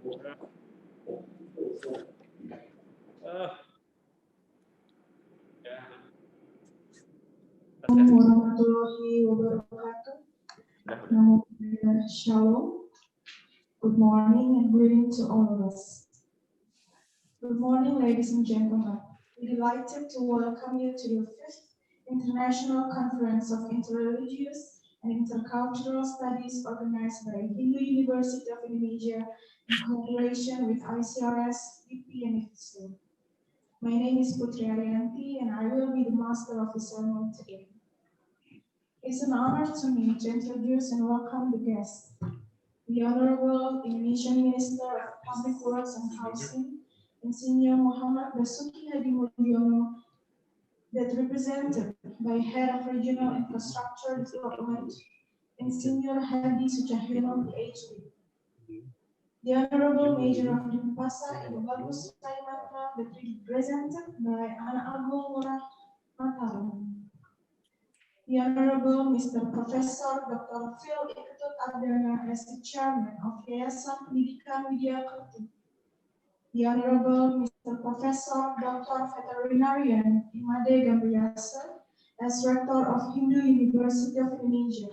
Warahmatullahi wabarakatuh. Namo Buddhaya, Shalom. Good morning and greeting to all of us. Good morning, ladies and gentlemen. We're delighted to welcome you to the 5th International Conference of Interreligious and Intercultural Studies organized by Hindu University of Indonesia in collaboration with ICIIS, IP, and IFSU. My name is Putri Arianti and I will be the master of the ceremony today. It's an honor to me to introduce and welcome the guests. The Honorable Indonesian Minister of Public Works and Housing, Insinyur Muhammad Basuki Hadi Mulyono, that represented by Head of Regional Infrastructure Development, Insinyur Hadi Sucahyono, PhD. The Honorable Major of Denpasar in the Bagus Matra, that represented by Anak Agung Ngurah Mataram. The Honorable Mr. Professor Dr. Phil Iketut Ardana as the Chairman of Yayasan Pendidikan Widya Kerti. The Honorable Mr. Professor Dr. Veterinarian Imade Gambiasa as Rector of Hindu University of Indonesia.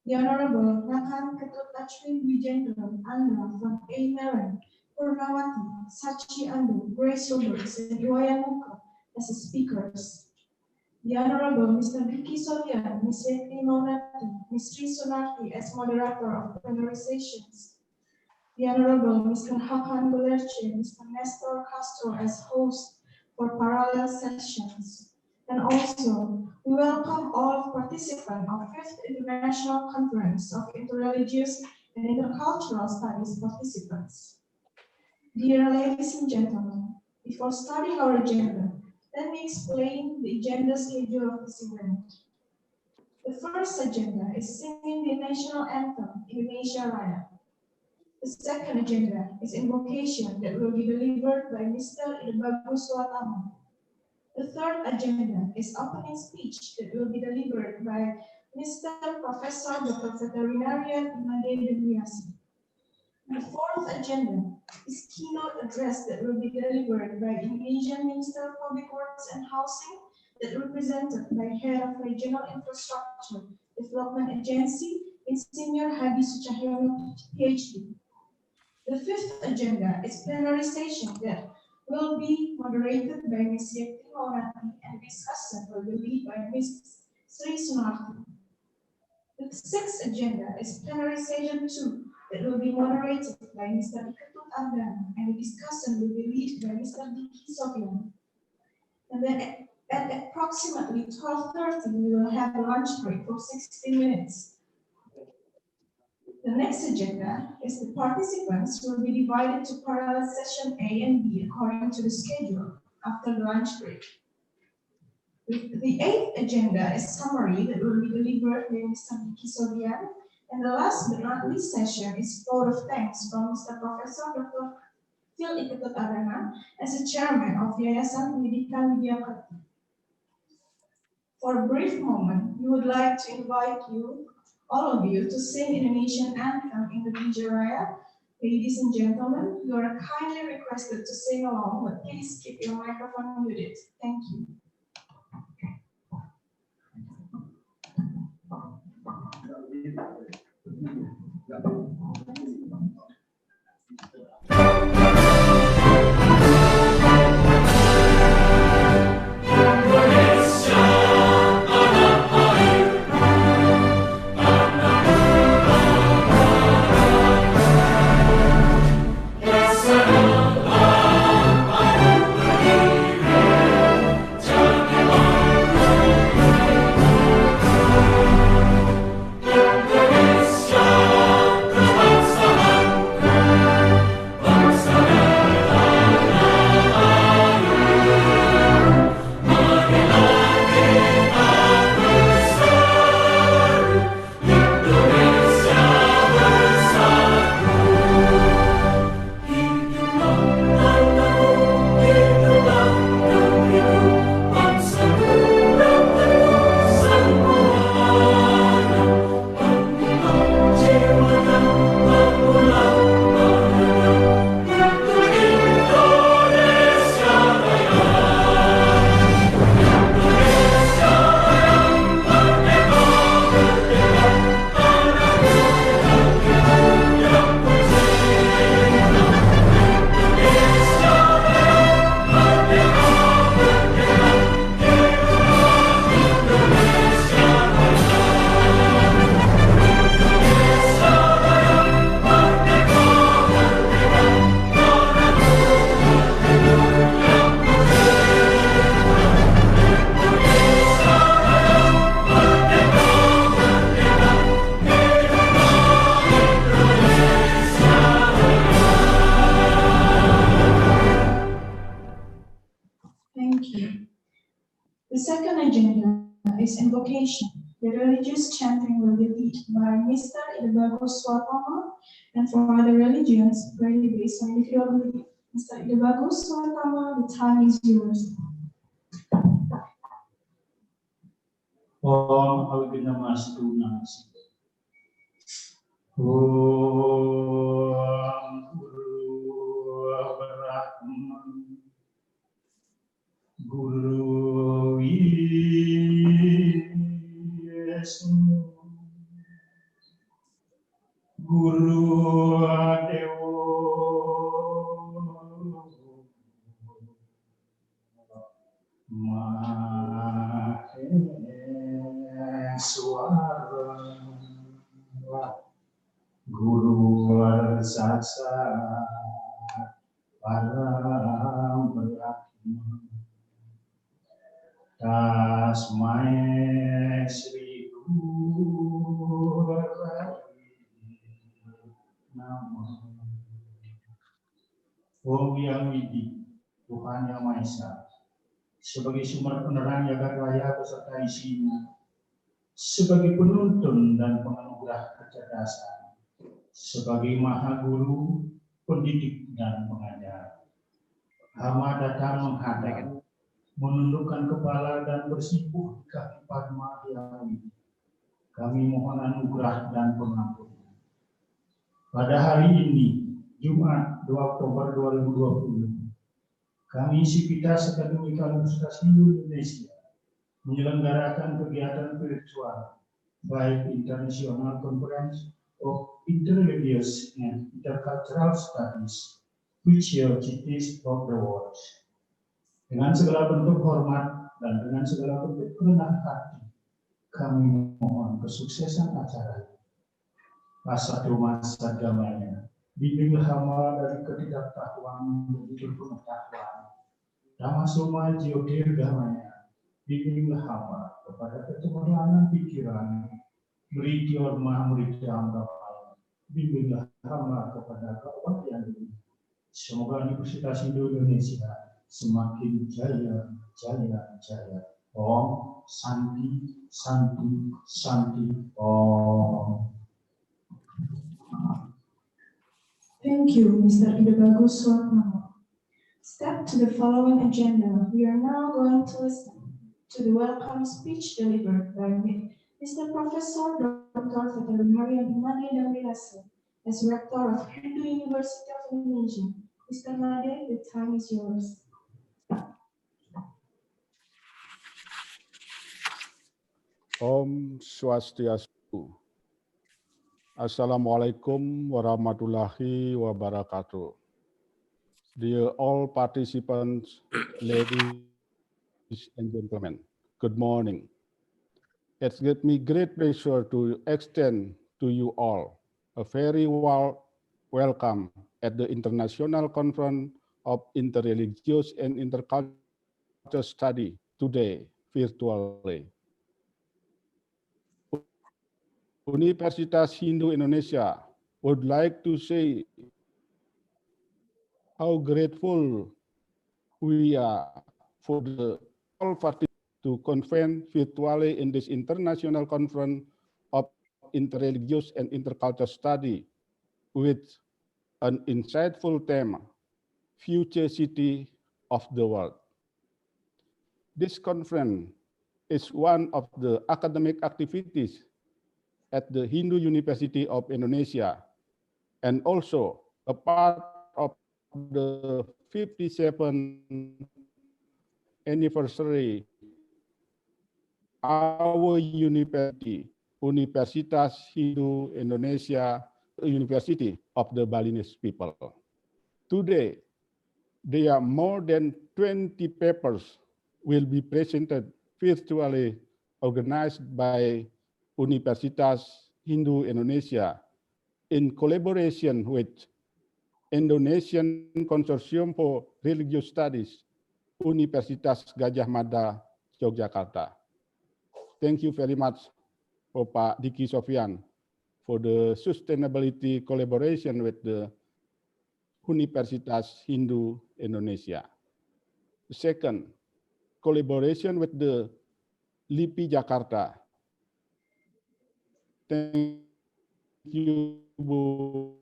The Honorable Rakan Ketut Lachmi Wijendra Andra from A. Meren, Purnawati, Sachi Andu, Grace Roberts, and Iwayan Muka as the speakers. The Honorable Mr. Vicky Sofian, Ms. Yeti Maunati, Ms. Sri Sunarti as moderator of plenary sessions. The Honorable Mr. Hakan Gulerce, Mr. Nestor Castro as host for parallel sessions. And also, we welcome all participants of 5th International Conference of Interreligious and Intercultural Studies participants. Dear ladies and gentlemen, before starting our agenda, let me explain the agenda schedule of this event. The first agenda is singing the national anthem, Indonesia Raya. The second agenda is invocation that will be delivered by Mr. Bagus Watama. The third agenda is opening speech that will be delivered by Mr. Professor Dr. Veterinarian Imade Gambiasa. The fourth agenda is keynote address that will be delivered by Indonesian Minister of Public Works and Housing that represented by Head of Regional Infrastructure Development Agency, Insinyur Hadi Sucahyono, PhD. The fifth agenda is plenary session that will be moderated by Ms. Yeti Maunati and discussion will be led by Ms. Sri Sunarti. The sixth agenda is plenary session 2 that will be moderated by Mr. Iketut Ardana and the discussion will be led by Mr. Vicky Sofian. And then at approximately 12:30 we will have a lunch break for 60 minutes. The next agenda is the participants will be divided to parallel session A and B according to the schedule after the lunch break. The eighth agenda is summary that will be delivered by Mr. Vicky Sofian. And the last but not least session is vote of thanks from Mr. Professor Dr. Phil Iketut Ardana as the chairman of Yayasan Pendidikan Widya Kerti. For a brief moment, we would like to invite you, all of you, to sing Indonesian anthem Indonesia Raya. Ladies and gentlemen, you are kindly requested to sing along, but please keep your microphone muted. Thank you. invocation. The religious chanting will be led by Mr. Idabagus Swatama, and for the religions, pray based on individual belief. Mr. Idabagus Swatama, the time is yours. Om Avijnamastu Namasi. Om Guru Brahma Guru Vishnu Guru Devo Maheswara Guru Saksa Param Brahma Tasmai Sri Guru Namo. Om Yang Widi, Tuhan Yang Maha Esa, sebagai sumber penerang jagat raya beserta isinya, sebagai penuntun dan penganugerah kecerdasan, sebagai Maha Guru, pendidik dan pengajar. Hamba datang menghadap, menundukkan kepala dan bersimpuh di kaki Padma Yang Widi. Kami mohon anugerah dan pengampunan. Pada hari ini, Jumat 2 Oktober 2020, kami Sivitas Akademika Universitas Hindu Indonesia menyelenggarakan kegiatan virtual baik International Conference of Interreligious and Intercultural Studies, which cities of the world. Dengan segala bentuk hormat dan dengan segala bentuk kerendahan hati, kami mohon kesuksesan acara ini. Asadu masa damainya, bimbinglah hamba dari ketidaktahuan menuju pengetahuan. Damasuma jiodir damainya, bimbinglah hamba kepada ketemerlangan pikiran. Beri diorma murid anggapan, bimbinglah hamba kepada kekuatan ini. Semoga Universitas Hindu Indonesia semakin jaya, jaya, jaya. Om Santi, Santi, Santi. Om. Thank you, Mr. Idabagus Swatama. Step to the following agenda. We are now going to listen to the welcome speech delivered by Mr. Professor Dr. Veterinary Made Damrilase, as Rector of Hindu University of Indonesia. Mr. Made, the time is yours. Om Swastiastu. Assalamualaikum warahmatullahi wabarakatuh. Dear all participants, ladies and gentlemen, good morning. It's gives me great pleasure to extend to you all a very warm welcome at the International Conference of Interreligious and Intercultural Study today, virtually. Universitas Hindu Indonesia would like to say how grateful we are for the all parties to convene virtually in this international conference of interreligious and intercultural study with an insightful theme, Future City of the World. This conference is one of the academic activities at the Hindu University of Indonesia, and also a part of the 57th anniversary our university, Universitas Hindu Indonesia, University of the Balinese people. Today, there are more than 20 papers will be presented virtually organized by Universitas Hindu Indonesia in collaboration with Indonesian Consortium for Religious Studies, Universitas Gadjah Mada, Yogyakarta. Thank you very much for Pak Diki Sofyan for the sustainability collaboration with the Universitas Hindu Indonesia. Second, collaboration with the LIPI Jakarta. Thank you, Bu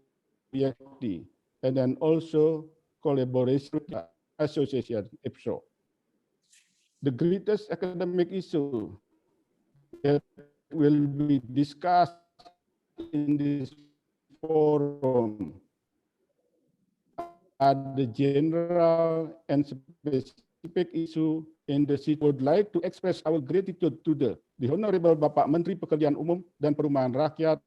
Yakti. And then also collaboration with the association, IPSO. The greatest academic issue that will be discussed in this forum are the general and specific issue in the city. Would like to express our gratitude to the Honorable Bapak Menteri Pekerjaan Umum dan Perumahan Rakyat,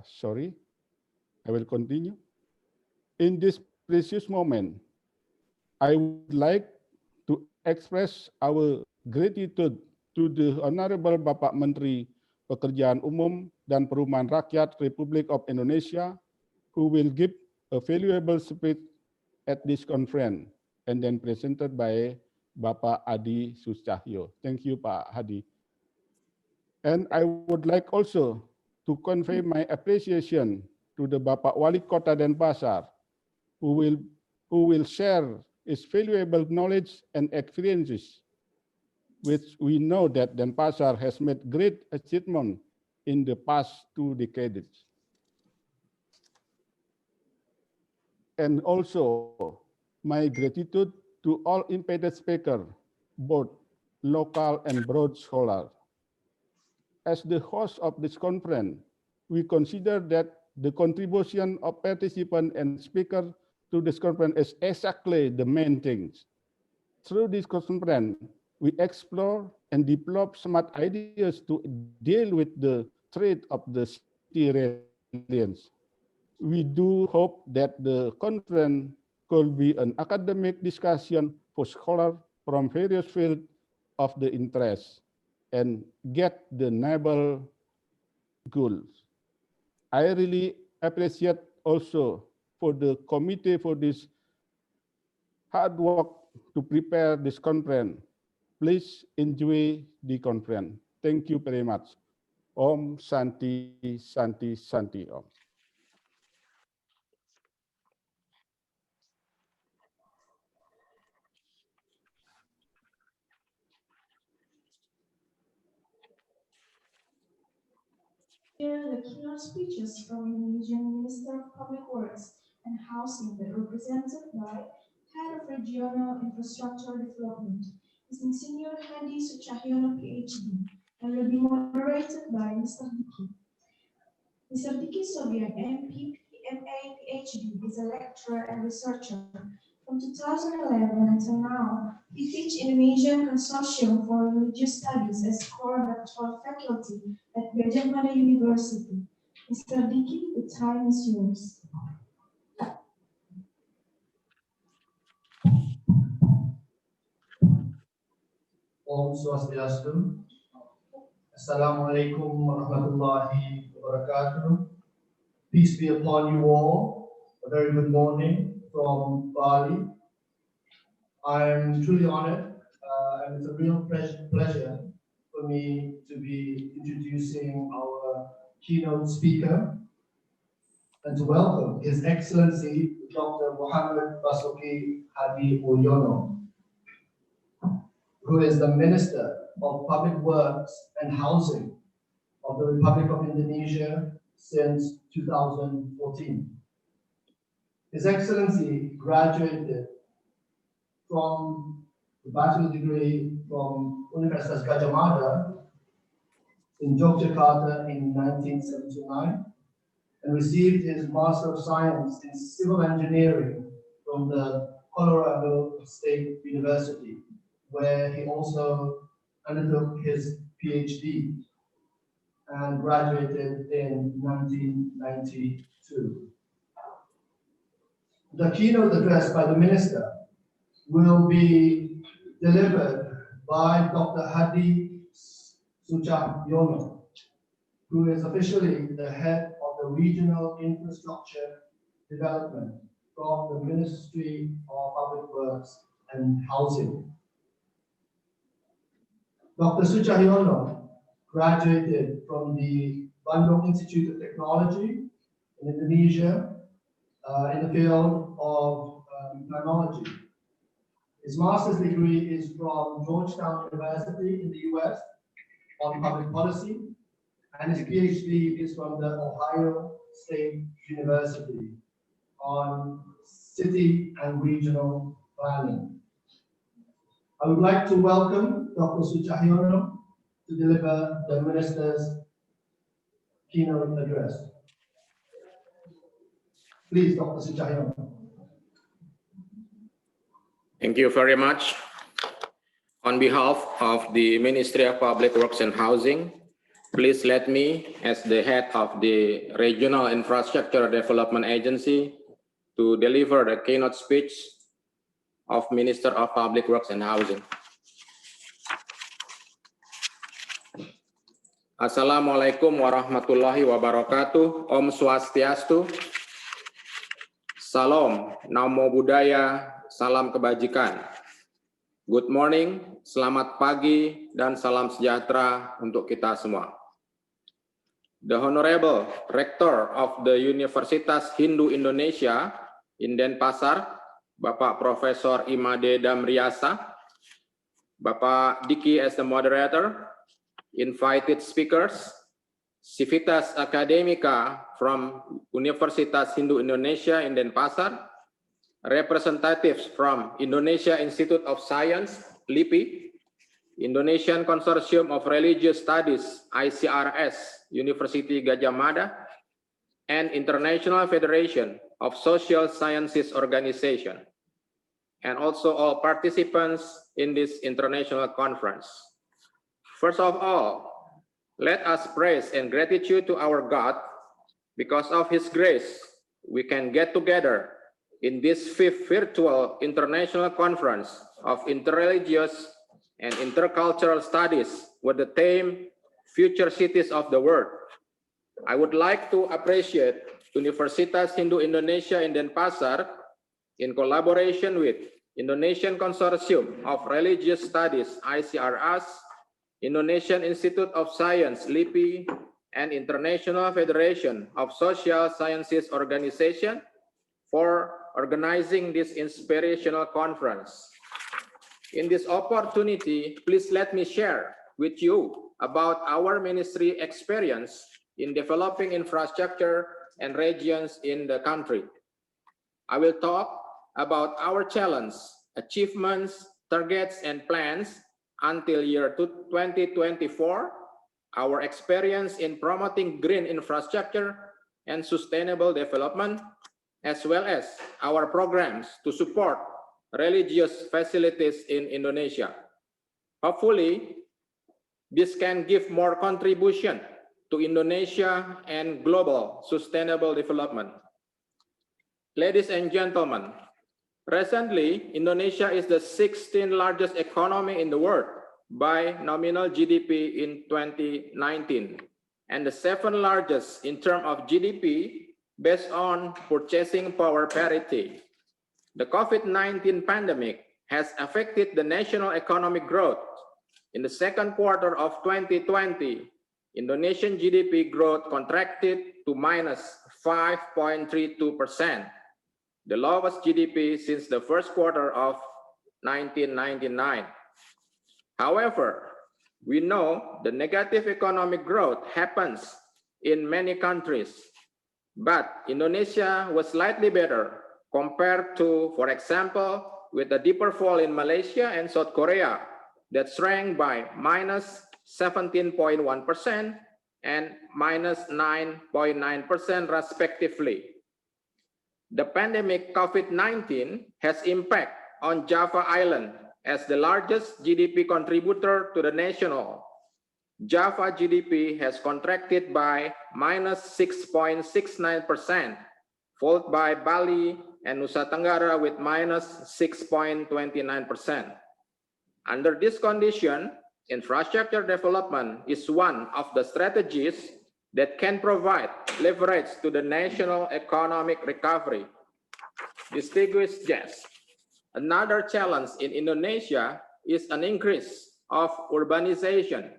sorry, I will continue. In this precious moment, I would like to express our gratitude to the Honorable Bapak Menteri Pekerjaan Umum dan Perumahan Rakyat Republik of Indonesia, who will give a valuable speech at this conference and then presented by Bapak Adi Suscahyo. Thank you, Pak Hadi. And I would like also to convey my appreciation to the Bapak Wali Kota Denpasar, who will share his valuable knowledge and experiences, which we know that Denpasar has made great achievement in the past 2 decades. And also my gratitude to all invited speakers, both local and broad scholars. As the host of this conference, we consider that the contribution of participants and speakers to this conference is exactly the main things. Through this conference, we explore and develop smart ideas to deal with the threat of the city resilience. We do hope that the conference could be an academic discussion for scholars from various fields of the interest and get the noble goals. I really appreciate also for the committee for this hard work to prepare this conference. Please enjoy the conference. Thank you very much. Om Santi, Santi, Santi Om. Here are the keynote speeches from Indonesian Minister of Public Works and Housing that were presented by Head of Regional Infrastructure Development, Mr. Insinyur Hadi Sucahyono, PhD, and will be moderated by Mr. Diki. Mr. Diki Sobian, MP, MA, PhD, is a lecturer and researcher. From 2011 until now, he teaches Indonesian Consortium for Religious Studies as core doctoral faculty at Gajah Mada University. Mr. Diki, the time is yours. Om Swastiastu. Assalamualaikum warahmatullahi wabarakatuh. Peace be upon you all. A very good morning from Bali. I'm truly honored and it's a real pleasure for me to be introducing our keynote speaker and to welcome His Excellency Dr. Muhammad Basuki Hadi Mulyono, who is the Minister of Public Works and Housing of the Republic of Indonesia since 2014. His Excellency graduated from the bachelor degree from Universitas Gajah Mada in Yogyakarta in 1979 and received his Master of Science in Civil Engineering from the Colorado State University, where he also undertook his PhD and graduated in 1992. The keynote address by the Minister will be delivered by Dr. Hadi Sucahyono, who is officially the head of the Regional Infrastructure Development from the Ministry of Public Works and Housing Dr. Sucahyono graduated from the Bandung Institute of Technology in Indonesia in the field of technology. His master's degree is from Georgetown University in the US on public policy, and his PhD is from the Ohio State University on city and regional planning. I would like to welcome Dr. Sucahyono to deliver the minister's keynote address. Please, Dr. Sucahyono. Thank you very much. On behalf of the Ministry of Public Works and Housing, please let me, as the head of the Regional Infrastructure Development Agency, to deliver the keynote speech of Minister of Public Works and Housing. Assalamualaikum warahmatullahi wabarakatuh. Om Swastiastu. Salam, Namo Buddhaya, salam kebajikan. Good morning, selamat pagi, dan salam sejahtera untuk kita semua. The Honorable Rector of the Universitas Hindu Indonesia in Denpasar, Bapak Profesor Imade Damriasa, Bapak Diki as the moderator, invited speakers, Civitas Academica from Universitas Hindu Indonesia in Denpasar, representatives from Indonesia Institute of Science, LIPI, Indonesian Consortium of Religious Studies, ICIIS, University Gadjah Mada, and International Federation of Social Sciences Organization, and also all participants in this international conference. First of all, let us praise and gratitude to our God. Because of His grace, we can get together in this 5th virtual international conference of interreligious and intercultural studies with the theme Future Cities of the World. I would like to appreciate Universitas Hindu Indonesia in Denpasar in collaboration with Indonesian Consortium of Religious Studies, ICIIS, Indonesian Institute of Science, LIPI, and International Federation of Social Sciences Organization for organizing this inspirational conference. In this opportunity, please let me share with you about our ministry experience in developing infrastructure and regions in the country. I will talk about our challenges, achievements, targets, and plans until year 2024, our experience in promoting green infrastructure and sustainable development, as well as our programs to support religious facilities in Indonesia. Hopefully, this can give more contribution to Indonesia and global sustainable development. Ladies and gentlemen, recently, Indonesia is the 16th largest economy in the world by nominal GDP in 2019, and the 7th largest in terms of GDP based on purchasing power parity. The COVID-19 pandemic has affected the national economic growth. In the second quarter of 2020, Indonesian GDP growth contracted to -5.32%. The lowest GDP since the first quarter of 1999. However, we know the negative economic growth happens in many countries, but Indonesia was slightly better compared to, for example, with a deeper fall in Malaysia and South Korea that shrank by -17.1% and -9.9% respectively. The pandemic COVID-19 has impact on Java Island as the largest GDP contributor to the national. Java GDP has contracted by -6.69%, followed by Bali and Nusa Tenggara with -6.29%. Under this condition, infrastructure development is one of the strategies that can provide leverage to the national economic recovery. Distinguished guests, another challenge in Indonesia is an increase of urbanization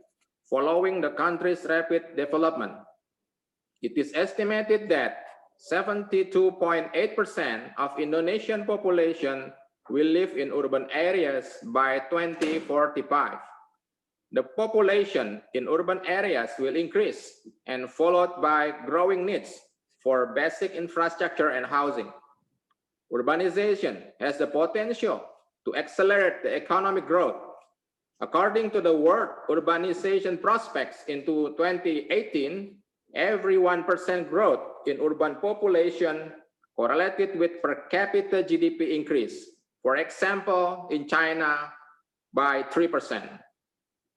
following the country's rapid development. It is estimated that 72.8% of Indonesian population will live in urban areas by 2045. The population in urban areas will increase and followed by growing needs for basic infrastructure and housing. Urbanization has the potential to accelerate the economic growth. According to the World Urbanization Prospects into 2018, every 1% growth in urban population correlated with per capita GDP increase. For example, in China by 3%.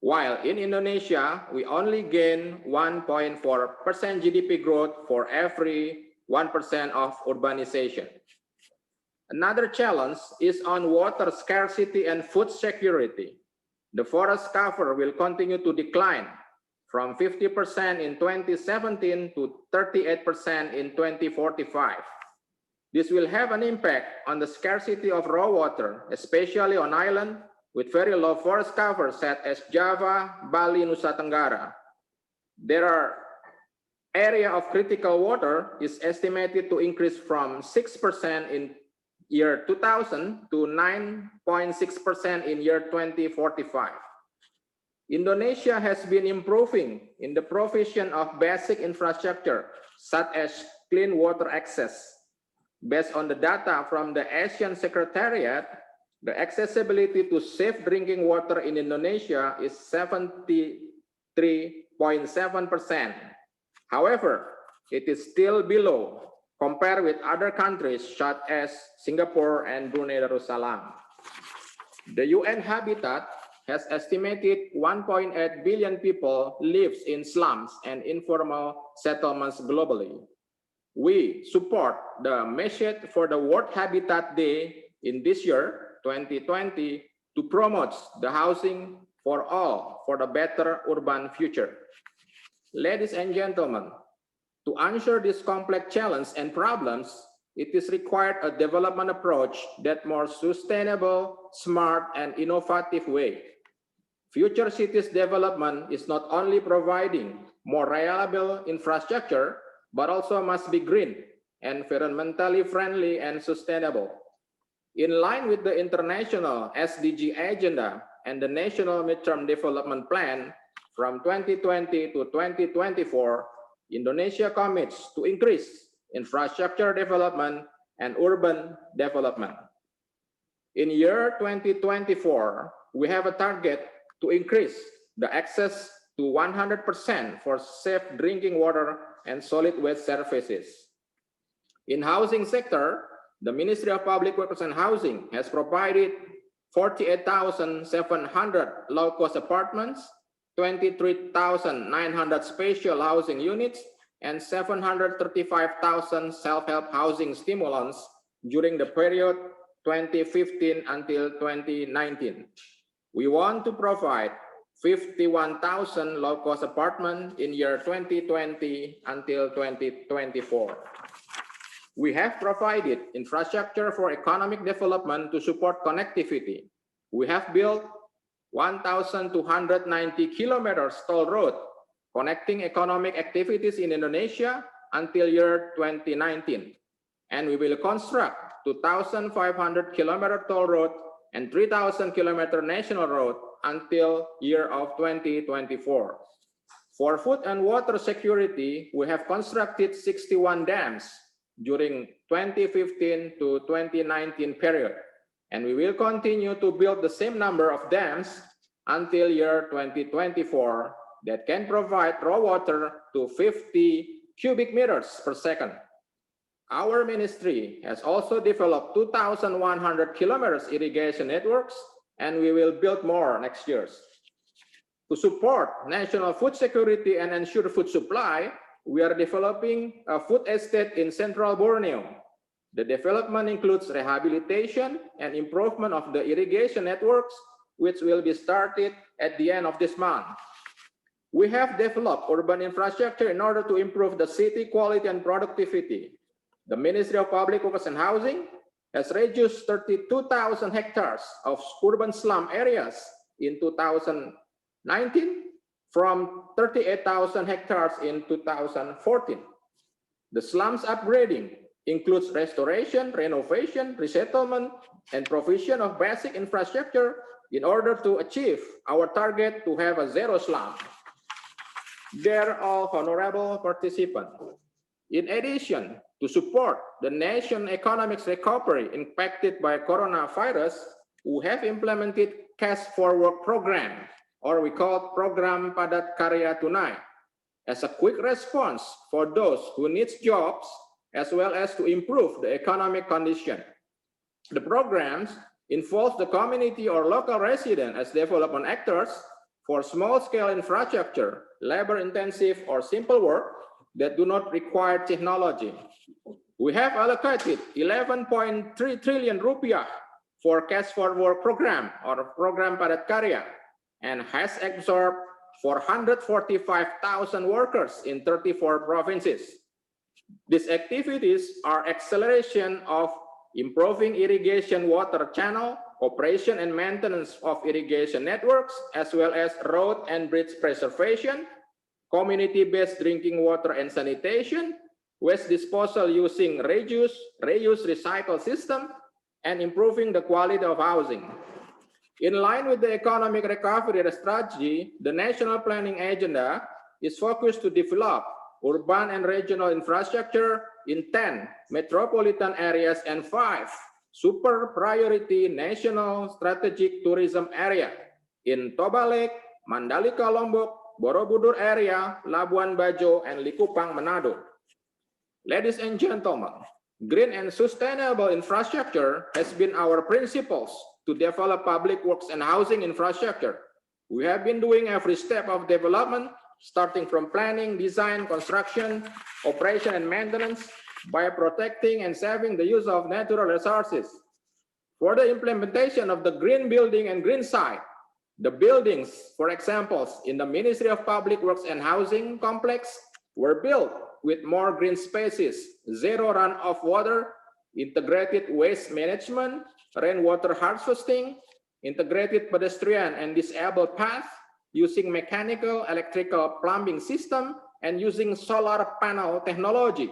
While in Indonesia, we only gain 1.4% GDP growth for every 1% of urbanization. Another challenge is on water scarcity and food security. The forest cover will continue to decline from 50% in 2017 to 38% in 2045. This will have an impact on the scarcity of raw water, especially on islands with very low forest cover such as Java, Bali, Nusa Tenggara. Their area of critical water is estimated to increase from 6% in year 2000 to 9.6% in year 2045. Indonesia has been improving in the provision of basic infrastructure such as clean water access. Based on the data from the ASEAN Secretariat, the accessibility to safe drinking water in Indonesia is 73.7%. However, it is still below compared with other countries such as Singapore and Brunei Darussalam. The UN Habitat has estimated 1.8 billion people lives in slums and informal settlements globally. We support the message for the World Habitat Day in this year, 2020, to promote the housing for all for the better urban future. Ladies and gentlemen, to answer this complex challenge and problems, it is required a development approach that more sustainable, smart, and innovative way. Future cities development is not only providing more reliable infrastructure, but also must be green, environmentally friendly, and sustainable. In line with the international SDG agenda and the National Midterm Development Plan from 2020 to 2024, Indonesia commits to increase infrastructure development and urban development. In year 2024, we have a target to increase the access to 100% for safe drinking water and solid waste services. In housing sector, the Ministry of Public Works and Housing has provided 48,700 low-cost apartments, 23,900 special housing units, and 735,000 self-help housing stimulants during the period 2015 until 2019. We want to provide 51,000 low-cost apartments in year 2020 until 2024. We have provided infrastructure for economic development to support connectivity. We have built 1,290 kilometers toll road connecting economic activities in Indonesia until year 2019. And we will construct 2,500 kilometer toll road and 3,000 kilometer national road until year of 2024. For food and water security, we have constructed 61 dams during 2015 to 2019 period, and we will continue to build the same number of dams until year 2024 that can provide raw water to 50 cubic meters per second. Our ministry has also developed 2,100 kilometers irrigation networks, and we will build more next year. To support national food security and ensure food supply, we are developing a food estate in central Borneo. The development includes rehabilitation and improvement of the irrigation networks, which will be started at the end of this month. We have developed urban infrastructure in order to improve the city quality and productivity. The Ministry of Public Works and Housing has reduced 32,000 hectares of urban slum areas in 2019 from 38,000 hectares in 2014. The slums upgrading includes restoration, renovation, resettlement, and provision of basic infrastructure in order to achieve our target to have a zero slum. Dear all honorable participants, in addition to support the nation's economic recovery impacted by coronavirus, we have implemented cash for work program, or we call it Program Padat Karya Tunai, as a quick response for those who need jobs, as well as to improve the economic condition. The programs involve the community or local resident as development actors for small-scale infrastructure, labor-intensive or simple work that do not require technology. We have allocated 11.3 trillion rupiah for cash for work program or Program Padat Karya, and has absorbed 445,000 workers in 34 provinces. These activities are acceleration of improving irrigation water channel, operation and maintenance of irrigation networks, as well as road and bridge preservation, community-based drinking water and sanitation, waste disposal using reuse, recycle system, and improving the quality of housing. In line with the economic recovery strategy, the national planning agenda is focused to develop urban and regional infrastructure in 10 metropolitan areas and 5 super priority national strategic tourism area in Toba Lake, Mandalika Lombok, Borobudur area, Labuan Bajo, and Likupang, Manado. Ladies and gentlemen, green and sustainable infrastructure has been our principles to develop public works and housing infrastructure. We have been doing every step of development, starting from planning, design, construction, operation, and maintenance, by protecting and saving the use of natural resources. For the implementation of the green building and green site, the buildings, for example, in the Ministry of Public Works and Housing complex were built with more green spaces, zero runoff water, integrated waste management, rainwater harvesting, integrated pedestrian and disabled path, using mechanical, electrical, plumbing system, and using solar panel technology.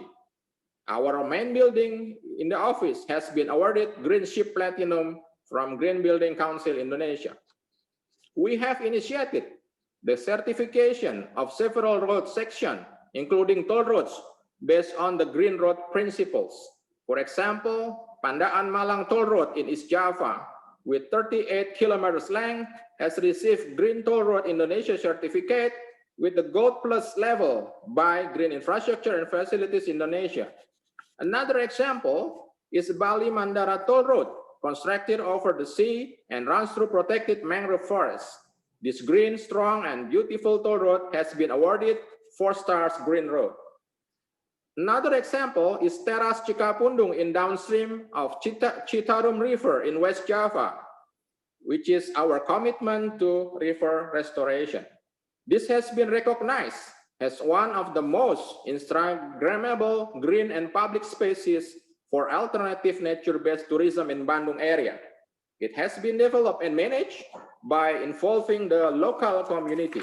Our main building in the office has been awarded Green Ship Platinum from Green Building Council Indonesia. We have initiated the certification of several road sections, including toll roads, based on the Green Road principles. For example, Pandaan Malang Toll Road in East Java, with 38 kilometers length, has received Green Toll Road Indonesia certificate with the Gold Plus level by Green Infrastructure and Facilities Indonesia. Another example is Bali Mandara Toll Road, constructed over the sea and runs through protected mangrove forests. This green, strong, and beautiful toll road has been awarded 4 stars Green Road. Another example is Teras Cikapundung in downstream of Citarum River in West Java, which is our commitment to river restoration. This has been recognized as one of the most Instagrammable green and public spaces for alternative nature-based tourism in Bandung area. It has been developed and managed by involving the local community.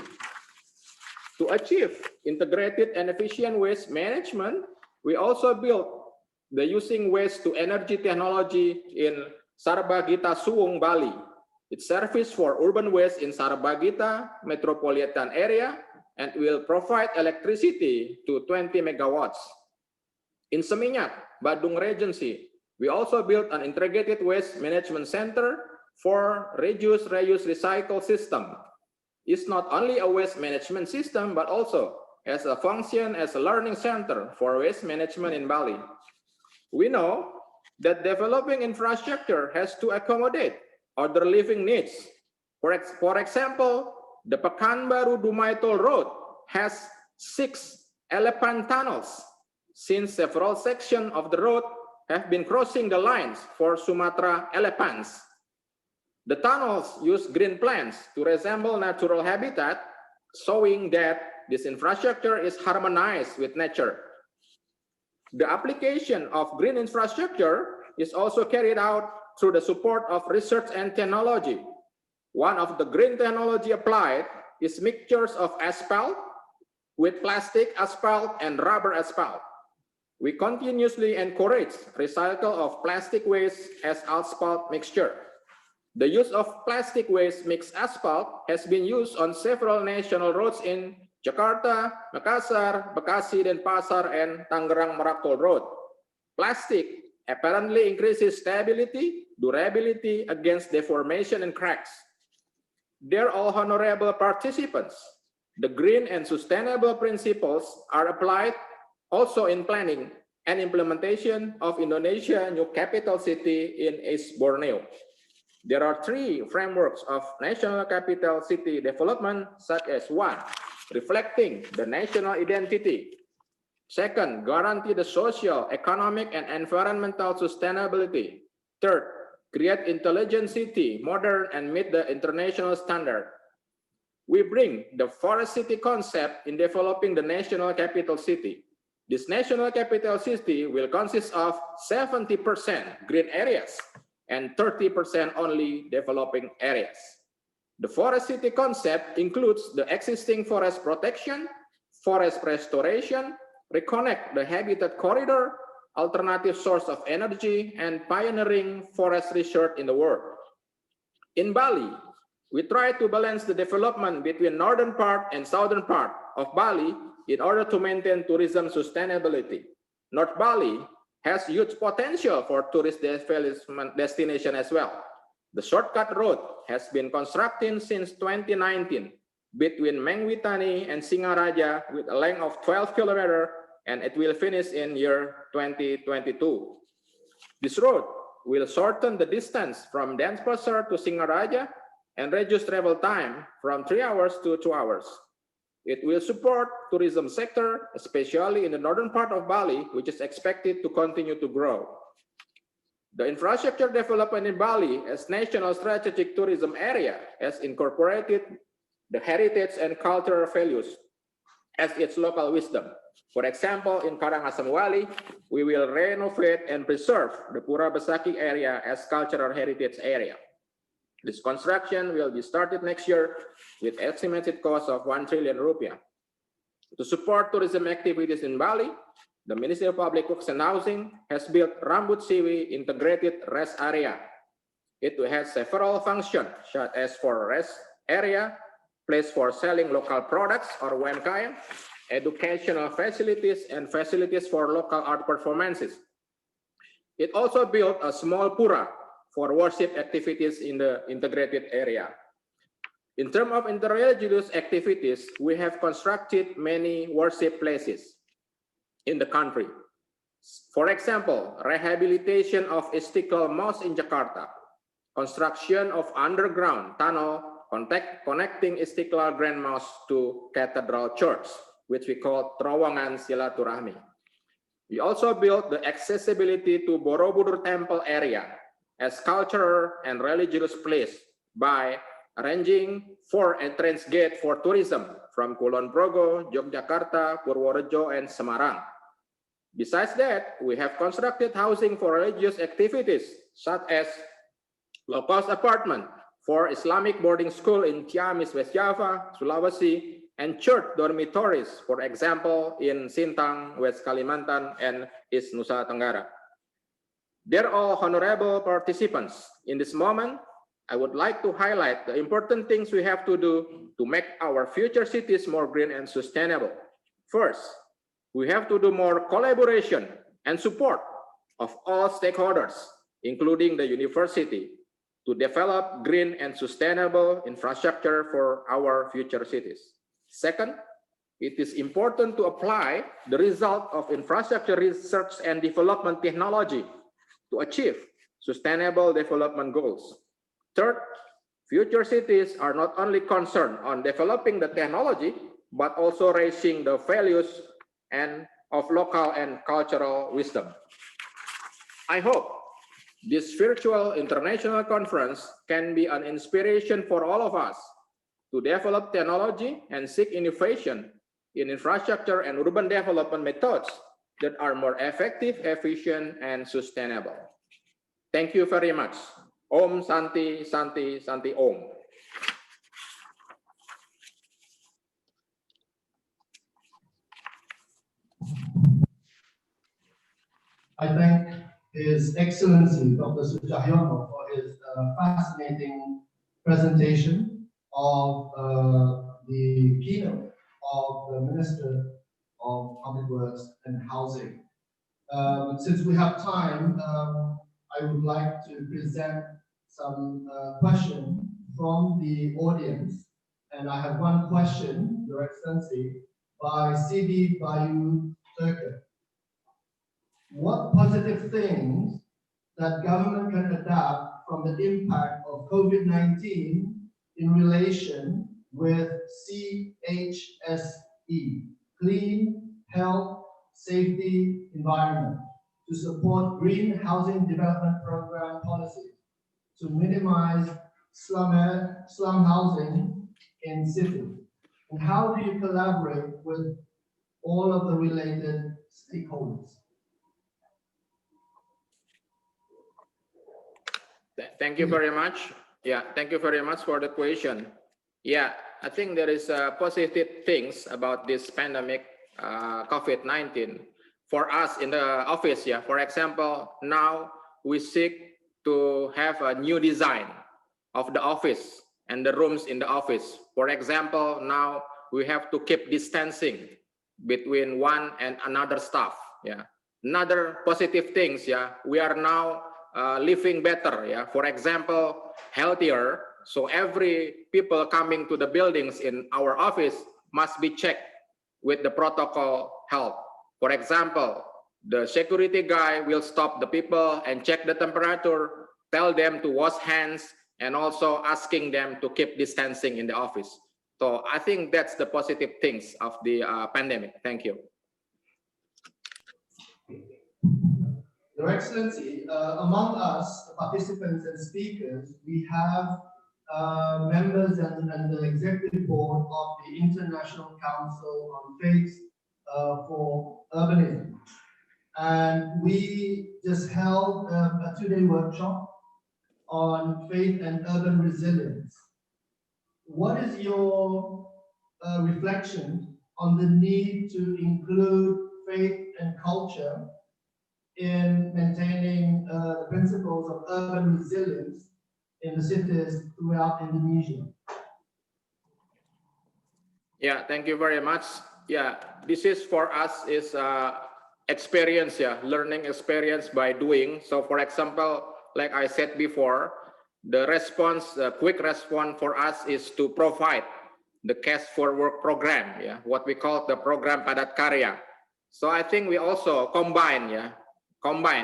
To achieve integrated and efficient waste management, we also built the using waste to energy technology in Sarbagita Suwung, Bali. It serves for urban waste in Sarbagita metropolitan area and will provide electricity to 20 megawatts. In Seminyak, Badung Regency, we also built an integrated waste management center for reuse, recycle system. It's not only a waste management system, but also as a function as a learning center for waste management in Bali. We know that developing infrastructure has to accommodate other living needs. For example, the Pekanbaru Dumai Toll Road has 6 elephant tunnels, since several sections of the road have been crossing the lines for Sumatra elephants. The tunnels use green plants to resemble natural habitat, showing that this infrastructure is harmonized with nature. The application of green infrastructure is also carried out through the support of research and technology. One of the green technology applied is mixtures of asphalt with plastic asphalt and rubber asphalt. We continuously encourage recycle of plastic waste as asphalt mixture. The use of plastic waste mixed asphalt has been used on several national roads in Jakarta, Makassar, Bekasi, Denpasar, and Tangerang Merak Toll Road. Plastic apparently increases stability, durability against deformation and cracks. Dear all honorable participants, the green and sustainable principles are applied also in planning and implementation of Indonesia new capital city in East Borneo. There are 3 frameworks of national capital city development, such as 1, reflecting the national identity. 2nd, guarantee the social, economic, and environmental sustainability. 3rd, create intelligent city, modern, and meet the international standard. We bring the forest city concept in developing the national capital city. This national capital city will consist of 70% green areas and 30% only developing areas. The forest city concept includes the existing forest protection, forest restoration, reconnect the habitat corridor, alternative source of energy, and pioneering forest research in the world. In Bali, we try to balance the development between northern part and southern part of Bali in order to maintain tourism sustainability. North Bali has huge potential for tourist destination as well. The shortcut road has been constructed since 2019 between Mengwitani and Singaraja with a length of 12 kilometers, and it will finish in year 2022. This road will shorten the distance from Denpasar to Singaraja and reduce travel time from 3 hours to 2 hours. It will support tourism sector, especially in the northern part of Bali, which is expected to continue to grow. The infrastructure development in Bali as national strategic tourism area has incorporated the heritage and cultural values as its local wisdom. For example, in Karangasem Valley, we will renovate and preserve the Pura Besaki area as cultural heritage area. This construction will be started next year with estimated cost of 1 trillion rupiah. To support tourism activities in Bali, the Ministry of Public Works and Housing has built Rambut Siwi Integrated Rest Area. It has several functions, such as for rest area, place for selling local products or UMKM, educational facilities, and facilities for local art performances. It also built a small pura for worship activities in the integrated area. In terms of interreligious activities, we have constructed many worship places in the country. For example, rehabilitation of Istiqlal Mosque in Jakarta, construction of underground tunnel connecting Istiqlal Grand Mosque to Cathedral Church, which we call Terowongan Silaturahmi. We also built the accessibility to Borobudur Temple area as cultural and religious place by arranging 4 entrance gates for tourism from Kulon Progo, Yogyakarta, Purworejo, and Semarang. Besides that, we have constructed housing for religious activities, such as low-cost apartment for Islamic boarding school in Ciamis, West Java, Sulawesi, and church dormitories, for example, in Sintang, West Kalimantan, and East Nusa Tenggara. Dear all honorable participants, in this moment, I would like to highlight the important things we have to do to make our future cities more green and sustainable. First, we have to do more collaboration and support of all stakeholders, including the university, to develop green and sustainable infrastructure for our future cities. Second, it is important to apply the result of infrastructure research and development technology to achieve sustainable development goals. Third, future cities are not only concerned on developing the technology, but also raising the values and of local and cultural wisdom. I hope this virtual international conference can be an inspiration for all of us to develop technology and seek innovation in infrastructure and urban development methods that are more effective, efficient, and sustainable. Thank you very much. Om Santi, Santi, Santi Om. I thank His Excellency Dr. Sucahyono for his fascinating presentation of the keynote of the Minister of Public Works and Housing. Since we have time, I would like to present some questions from the audience. And I have one question, Your Excellency, by C.D. Bayu Turker. What positive things that government can adapt from the impact of COVID-19 in relation with CHSE, Clean, Health, Safety, Environment, to support green housing development program policies, to minimize slum housing in cities? And how do you collaborate with all of the related stakeholders? Thank you very much. Yeah, thank you very much for the question. Yeah, I think there is positive things about this pandemic, COVID-19. For us in the office, yeah, for example, now we seek to have a new design of the office and the rooms in the office. For example, now we have to keep distancing between one and another staff. Yeah, another positive things. Yeah, we are now living better. Yeah, for example, healthier. So every people coming to the buildings in our office must be checked with the protocol health. For example, the security guy will stop the people and check the temperature, tell them to wash hands, and also asking them to keep distancing in the office. So I think that's the positive things of the pandemic. Thank you. Your Excellency, among us, the participants and speakers, we have members and the executive board of the International Council on Faith for Urbanism. And we just held a two-day workshop on faith and urban resilience. What is your reflection on the need to include faith and culture in maintaining the principles of urban resilience in the cities throughout Indonesia? Yeah, thank you very much. Yeah, this is for us is experience, yeah, learning experience by doing. So for example, like I said before, the response, quick response for us is to provide the cash for work program, yeah, what we call the program Padat Karya. So I think we also combine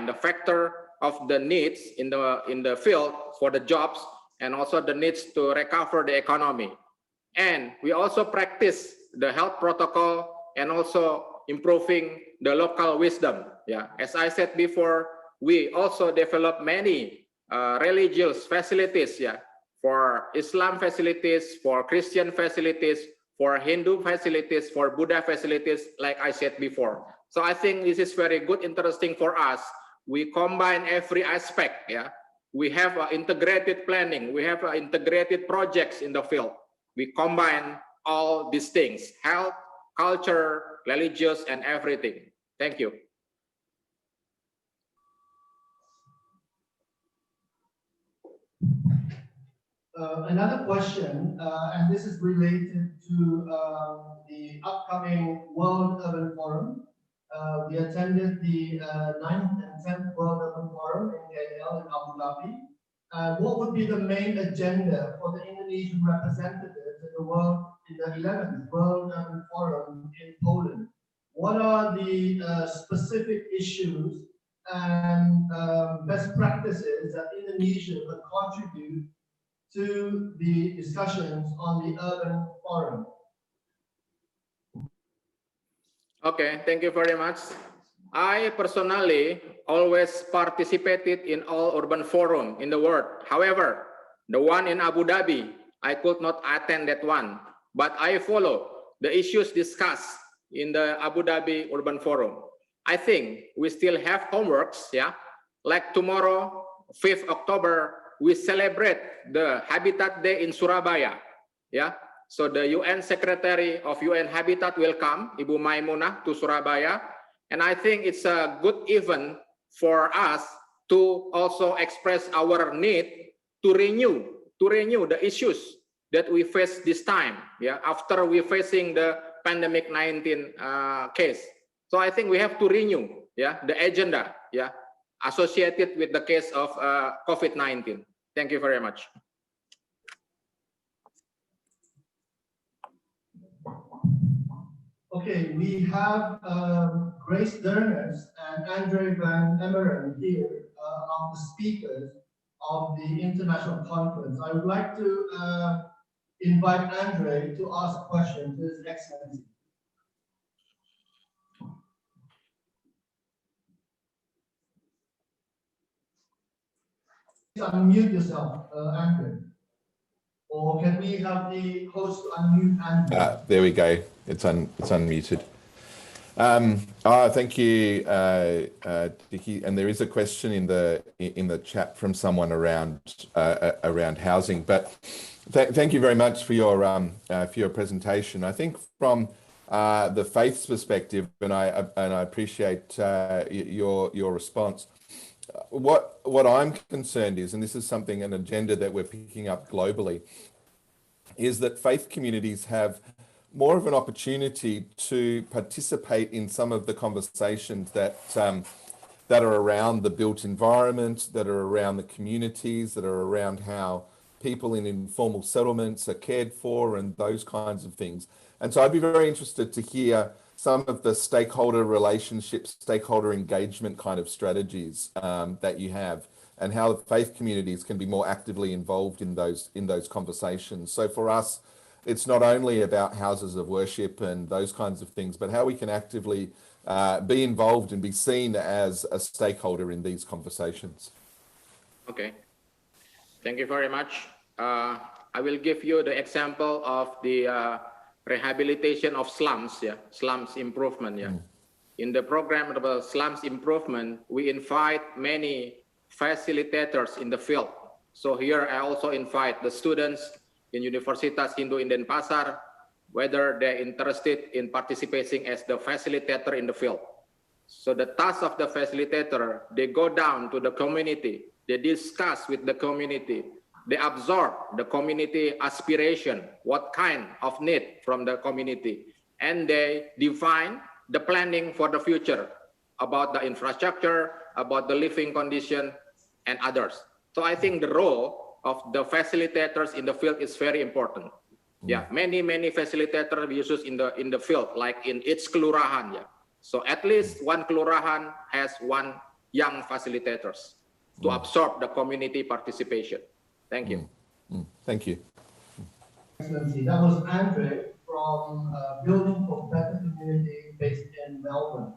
the factor of the needs in the field for the jobs and also the needs to recover the economy. And we also practice the health protocol and also improving the local wisdom. Yeah, as I said before, we also develop many religious facilities, yeah, for Islam facilities, for Christian facilities, for Hindu facilities, for Buddha facilities, like I said before. So I think this is very good, interesting for us. We combine every aspect, yeah. We have integrated planning, we have integrated projects in the field. We combine all these things, health, culture, religious, and everything. Thank you. Another question, and this is related to the upcoming World Urban Forum. We attended the 9th and 10th World Urban Forum in KL in Abu Dhabi. What would be the main agenda for the Indonesian representatives in the 11th World Urban Forum in Poland? What are the specific issues and best practices that Indonesia could contribute to the discussions on the Urban Forum? Okay, thank you very much. I personally always participated in all urban forum in the world. However, the one in Abu Dhabi, I could not attend that one, but I follow the issues discussed in the Abu Dhabi Urban Forum. I think we still have homeworks, yeah, like tomorrow, 5th October, we celebrate the Habitat Day in Surabaya, yeah. So the UN Secretary of UN Habitat will come, Ibu Maimunah, to Surabaya. And I think it's a good event for us to also express our need to renew the issues that we face this time, yeah, after we facing the pandemic 19 case. So I think we have to renew, yeah, the agenda, yeah, associated with the case of COVID-19. Thank you very much. Okay, we have Grace Derners and Andre Van Emeren here are the speakers of the international conference. I would like to invite Andre to ask a question to His Excellency. Please unmute yourself, Andre. Or can we have the host unmute Andre? There we go. It's unmuted. Thank you, Dickie. And there is a question in the chat from someone around housing. But thank you very much for your presentation. I think from the faith's perspective, and I appreciate your response. What I'm concerned is, and this is an agenda that we're picking up globally, is that faith communities have more of an opportunity to participate in some of the conversations that are around the built environment, that are around the communities, that are around how people in informal settlements are cared for and those kinds of things. And so I'd be very interested to hear some of the stakeholder relationships, stakeholder engagement kind of strategies that you have, and how faith communities can be more actively involved in those conversations. So for us, it's not only about houses of worship and those kinds of things, but how we can actively be involved and be seen as a stakeholder in these conversations. Okay, thank you very much. I will give you the example of the rehabilitation of slums, yeah, slums improvement, yeah. In the program of slums improvement, we invite many facilitators in the field. So here I also invite the students in Universitas Hindu in Denpasar, whether they're interested in participating as the facilitator in the field. So the task of the facilitator, they go down to the community, they discuss with the community, they absorb the community aspiration, what kind of need from the community, and they define the planning for the future about the infrastructure, about the living condition, and others. So I think the role of the facilitators in the field is very important. Yeah, many facilitators uses in the field, like in each kelurahan. Yeah, so at least one kelurahan has one young facilitators to absorb the community participation. Thank you. Thank you. Excellency, that was Andre from Building for Better Community based in Melbourne.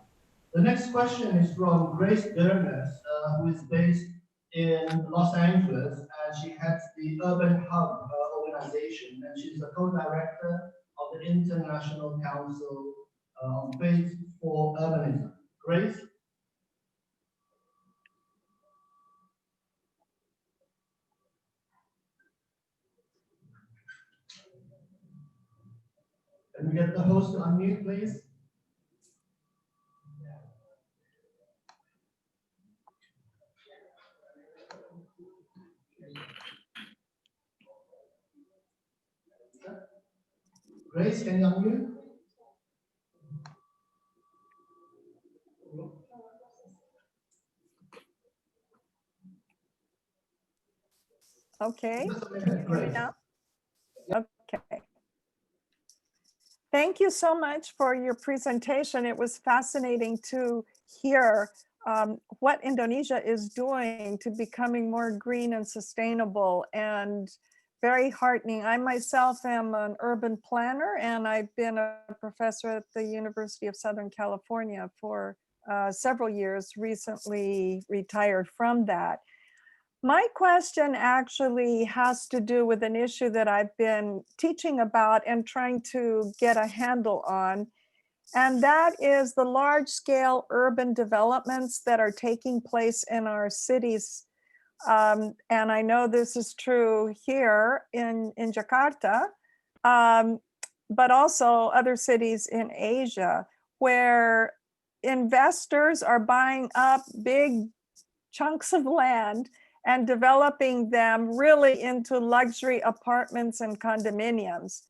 The next question is from Grace Derners, who is based in Los Angeles, and she heads the Urban Hub organization, and she's the co-director of the International Council on Faith for Urbanism. Grace? Can we get the host to unmute, please? Grace, can you unmute? Okay. Just a minute, Grace. Now? Okay. Thank you so much for your presentation. It was fascinating to hear what Indonesia is doing to becoming more green and sustainable, and very heartening. I myself am an urban planner, and I've been a professor at the University of Southern California for several years, recently retired from that. My question actually has to do with an issue that I've been teaching about and trying to get a handle on, and that is the large-scale urban developments that are taking place in our cities. And I know this is true here in Jakarta, but also other cities in Asia, where investors are buying up big chunks of land and developing them really into luxury apartments and condominiums.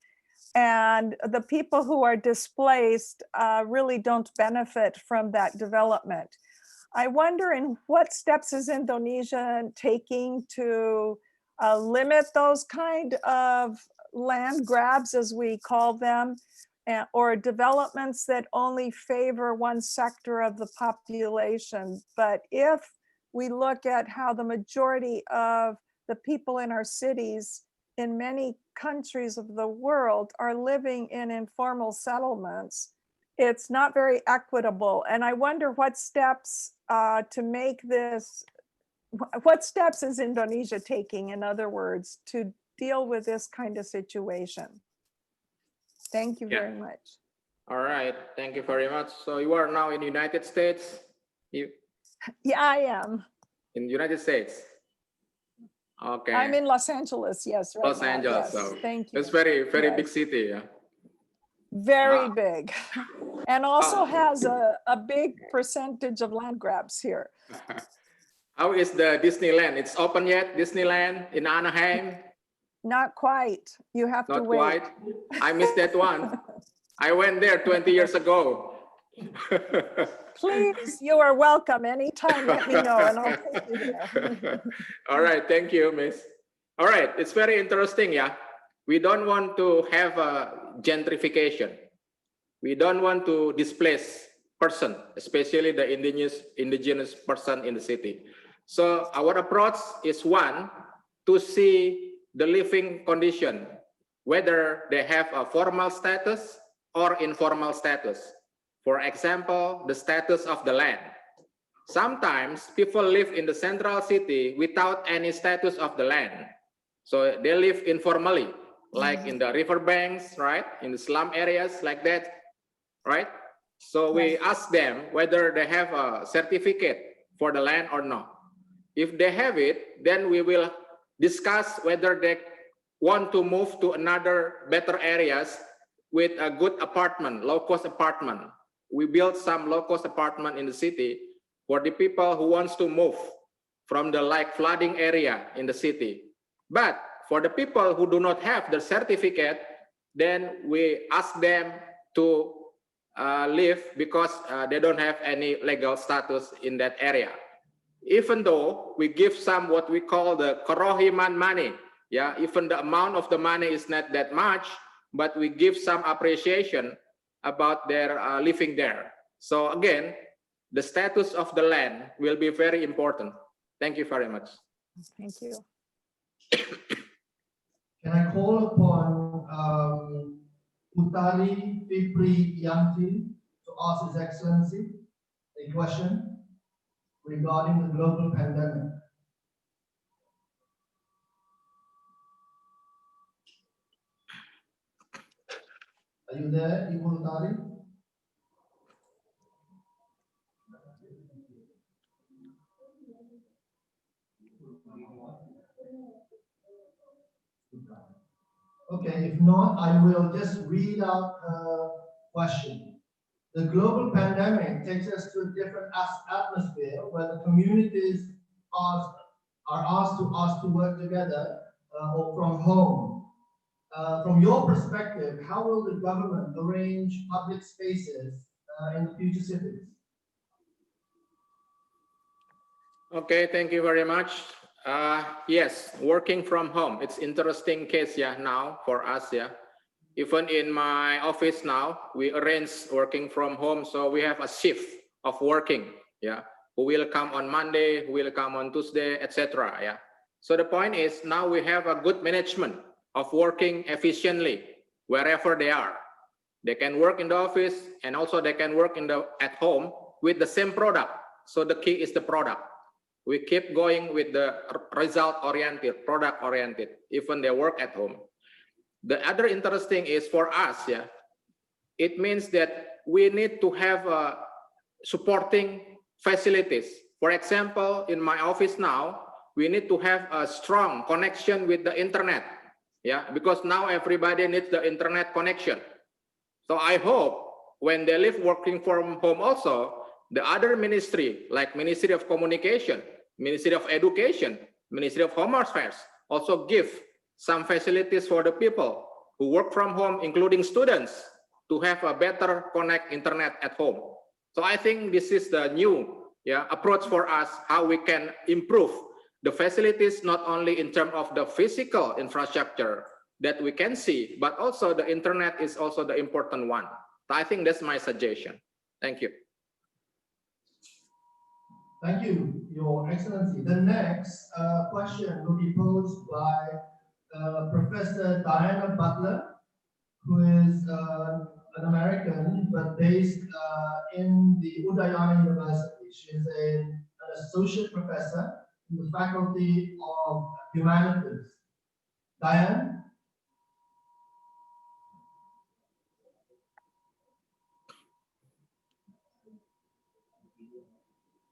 And the people who are displaced really don't benefit from that development. I wonder in what steps is Indonesia taking to limit those kind of land grabs, as we call them, or developments that only favor one sector of the population. But if we look at how the majority of the people in our cities in many countries of the world are living in informal settlements, it's not very equitable. And I wonder what steps to make this, what steps is Indonesia taking, in other words, to deal with this kind of situation? Thank you very much. All right, thank you very much. So you are now in the United States? Yeah, I am. In the United States? Okay. I'm in Los Angeles, yes. Right Los now, Angeles, yes. so Thank you. it's very Yes. big city, yeah. Very big. And also has a big percentage of land grabs here. How is the Disneyland? It's open yet, Disneyland in Anaheim? Not quite. You have to Not wait. quite. I missed that one. I went there 20 years ago. Please, you are welcome. Anytime, let me know and I'll take you there. All right, thank you, Miss. All right, it's very interesting, yeah. We don't want to have a gentrification. We don't want to displace person, especially the indigenous person in the city. So our approach is one, to see the living condition, whether they have a formal status or informal status. For example, the status of the land. Sometimes people live in the central city without any status of the land. So they live informally, like in the riverbanks, right? In the slum areas like that, right? So we ask them whether they have a certificate for the land or not. If they have it, then we will discuss whether they want to move to another better areas with a good apartment, low-cost apartment. We built some low-cost apartment in the city for the people who wants to move from the flooding area in the city. But for the people who do not have the certificate, then we ask them to live because they don't have any legal status in that area. Even though we give some what we call the kerohiman money, yeah, even the amount of the money is not that much, but we give some appreciation about their living there. So again, the status of the land will be very important. Thank you very much. Thank you. Can I call upon Utari Fipri Yanti to ask His Excellency a question regarding the global pandemic? Are you there, Ibu Utari? Okay, if not, I will just read out her question. The global pandemic takes us to a different atmosphere where the communities are asked to work together or from home. From your perspective, how will the government arrange public spaces in the future cities? Okay, thank you very much. Yes, working from home. It's interesting case, yeah, now for us, yeah. Even in my office now, we arrange working from home. So we have a shift of working, yeah. Who will come on Monday, who will come on Tuesday, etc. Yeah. So the point is now we have a good management of working efficiently wherever they are. They can work in the office and also they can work at home with the same product. So the key is the product. We keep going with the result-oriented, product-oriented, even they work at home. The other interesting is for us, yeah, it means that we need to have supporting facilities. For example, in my office now, we need to have a strong connection with the internet, yeah, because now everybody needs the internet connection. So I hope when they live working from home also, the other ministry, like Ministry of Communication, Ministry of Education, Ministry of Home Affairs, also give some facilities for the people who work from home, including students, to have a better connect internet at home. So I think this is the new approach for us, how we can improve the facilities, not only in terms of the physical infrastructure that we can see, but also the internet is also the important one. So I think that's my suggestion. Thank you. Thank you, Your Excellency. The next question will be posed by Professor Diana Butler, who is an American but based in the Udayana University. She is an associate professor in the Faculty of Humanities. Diane?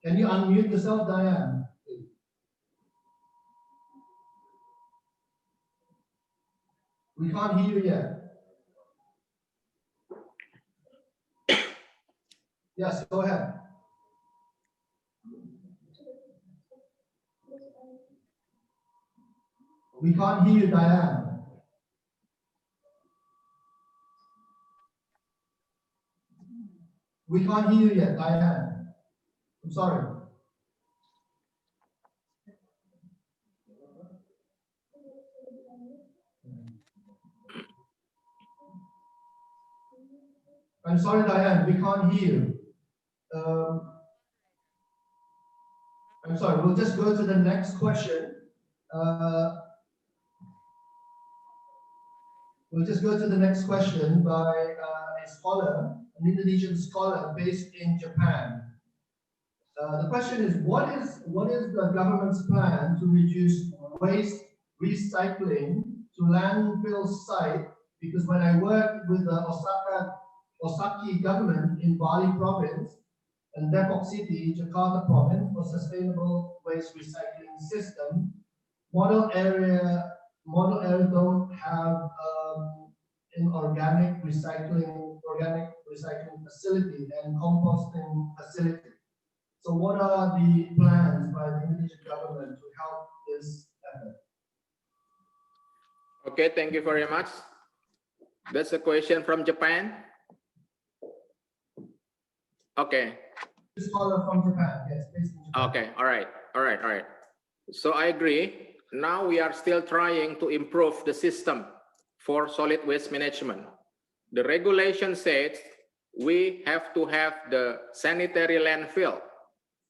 Can you unmute yourself, Diane? We can't hear you yet. Yes, go ahead. We can't hear you, Diane. We can't hear you yet, Diane. I'm sorry. I'm sorry, Diane, we can't hear you. I'm sorry, we'll just go to the next question. We'll just go to the next question by a scholar, an Indonesian scholar based in Japan. The question is, what is the government's plan to reduce waste recycling to landfill site? Because when I worked with the Osaki government in Bali province and Depok City, Jakarta province for sustainable waste recycling system, model area don't have an organic recycling facility and composting facility. So what are the plans by the Indonesian government to help this effort? Okay, thank you very much. That's a question from Japan. Okay. Scholar from Japan, yes, based in Japan. Okay, all right. So I agree. Now we are still trying to improve the system for solid waste management. The regulation says we have to have the sanitary landfill,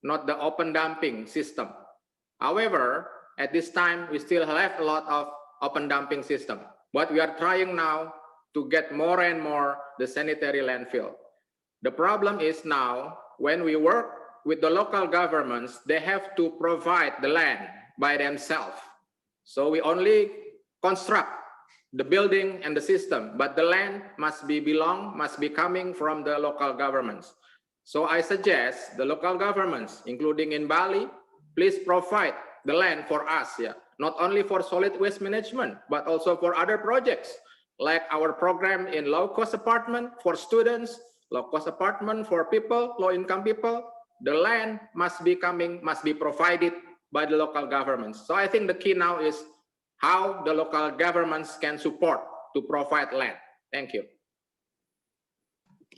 not the open dumping system. However, at this time, we still have a lot of open dumping system, but we are trying now to get more and more the sanitary landfill. The problem is now, when we work with the local governments, they have to provide the land by themselves. So we only construct the building and the system, but the land must be coming from the local governments. So I suggest the local governments, including in Bali, please provide the land for us, not only for solid waste management, but also for other projects, like our program in low-cost apartment for students, low-cost apartment for people, low-income people. The land must be provided by the local governments. So I think the key now is how the local governments can support to provide land. Thank you.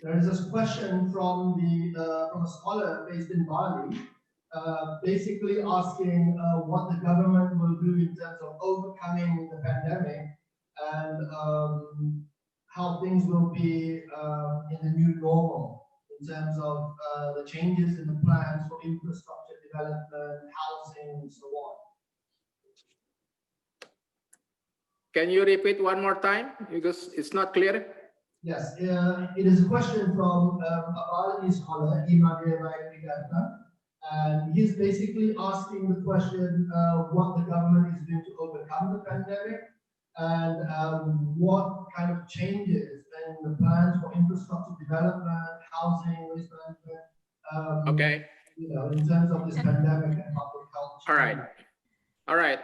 There is a question from a scholar based in Bali, basically asking what the government will do in terms of overcoming the pandemic and how things will be in the new normal in terms of the changes in the plans for infrastructure development, housing, and so on. Can you repeat one more time because it's not clear? Yes, it is a question from a Balinese scholar, and he's basically asking the question what the government is doing to overcome the pandemic and what kind of changes in the plans for infrastructure development, housing, waste management, okay, in terms of this pandemic and public health. All right.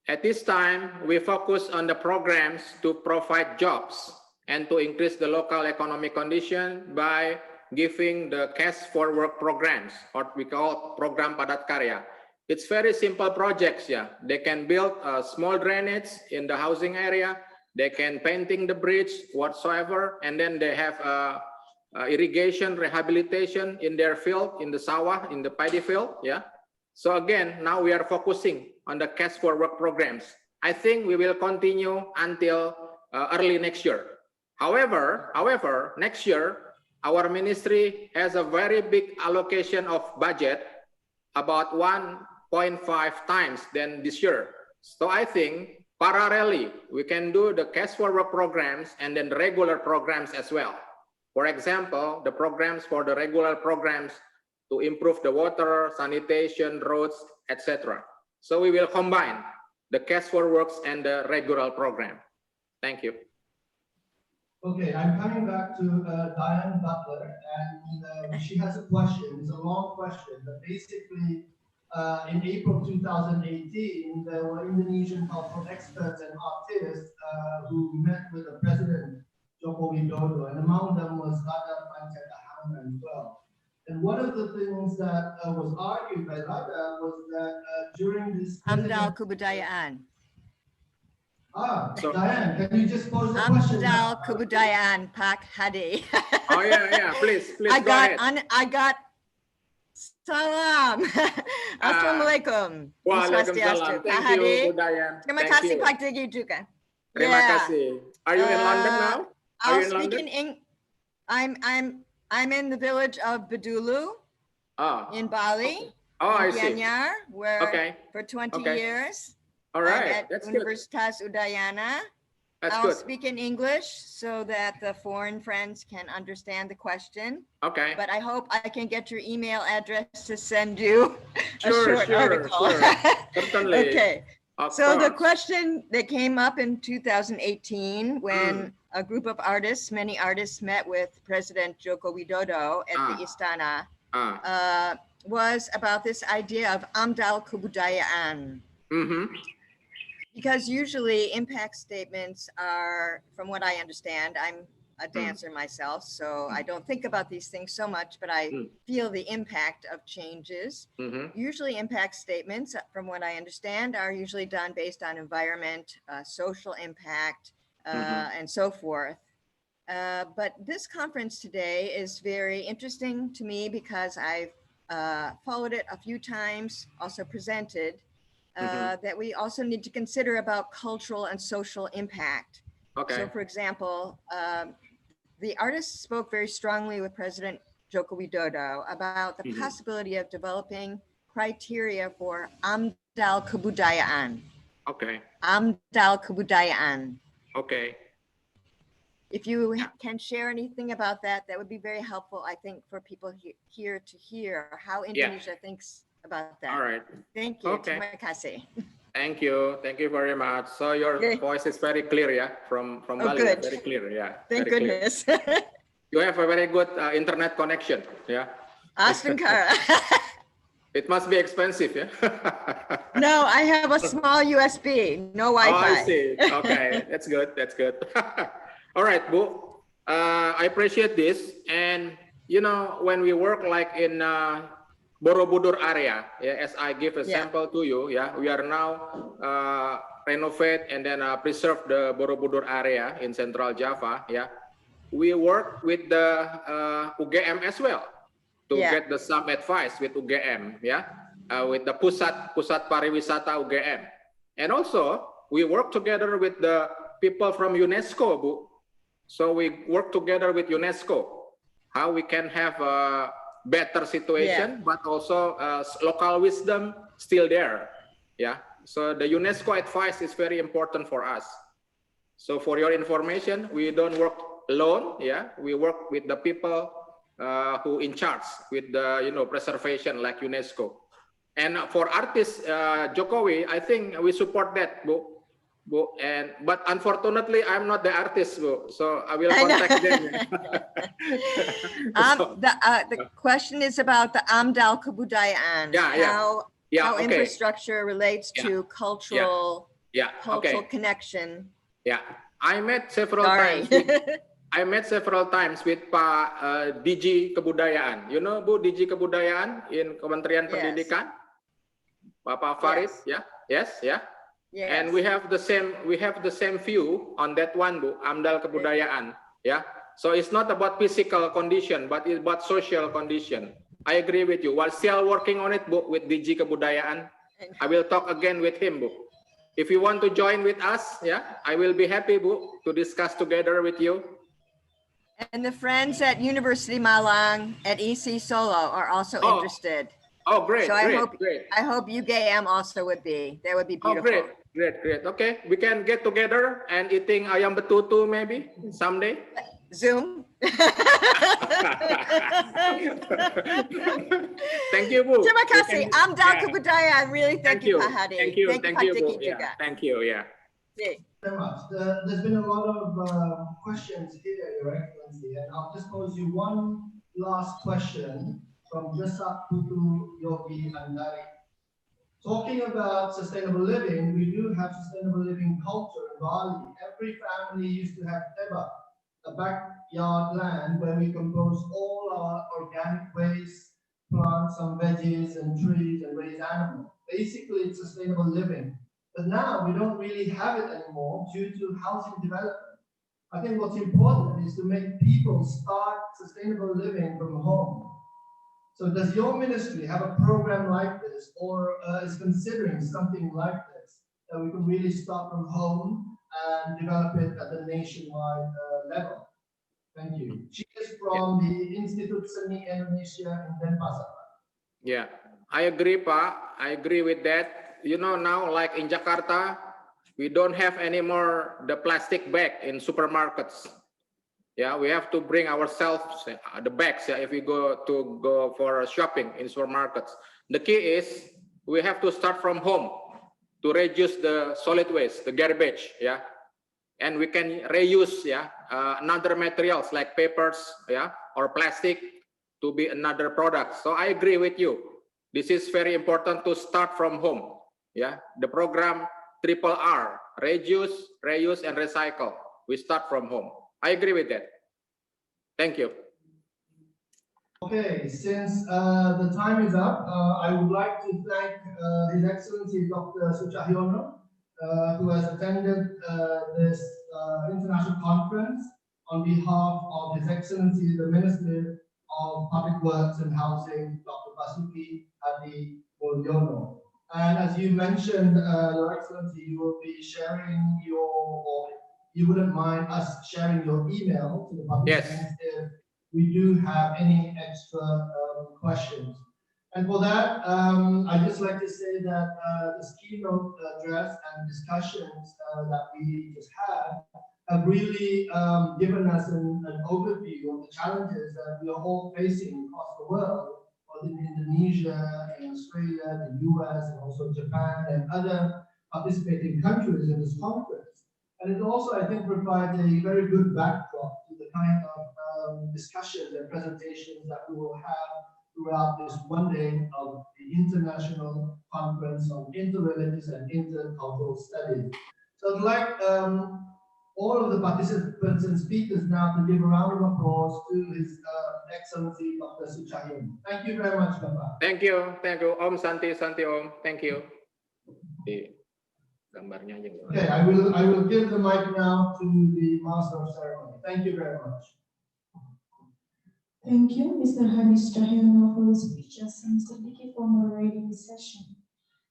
At this time, we focus on the programs to provide jobs and to increase the local economic condition by giving the cash for work programs, or we call program padat karya. It's very simple projects. Yeah, they can build a small drainage in the housing area. They can painting the bridge whatsoever, and then they have irrigation rehabilitation in their field, in the sawah, in the paddy field. Yeah. So again, now we are focusing on the cash for work programs. I think we will continue until early next year. However, next year, our ministry has a very big allocation of budget, about 1.5 times than this year. So I think parallelly, we can do the cash for work programs and then the regular programs as well. For example, the programs for the regular programs to improve the water, sanitation, roads, etc. So we will combine the cash for works and the regular program. Thank you. Okay, I'm coming back to Diane Butler, and she has a question. It's a long question, but basically, in April 2018, there were Indonesian cultural experts and artists who met with the President Joko Widodo, and among them was Radha Panjaitan as well. And one of the things that was argued by Radha was that during this Amdal Kebudayaan. Diane, can you just pose the question? Amdal Kebudayaan Pak Hadi. Oh yeah, please I go got ahead. I got salam. Assalamualaikum. Waalaikumsalam. Thank you, Bu Dayan. Terima Thank kasih you. Pak Digi juga. Terima kasih. Are you in London now? Are I'll you in speak London? in I'm in the village of Bedulu in Bali. Oh, I in see. Gianyar, where for 20 Okay. years. All right, I'm at that's good. Universitas Udayana. That's I'll good. speak in English so that the foreign friends can understand the question. Okay. But I hope I can get your email address to send you a Sure, short sure, article. sure. Certainly. Okay. Of So the course. question that came up in 2018 when a group of artists, many artists met with President Joko Widodo at the Istana was about this idea of Amdal Kebudayaan. Because usually impact statements are, from what I understand, I'm a dancer myself, so I don't think about these things so much, but I feel the impact of changes. Usually impact statements, from what I understand, are usually done based on environment, social impact, and so forth. But this conference today is very interesting to me because I've followed it a few times, also presented, that we also need to consider about cultural and social impact. Okay. So for example, the artists spoke very strongly with President Joko Widodo about the possibility of developing criteria for Amdal Kebudayaan. Okay. Amdal Kebudayaan. Okay. If you can share anything about that, that would be very helpful, I think, for people here to hear how Indonesia thinks about that. All right. Thank you. Okay. Terima kasih. Thank you. Thank you very much. So your voice is very clear, yeah, from Bali. Good. Very clear, yeah. Thank very goodness. Clear. You have a very good internet connection, yeah. Astankara. It must be expensive, yeah. No, I have a small USB, no Wi-Fi. Oh, I see. Okay, that's good. That's good. All right, Bu. I appreciate this. And you know, when we work like in Borobudur area, yeah, as I give a sample to you, yeah, we are now renovate and then preserve the Borobudur area in Central Java, yeah. We work with the UGM as well to get the some advice with UGM, yeah, with the Pusat Pariwisata UGM, and also we work together with the people from UNESCO, Bu. So we work together with UNESCO, how we can have a better situation, but also local wisdom still there, yeah. So the UNESCO advice is very important for us. So for your information, we don't work alone, yeah. We work with the people who in charge with the preservation like UNESCO. And for artists, Jokowi, I think we support that, Bu. But unfortunately, I'm not the artist, Bu. So I will contact them. The question is about the Amdal Kebudayaan. How infrastructure relates to cultural connection. Yeah, I met several times. I met several times with Pak DG Kebudayaan. You know, Bu, DG Kebudayaan in Kementerian Pendidikan, Bapak Farid, yes. And we have the same view on that one, Bu, AMDAL Kebudayaan, So it's not about physical condition, but it's about social condition. I agree with you. While still working on it, Bu, with DG Kebudayaan, I will talk again with him, Bu. If you want to join with us, I will be happy, Bu, to discuss together with you. And the friends at University Malang at EC Solo are also interested. Oh, great, So great. I hope UGM also would be. That would be beautiful. Oh, great. Okay, we can get together and eating ayam betutu maybe someday. Zoom. Thank you, Bu. Terima kasih. AMDAL Kebudayaan. Really thank you, Pak Hadi. Thank you, Pak Diki Bu. juga. Thank you, Very much. There's been a lot of questions here, Your Excellency, and I'll just pose you one last question from Jasak Putu Yogi Andari. Talking about sustainable living, we do have sustainable living culture in Bali. Every family used to have teba, a backyard land where we compose all our organic waste, plant some veggies and trees and raise animals. Basically, it's sustainable living. But now we don't really have it anymore due to housing development. I think what's important is to make people start sustainable living from home. So does your ministry have a program like this, or is considering something like this, that we can really start from home and develop it at the nationwide level? Thank you. She is from the Institute Seni Indonesia in Denpasar. Yeah, I agree, Pak. I agree with that. You know, now like in Jakarta, we don't have anymore the plastic bag in supermarkets. Yeah, we have to bring ourselves the bags if we go for shopping in supermarkets. The key is we have to start from home to reduce the solid waste, the garbage, and we can reuse, another materials like papers, or plastic to be another product. So I agree with you. This is very important to start from home. The program RRR, reduce, reuse, and recycle. We start from home. I agree with that. Thank you. Okay, since the time is up, I would like to thank His Excellency Dr. Sucahyono, who has attended this international conference on behalf of His Excellency the Minister of Public Works and Housing, Dr. Basuki Hadi Mulyono. And as you mentioned, Your Excellency, you will be sharing or you wouldn't mind us sharing your email to the participants if we do have any extra questions. And for that, I'd just like to say that this keynote address and discussions that we just had have really given us an overview of the challenges that we are all facing across the world, both in Indonesia, in Australia, the US, and also Japan, and other participating countries in this conference. And it also, I think, provides a very good backdrop to the kind of discussions and presentations that we will have throughout this one day of the International Conference on Interreligious and Intercultural Studies. So I'd like all of the participants and speakers now to give a round of applause to His Excellency Dr. Sucahyono. Thank you very much, Bapak. Thank you. Om Santi Om. Thank you. Okay, I will give the mic now to the Master of Ceremony. Thank you very much. Thank you, Mr. Hadi Sucahyono, for his speeches, and Mr. Diki for moderating the session.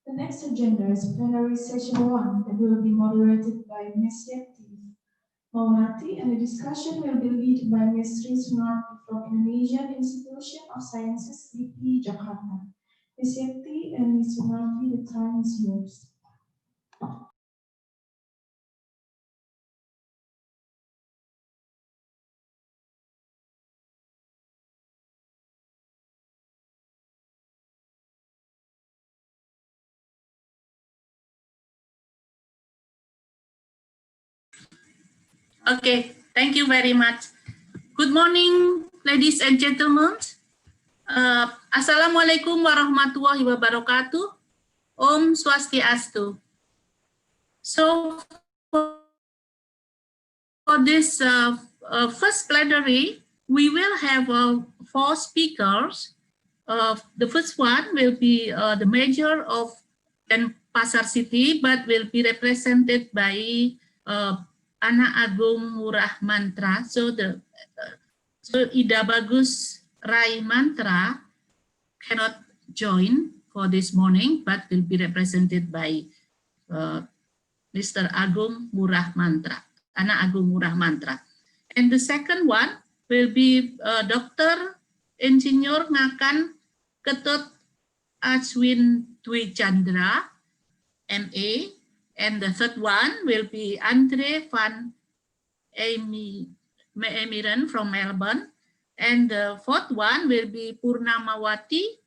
The next agenda is plenary session 1 that will be moderated by Ms. Yeti Maunati, and the discussion will be led by Ms. Sri Sunarti from Indonesian Institution of Sciences, IP, Jakarta. Ms. Yeti and Ms. Sunarti, the time is yours. Okay, thank you very much. Good morning, ladies and gentlemen. Assalamualaikum warahmatullahi wabarakatuh. Om Swastiastu. So for this first plenary, we will have 4 speakers. The first one will be the mayor of Denpasar City, but will be represented by Anak Agung Murah Mantra. So Ida Bagus Rai Mantra cannot join for this morning, but will be represented by Mr. Agung Murah Mantra, Anak Agung Murah Mantra. And the second one will be Dr. Insinyur Ngakan Ketut Aswin Dwi Chandra, MA. And the third one will be Andre van Emiren from Melbourne. And the fourth one will be Purnamawati,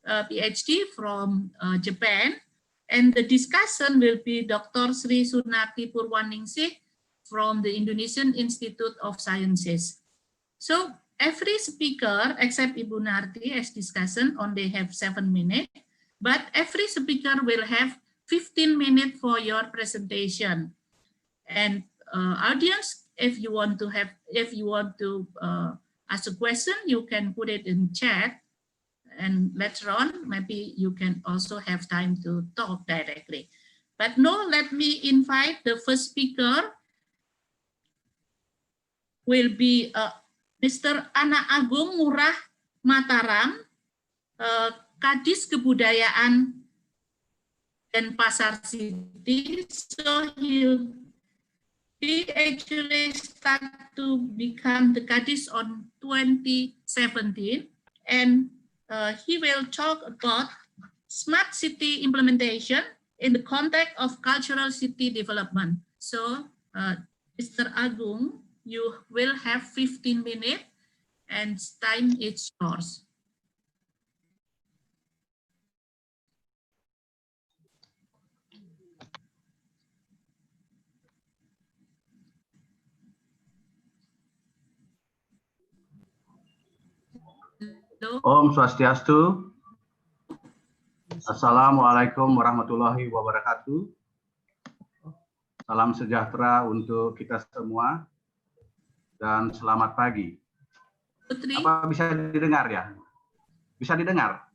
PhD from Japan. And the discussion will be Dr. Sri Sunati Purwaningsih from the Indonesian Institute of Sciences. So every speaker except Ibu Narti as discussion only have 7 minutes, but every speaker will have 15 minutes for your presentation. And audience, if you want to ask a question, you can put it in chat. And later on, maybe you can also have time to talk directly. But now let me invite the first speaker will be Mr. Anak Agung Murah Mataram, Kadis Kebudayaan Denpasar City. So he actually start to become the Kadis on 2017, and he will talk about smart city implementation in the context of cultural city development. So, Mr. Agung, you will have 15 minutes and time is yours. Hello? Om Swastiastu. Assalamualaikum warahmatullahi wabarakatuh. Salam sejahtera untuk kita semua dan selamat pagi. Putri? Apa bisa didengar ya? Bisa didengar?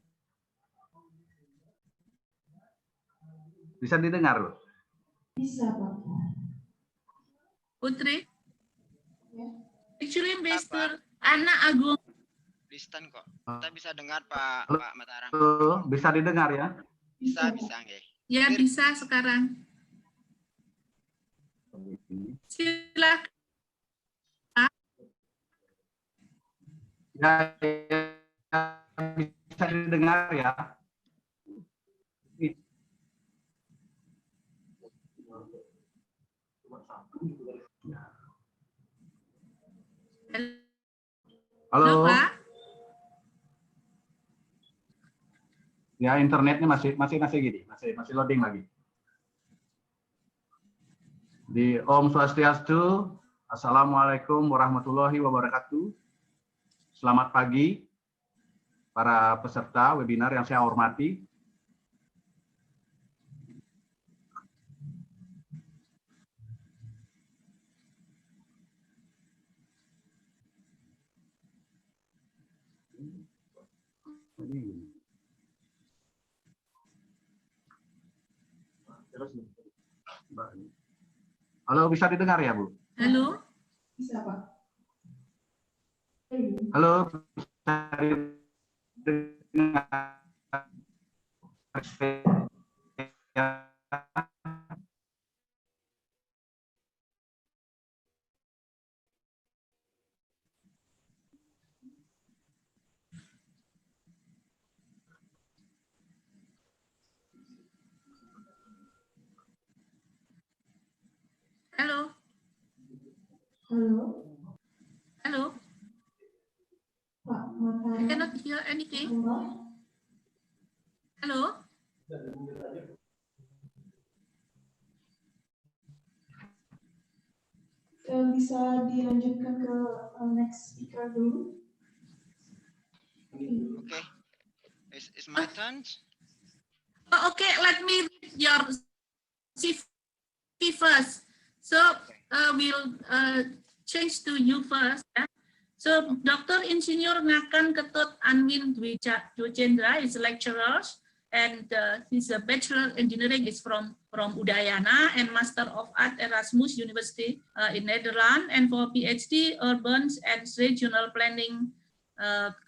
Bisa didengar loh? Bisa, Pak. Putri? Ya. Actually, Mr. Anak Agung. Kristen kok. Kita bisa dengar Pak Mataram. Bisa didengar ya? Bisa nggih. Ya, bisa sekarang. Silakan. Ya, bisa didengar ya? Halo. Pak? Ya, internetnya masih gini, masih loading lagi. Di Om Swastiastu, Assalamualaikum warahmatullahi wabarakatuh. Selamat pagi para peserta webinar yang saya hormati. Halo, bisa didengar ya, Bu? Halo? Bisa, Pak. Halo, bisa didengar? Halo? Halo, Halo? Pak Mataram. I cannot hear anything. Halo? Bisa dilanjutkan ke next speaker dulu? Okay. Is my turn? Oh, okay, let me read your CV first. So we'll change to you first. Ya. So Dr. Insinyur Ngakan Ketut Anwin Dwi Cendra is lecturer, and his Bachelor Engineering is from Udayana, and Master of Art Erasmus University in Netherlands, and for PhD Urban and Regional Planning,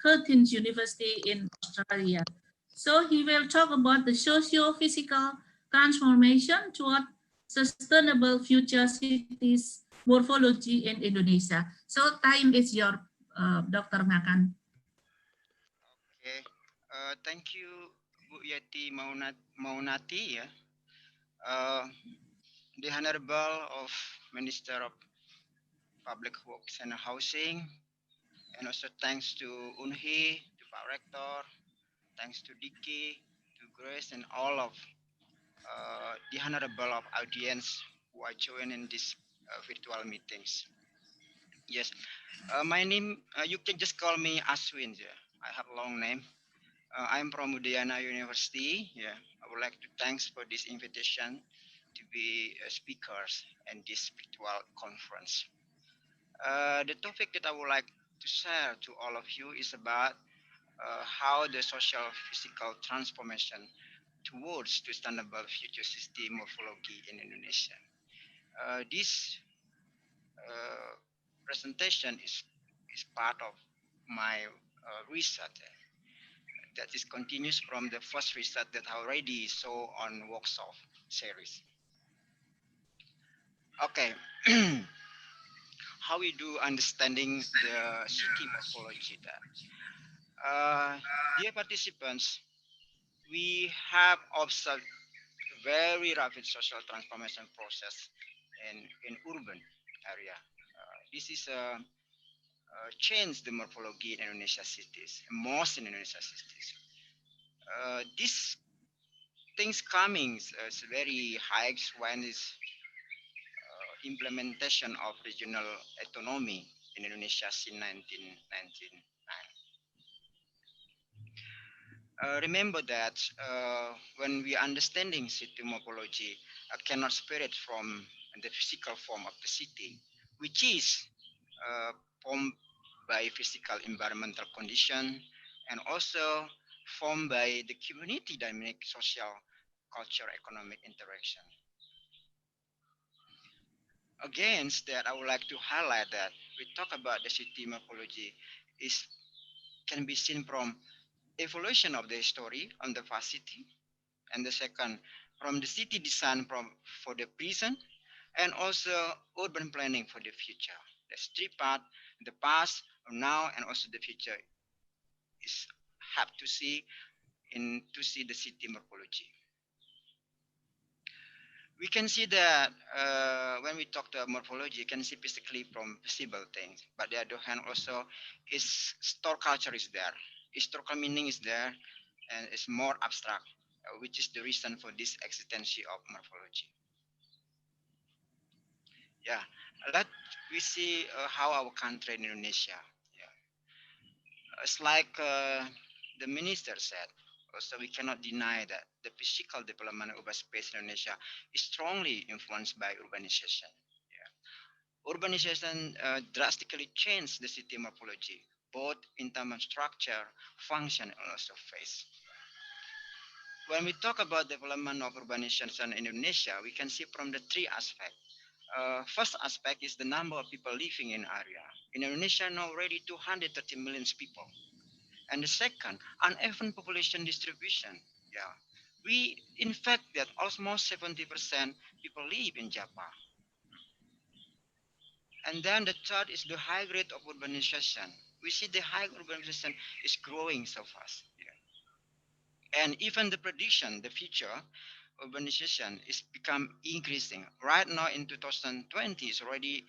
Curtin's University in Australia. So he will talk about the socio-physical transformation toward sustainable future cities morphology in Indonesia. So time is your Dr. Ngakan. Okay, thank you Bu Yeti Maunati ya. The Honorable of Minister of Public Works and Housing, and also thanks to Unhi, to Pak Rector, thanks to Diki, to Grace, and all of the Honorable of audience who are joining this virtual meetings. Yes, my name, you can just call me Aswin. Yeah. I have a long name. I'm from Udayana University. Yeah, I would like to thanks for this invitation to be speakers in this virtual conference. The topic that I would like to share to all of you is about how the social physical transformation towards sustainable future system morphology in Indonesia. This presentation is part of my research that is continuous from the first research that I already saw on workshop series. Okay, how we do understanding the city morphology there. Dear participants, we have observed very rapid social transformation process in urban area. This is change the morphology in Indonesia cities, most in Indonesia cities. These things coming is very high when is implementation of regional autonomy in Indonesia since 1999. Remember that when we are understanding city morphology, cannot separate from the physical form of the city, which is formed by physical environmental condition and also formed by the community dynamic social, culture, economic interaction. Against that, I would like to highlight that we talk about the city morphology can be seen from evolution of the story on the past city, and the second from the city design for the present, and also urban planning for the future. There's three parts: the past, now, and also the future is have to see the city morphology. We can see that when we talk to morphology, you can see physically from visible things, but the other hand also is store culture is there, historical meaning is there, and it's more abstract, which is the reason for this existence of morphology. Yeah, let we see how our country in Indonesia. Yeah, it's like the minister said. Also, we cannot deny that the physical development of urban space in Indonesia is strongly influenced by urbanization. Yeah. Urbanization drastically changed the city morphology, both in terms of structure, function, and also face. When we talk about development of urbanization in Indonesia, we can see from the three aspects. First aspect is the number of people living in area. In Indonesia now already 230 million people. And the second, uneven population distribution. Yeah, we in fact that almost 70% people live in Java. And then the third is the high rate of urbanization. We see the high urbanization is growing so fast. Yeah. And even the prediction, the future urbanization is become increasing. Right now in 2020 is already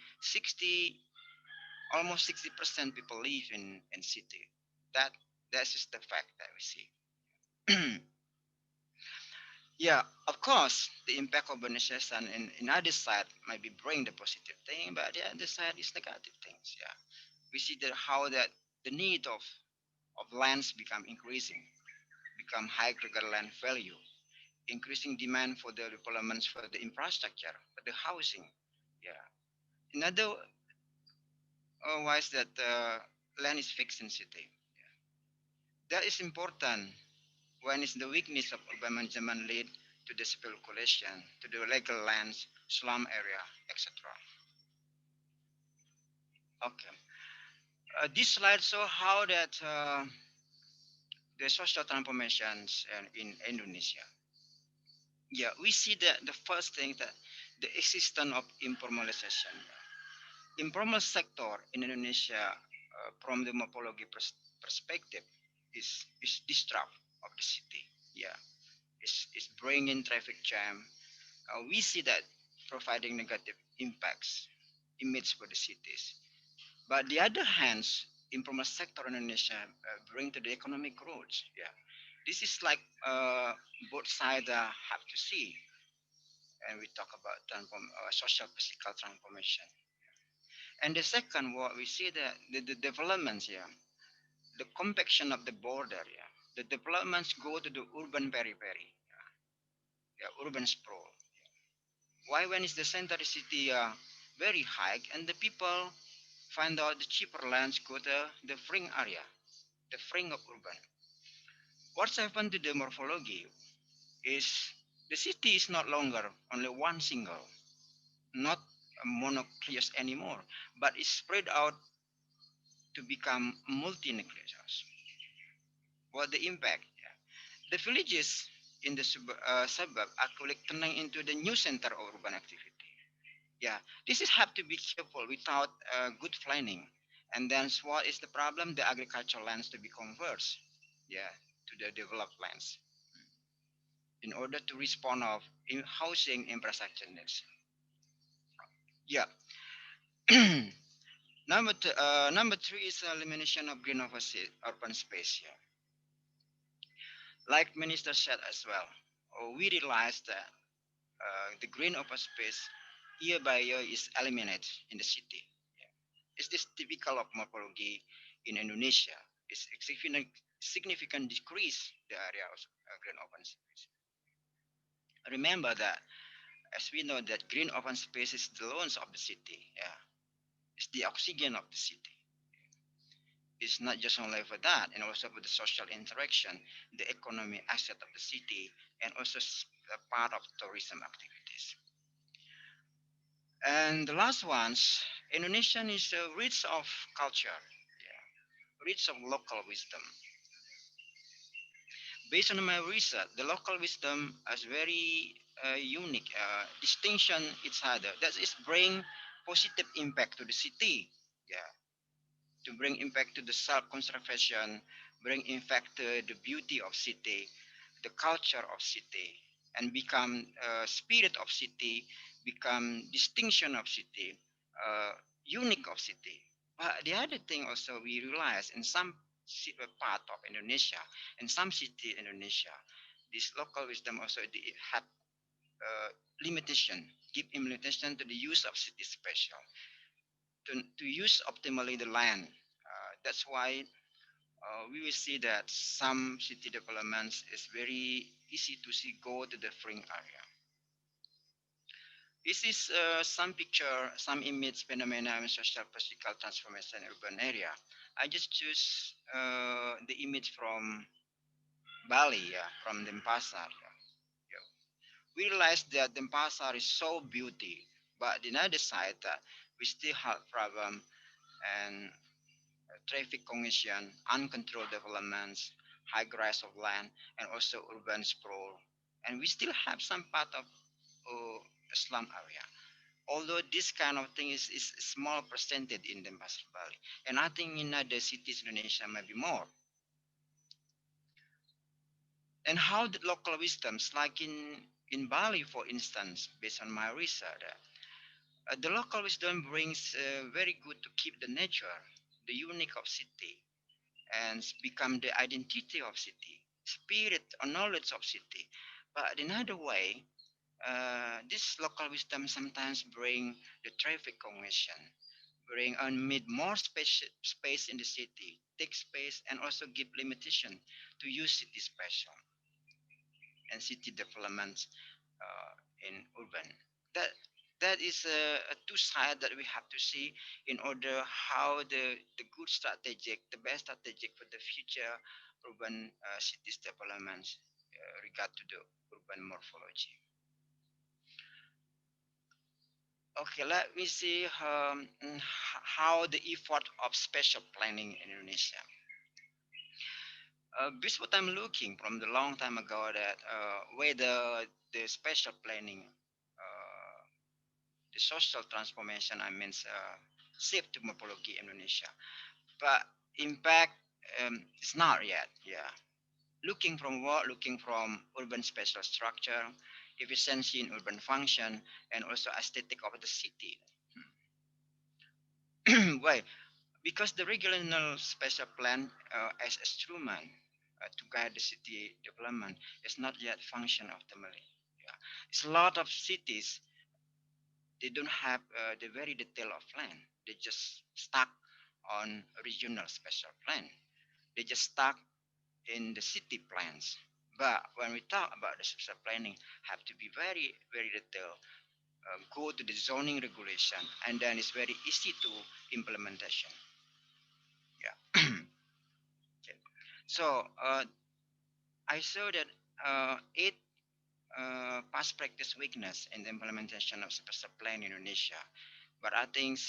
almost 60% people live in city. That is the fact that we see. Yeah, of course, the impact of urbanization in other side might be bring the positive thing, but the other side is negative things. Yeah, we see that how that the need of lands become increasing, become high aggregate land value, increasing demand for the developments for the infrastructure, for the housing. Yeah, why is that land is fixed in city? That is important when is the weakness of urban management lead to the speculation, to the legal lands, slum area, etc. Okay. This slide show how that the social transformations in Indonesia. Yeah, we see that the first thing that the existence of informalization. Informal sector in Indonesia, from the morphology perspective, is disrupt of the city. Yeah, it's bringing traffic jam. We see that providing negative impacts, image for the cities. But the other hand, informal sector in Indonesia bring to the economic growth. Yeah, this is like both sides have to see, and we talk about social physical transformation. And the second, what we see the developments here, the compaction of the border. Yeah, the developments go to the urban periphery. Yeah, urban sprawl. Why when is the center of the city very high and the people find out the cheaper lands go to the fringe area, the fringe of urban. What's happened to the morphology is the city is not longer only one single, not a mononucleus anymore, but it's spread out to become multi-nucleus. What the impact? Yeah. The villages in the suburb actually turning into the new center of urban activity. Yeah, this is have to be careful without good planning. And then what is the problem? The agricultural lands to be converted, yeah, to the developed lands in order to respond of in housing infrastructure needs. Yeah. Number three is elimination of green urban space. Yeah. Like Minister said as well, we realized that the green open space year by year is eliminated in the city. Yeah. Is this typical of morphology in Indonesia? It's significant decrease the area of green open space. Remember that, as we know that green open space is the lungs of the city. Yeah, it's the oxygen of the city. It's not just only for that, and also for the social interaction, the economic asset of the city, and also a part of tourism activities. And the last ones, Indonesian is rich of culture, yeah, rich of local wisdom. Based on my research, the local wisdom is very unique, distinction each other. That is bring positive impact to the city, yeah, to bring impact to the self-conservation, bring impact to the beauty of city, the culture of city, and become spirit of city, become distinction of city, unique of city. But the other thing also we realize in some part of Indonesia, in some city in Indonesia, this local wisdom also have limitation, give limitation to the use of city special, to use optimally the land. That's why we will see that some city developments is very easy to see go to the fringe area. This is some picture, some image phenomena in social physical transformation in urban area. I just choose the image from Bali, yeah, from Denpasar. Yeah. We realized that Denpasar is so beauty, but the other side we still have problem and traffic congestion, uncontrolled developments, high rise of land, and also urban sprawl. And we still have some part of slum area. Although this kind of thing is small percentage in the Denpasar Bali. And I think in other cities in Indonesia maybe more. And how the local wisdoms, like in Bali, for instance, based on my research, the local wisdom brings very good to keep the nature, the unique of city, and become the identity of city, spirit or knowledge of city. But in another way, this local wisdom sometimes bring the traffic congestion, bring and need more space in the city, take space, and also give limitation to use city special and city development in urban. That that is a two side that we have to see in order how the good strategic, the best strategic for the future urban cities developments regard to the urban morphology. Okay, let me see how the effort of spatial planning in Indonesia. This what I'm looking from the long time ago that whether the spatial planning, the social transformation, I mean, shift to morphology in Indonesia, but impact it's not yet. Yeah, looking from what? Looking from urban spatial structure, efficiency in urban function, and also aesthetic of the city. Why? Because the regional spatial plan as instrument to guide the city development is not yet function optimally. Yeah. It's a lot of cities, they don't have the very detail of plan. They just stuck on regional spatial plan. They just stuck in the city plans. But when we talk about the spatial planning, have to be very, very detailed. Go to the zoning regulation, and then it's very easy to implementation. Yeah. Okay. So I saw that 8 past practice weakness in the implementation of spatial plan in Indonesia. But I think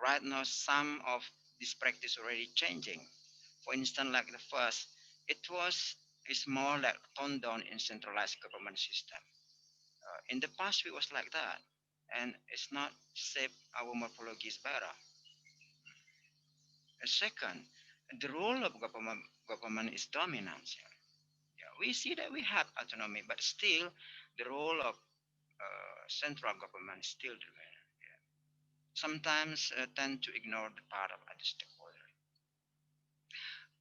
right now some of this practice already changing. For instance, like the first, it's more like toned down in centralized government system. In the past, it was like that, and it's not shape our morphology is better. Second, the role of government is dominant. Yeah, we see that we have autonomy, but still the role of central government is still remain. Yeah. Sometimes tend to ignore the part of other stakeholders.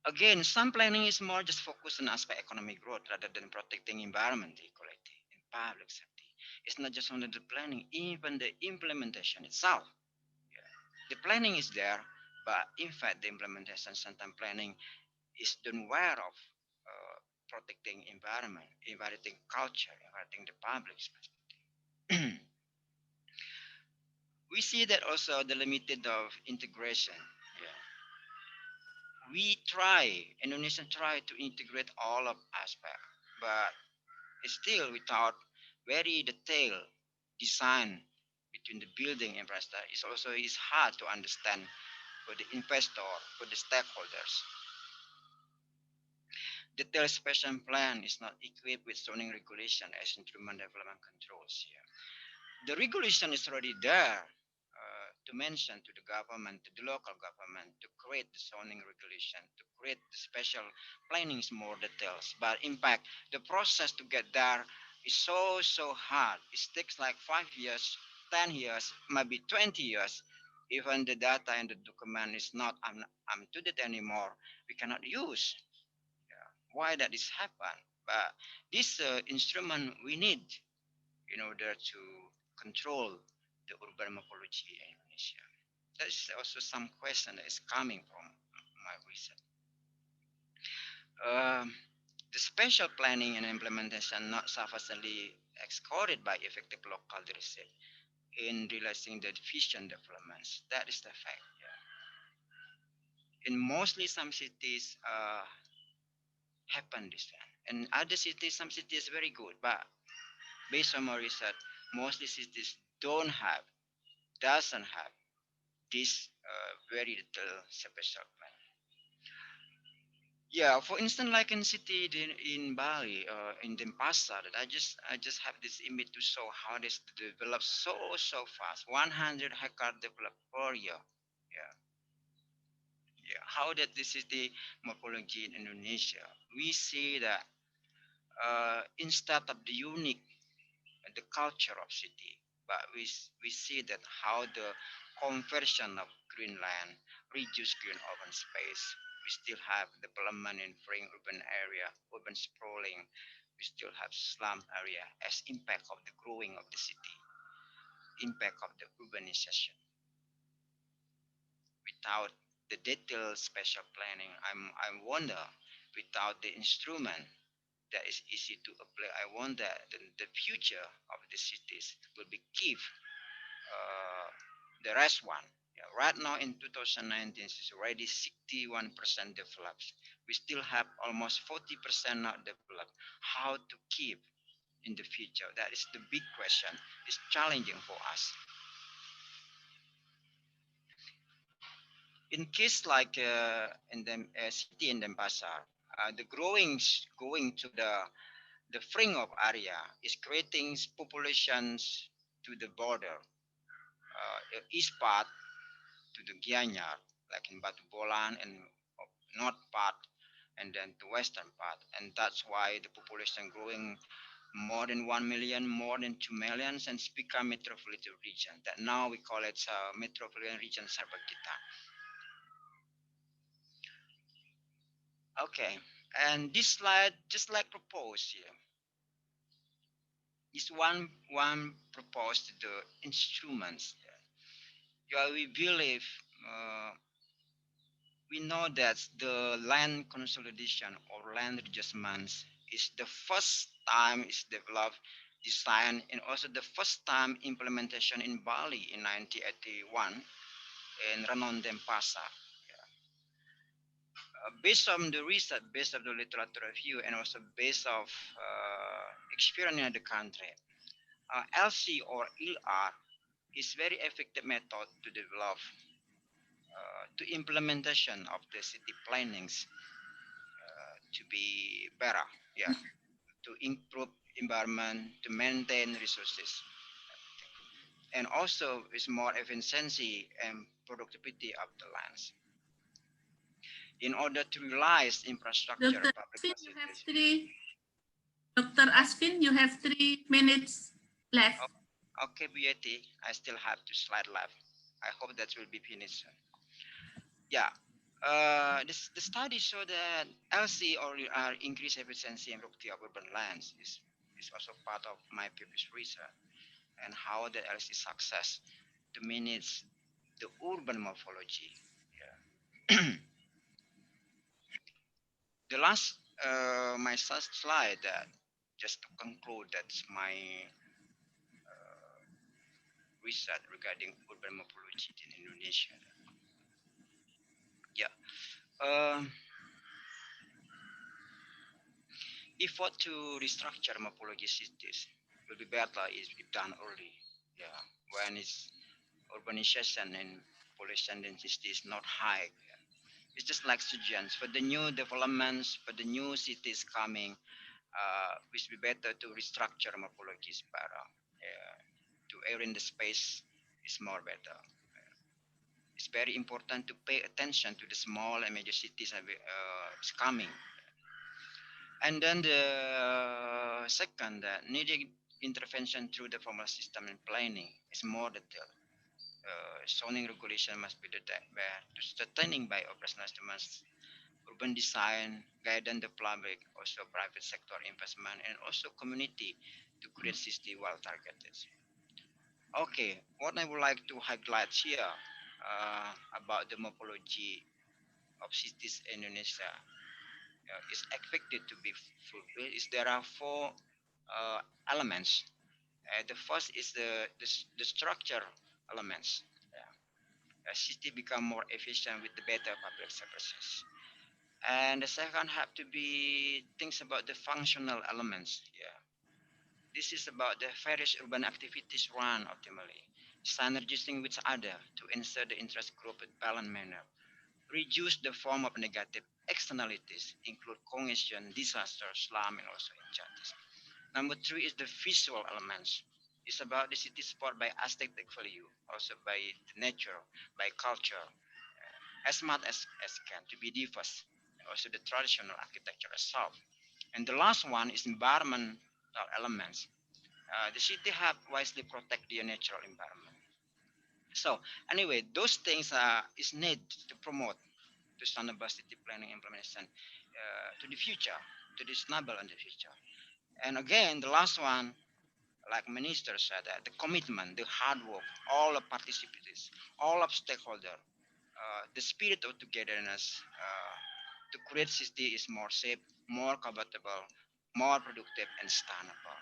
Again, some planning is more just focused on aspect economic growth rather than protecting environment equality and public safety. It's not just only the planning, even the implementation itself. Yeah. The planning is there, but in fact, the implementation, sometimes planning is unaware of protecting environment, inviting culture, inviting the public space. We see that also the limited of integration. Yeah. Indonesian try to integrate all of aspects, but still without very detailed design between the building infrastructure. It's hard to understand for the investor, for the stakeholders. Detailed spatial plan is not equipped with zoning regulation as instrument development controls here. The regulation is already there to mention to the government, to the local government, to create the zoning regulation, to create the special plannings, more details. But in fact, the process to get there is so hard. It takes like 5 years, 10 years, maybe 20 years. Even the data and the document is not up to date anymore. We cannot use. Yeah. Why that is happen? But this instrument we need in order to control the urban morphology in Indonesia. That's also some question that is coming from my research. The spatial planning and implementation not sufficiently escorted by effective local leadership in realizing the efficient developments. That is the fact. Yeah. In mostly some cities happen this one. In other cities, some cities very good, but based on my research, mostly cities doesn't have this very little spatial plan. Yeah, for instance, like in city in Bali, in Denpasar, that I just have this image to show how this develops so fast. 100 hectares developed per year. Yeah, yeah. How that this is the morphology in Indonesia. We see that instead of the unique the culture of city, but we see that how the conversion of green land, reduce green open space. We still have development in free urban area, urban sprawling. We still have slum area as impact of the growing of the city, impact of the urbanization. Without the detailed spatial planning, I wonder, without the instrument that is easy to apply, I wonder the future of the cities will be give the rest one. Yeah, right now in 2019, it's already 61% developed. We still have almost 40% not developed. How to keep in the future? That is the big question. It's challenging for us. In case like in the city in Denpasar, the going to the fringe of area is creating populations to the border, east part to the Gianyar, like in Batu Bolan and north part, and then the western part, and that's why the population growing more than 1 million, more than 2 millions, and it's become metropolitan region. That now we call it metropolitan region Sarbagitan. Okay, and this slide, just like proposed here, is one proposed the instruments. Yeah, we believe we know that the land consolidation or land adjustments is the first time it's developed, designed, and also the first time implementation in Bali in 1981 in Renon Denpasar. Based on the research, based on the literature review, and also based of experience in the country, LC or LR is very effective method to develop to implementation of the city plannings to be better, yeah, to improve environment, to maintain resources, and also is more efficiency and productivity of the lands. In order to realize infrastructure, Dr. public Asvin, Dr. Asvin, you have 3 minutes left. Okay, BAT, I still have 2 slides left. I hope that will be finished soon. Yeah, the study show that LC or increased efficiency and productivity of urban lands is also part of my previous research, and how the LC success to manage the urban morphology. Yeah. The last my last slide just to conclude, that's my research regarding urban morphology in Indonesia. Yeah. Effort to restructure morphology cities will be better if done early. Yeah, when it's urbanization and population density is not high. Yeah. It's just like suggestions for the new developments, for the new cities coming. Which be better to restructure morphologies better. To air in the space is more better. It's very important to pay attention to the small and major cities is coming. And then the second, needed intervention through the formal system and planning is more detailed. Zoning regulation must be sustaining by operational instruments, urban design, guidance the public, also private sector investment, and also community to create city well targeted. Okay, what I would like to highlight here about the morphology of cities in Indonesia is expected to be fulfilled. There are 4 elements. The first is the structure elements. A city become more efficient with the better public services. And the second have to be things about the functional elements. Yeah, this is about the various urban activities run optimally, synergizing with other to ensure the interest group in balanced manner, reduce the form of negative externalities, include congestion, disaster, slum, and also injustice. Number 3 is the visual elements. It's about the city sport by aesthetic value, also by nature, by culture, as much as can to be diverse, and also the traditional architecture itself. And the last one is environmental elements. The city have wisely protect the natural environment. So anyway, those things is need to promote the sustainable city planning implementation to the future, to the sustainable in the future. And again, the last one, like Minister said, the commitment, the hard work, all of participants, all of stakeholders, the spirit of togetherness to create city is more safe, more comfortable, more productive, and sustainable.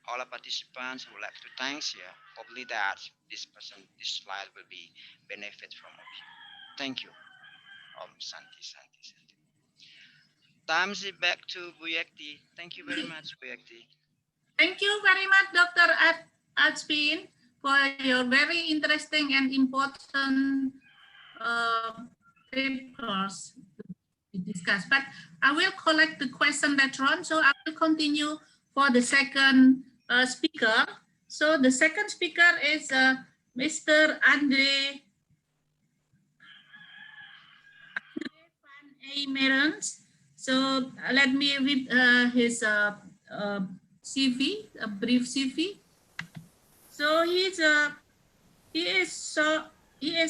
all the participants. I would like to thanks. Yeah, hopefully that this slide will be benefit from of you. Thank you. Santi, Santi, Santi. Time's it back to Buyekti. Thank you very much, Buyekti. Thank you very much, Dr. Adspin, for your very interesting and important papers to discuss. But I will collect the question later on, so I will continue for the second speaker. So the second speaker is Mr. Andre van Emerens. So let me read his CV, a brief CV. So he is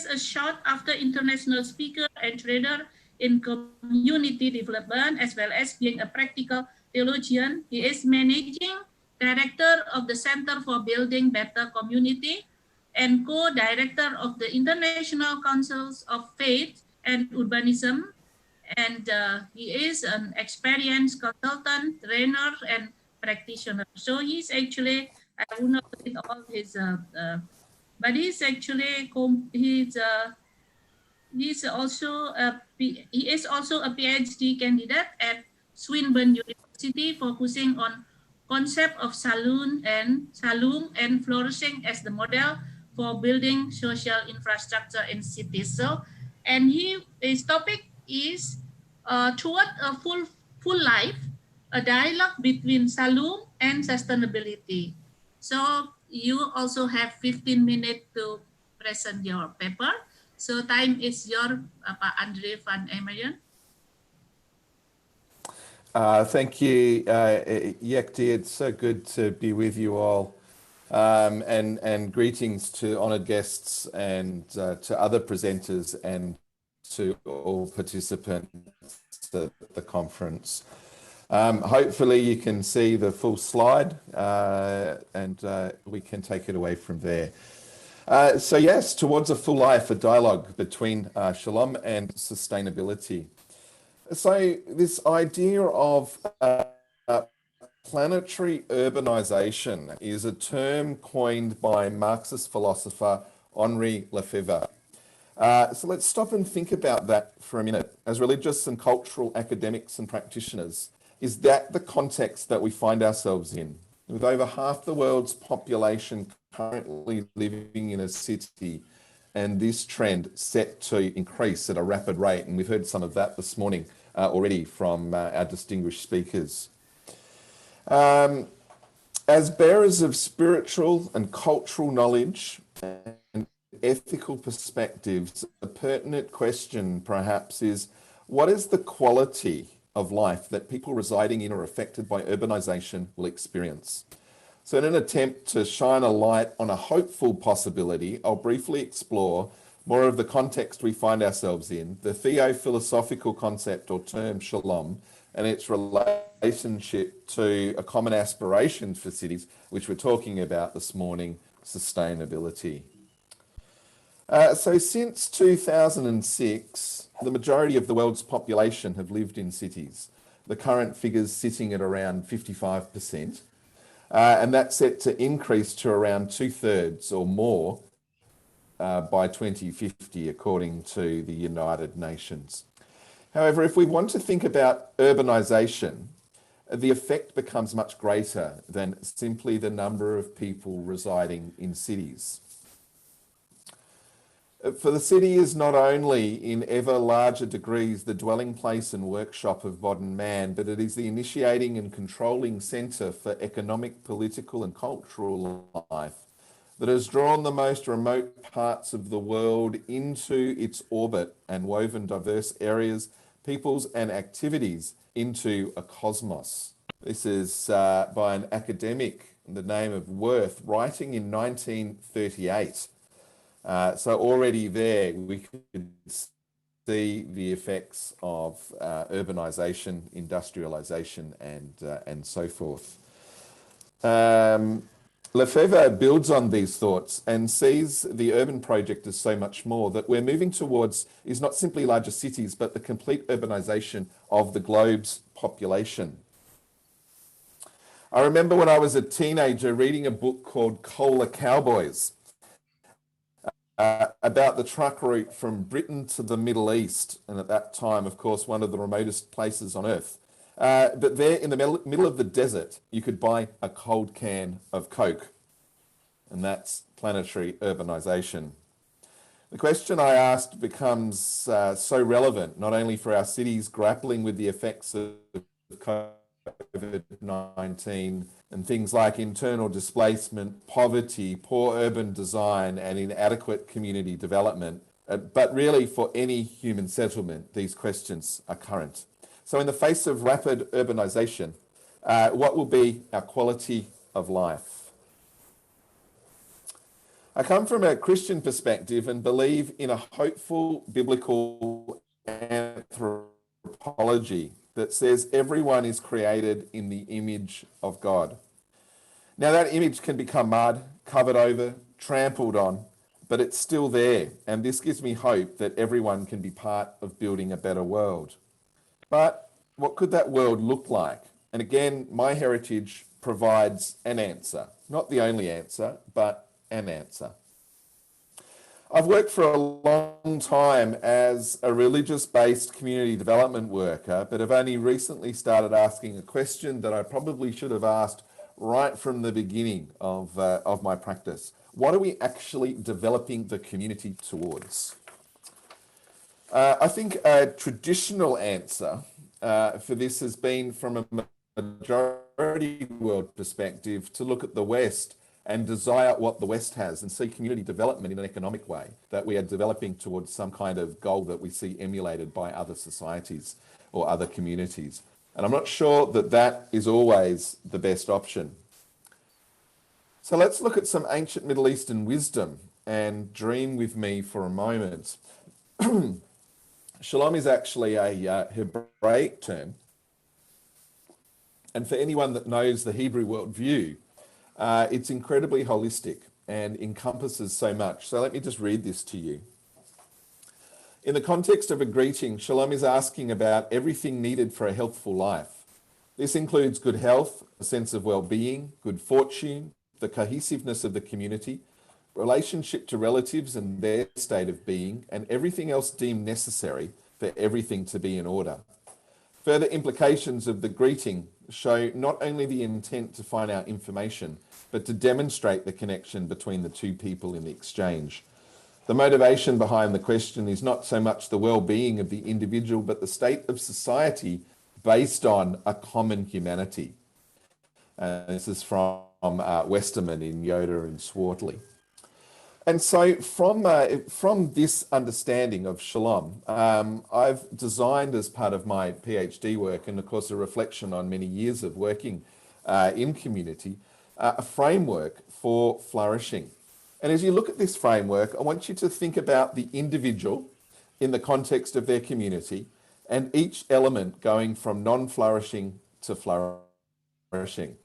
a sought after international speaker and trader in community development, as well as being a practical theologian. He is managing director of the Center for Building Better Community and co-director of the International Councils of Faith and Urbanism. And he is an experienced consultant, trainer, and practitioner. So he's actually, I will not read all his, but he's actually, he is also a PhD candidate at Swinburne University, focusing on concept of saloon and flourishing as the model for building social infrastructure in cities. So, and his topic is toward a full life, a dialogue between saloon and sustainability. So you also have 15 minutes to present your paper. So time is your Pak Andre van Emeren. Thank you, Yekti. It's so good to be with you all. And greetings to honoured guests and to other presenters and to all participants at the conference. Hopefully you can see the full slide and we can take it away from there. So yes, towards a full life, a dialogue between shalom and sustainability. So this idea of planetary urbanization is a term coined by Marxist philosopher Henri Lefebvre. So let's stop and think about that for a minute. As religious and cultural academics and practitioners, is that the context that we find ourselves in? With over half the world's population currently living in a city, and this trend set to increase at a rapid rate, and we've heard some of that this morning already from our distinguished speakers. As bearers of spiritual and cultural knowledge and ethical perspectives, a pertinent question perhaps is, what is the quality of life that people residing in or affected by urbanization will experience? So in an attempt to shine a light on a hopeful possibility, I'll briefly explore more of the context we find ourselves in, the theo-philosophical concept or term shalom, and its relationship to a common aspiration for cities, which we're talking about this morning, sustainability. So since 2006, the majority of the world's population have lived in cities. The current figures sitting at around 55%. And that's set to increase to around 2/3 or more by 2050, according to the United Nations. However, if we want to think about urbanization, the effect becomes much greater than simply the number of people residing in cities. For the city is not only in ever larger degrees the dwelling place and workshop of modern man, but it is the initiating and controlling centre for economic, political and cultural life that has drawn the most remote parts of the world into its orbit and woven diverse areas, peoples and activities into a cosmos. This is by an academic in the name of Worth, writing in 1938. So already there we could see the effects of urbanization, industrialization, and so forth. Lefebvre builds on these thoughts and sees the urban project as so much more, that we're moving towards is not simply larger cities, but the complete urbanization of the globe's population. I remember when I was a teenager reading a book called Cola Cowboys about the truck route from Britain to the Middle East, and at that time, of course, one of the remotest places on earth. But there in the middle of the desert, you could buy a cold can of Coke, and that's planetary urbanization. The question I asked becomes so relevant, not only for our cities grappling with the effects of COVID-19 and things like internal displacement, poverty, poor urban design, and inadequate community development, but really for any human settlement, these questions are current. So in the face of rapid urbanization, what will be our quality of life? I come from a Christian perspective and believe in a hopeful biblical anthropology that says everyone is created in the image of God. Now that image can become mud, covered over, trampled on, but it's still there. And this gives me hope that everyone can be part of building a better world. But what could that world look like? And again, my heritage provides an answer, not the only answer, but an answer. I've worked for a long time as a religious-based community development worker, but have only recently started asking a question that I probably should have asked right from the beginning of my practice. What are we actually developing the community towards? I think a traditional answer for this has been from a majority world perspective to look at the West and desire what the West has and see community development in an economic way, that we are developing towards some kind of goal that we see emulated by other societies or other communities. And I'm not sure that that is always the best option. So let's look at some ancient Middle Eastern wisdom and dream with me for a moment. Shalom is actually a Hebraic term. And for anyone that knows the Hebrew worldview, it's incredibly holistic and encompasses so much. So let me just read this to you. In the context of a greeting, Shalom is asking about everything needed for a healthful life. This includes good health, a sense of well-being, good fortune, the cohesiveness of the community, relationship to relatives and their state of being, and everything else deemed necessary for everything to be in order. Further implications of the greeting show not only the intent to find out information, but to demonstrate the connection between the two people in the exchange. The motivation behind the question is not so much the well-being of the individual, but the state of society based on a common humanity. This is from Westerman in Yoder and Swartley. And so from this understanding of Shalom, I've designed as part of my PhD work, and of course a reflection on many years of working in community, a framework for flourishing. And as you look at this framework, I want you to think about the individual in the context of their community and each element going from non-flourishing to flourishing.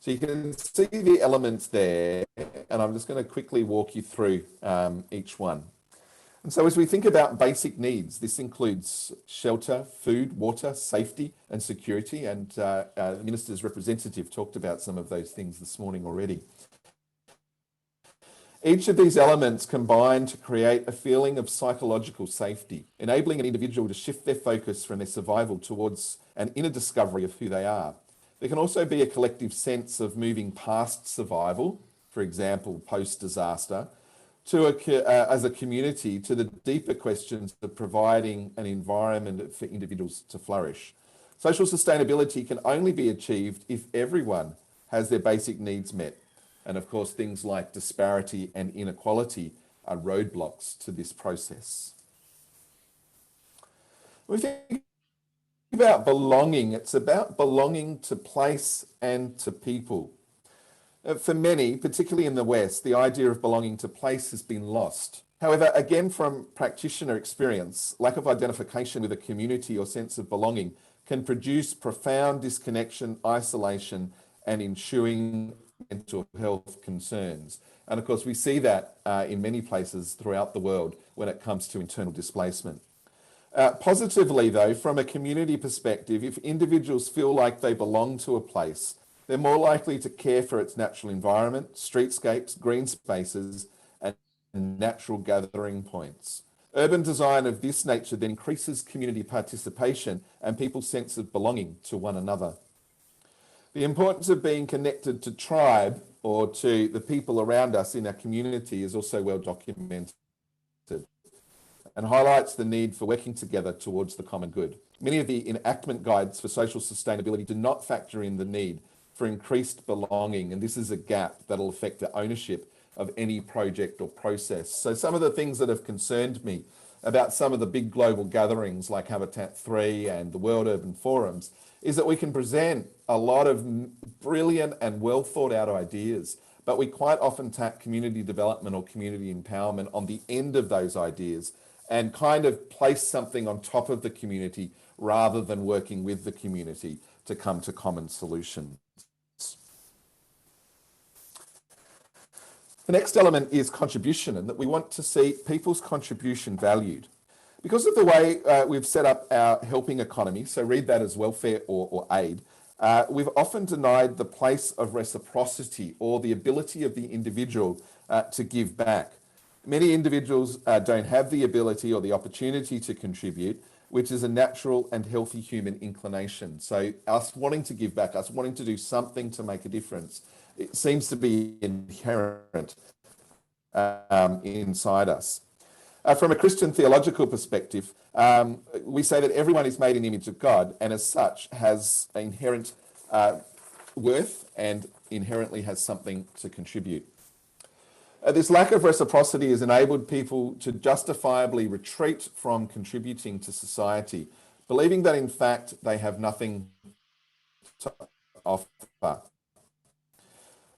So you can see the elements there, and I'm just going to quickly walk you through each one. And so as we think about basic needs, this includes shelter, food, water, safety, and security. And the Minister's representative talked about some of those things this morning already. Each of these elements combine to create a feeling of psychological safety, enabling an individual to shift their focus from their survival towards an inner discovery of who they are. There can also be a collective sense of moving past survival, for example, post-disaster, as a community to the deeper questions of providing an environment for individuals to flourish. Social sustainability can only be achieved if everyone has their basic needs met. And of course, things like disparity and inequality are roadblocks to this process. We think about belonging. It's about belonging to place and to people. For many, particularly in the West, the idea of belonging to place has been lost. However, again, from practitioner experience, lack of identification with a community or sense of belonging can produce profound disconnection, isolation, and ensuing mental health concerns. And of course, we see that in many places throughout the world when it comes to internal displacement. Positively, though, from a community perspective, if individuals feel like they belong to a place, They're more likely to care for its natural environment, streetscapes, green spaces, and natural gathering points. Urban design of this nature then increases community participation and people's sense of belonging to one another. The importance of being connected to tribe or to the people around us in our community is also well documented and highlights the need for working together towards the common good. Many of the enactment guides for social sustainability do not factor in the need for increased belonging, and this is a gap that will affect the ownership of any project or process. So some of the things that have concerned me about some of the big global gatherings like Habitat 3 and the World Urban Forums is that we can present a lot of brilliant and well thought out ideas, but we quite often tack community development or community empowerment on the end of those ideas and kind of place something on top of the community rather than working with the community to come to common solutions. The next element is contribution, and that we want to see people's contribution valued. Because of the way we've set up our helping economy, so read that as welfare or aid, we've often denied the place of reciprocity or the ability of the individual to give back. Many individuals don't have the ability or the opportunity to contribute, which is a natural and healthy human inclination. So us wanting to give back, us wanting to do something to make a difference, it seems to be inherent inside us. From a Christian theological perspective, we say that everyone is made in the image of God and as such has inherent worth and inherently has something to contribute. This lack of reciprocity has enabled people to justifiably retreat from contributing to society, believing that in fact they have nothing to offer.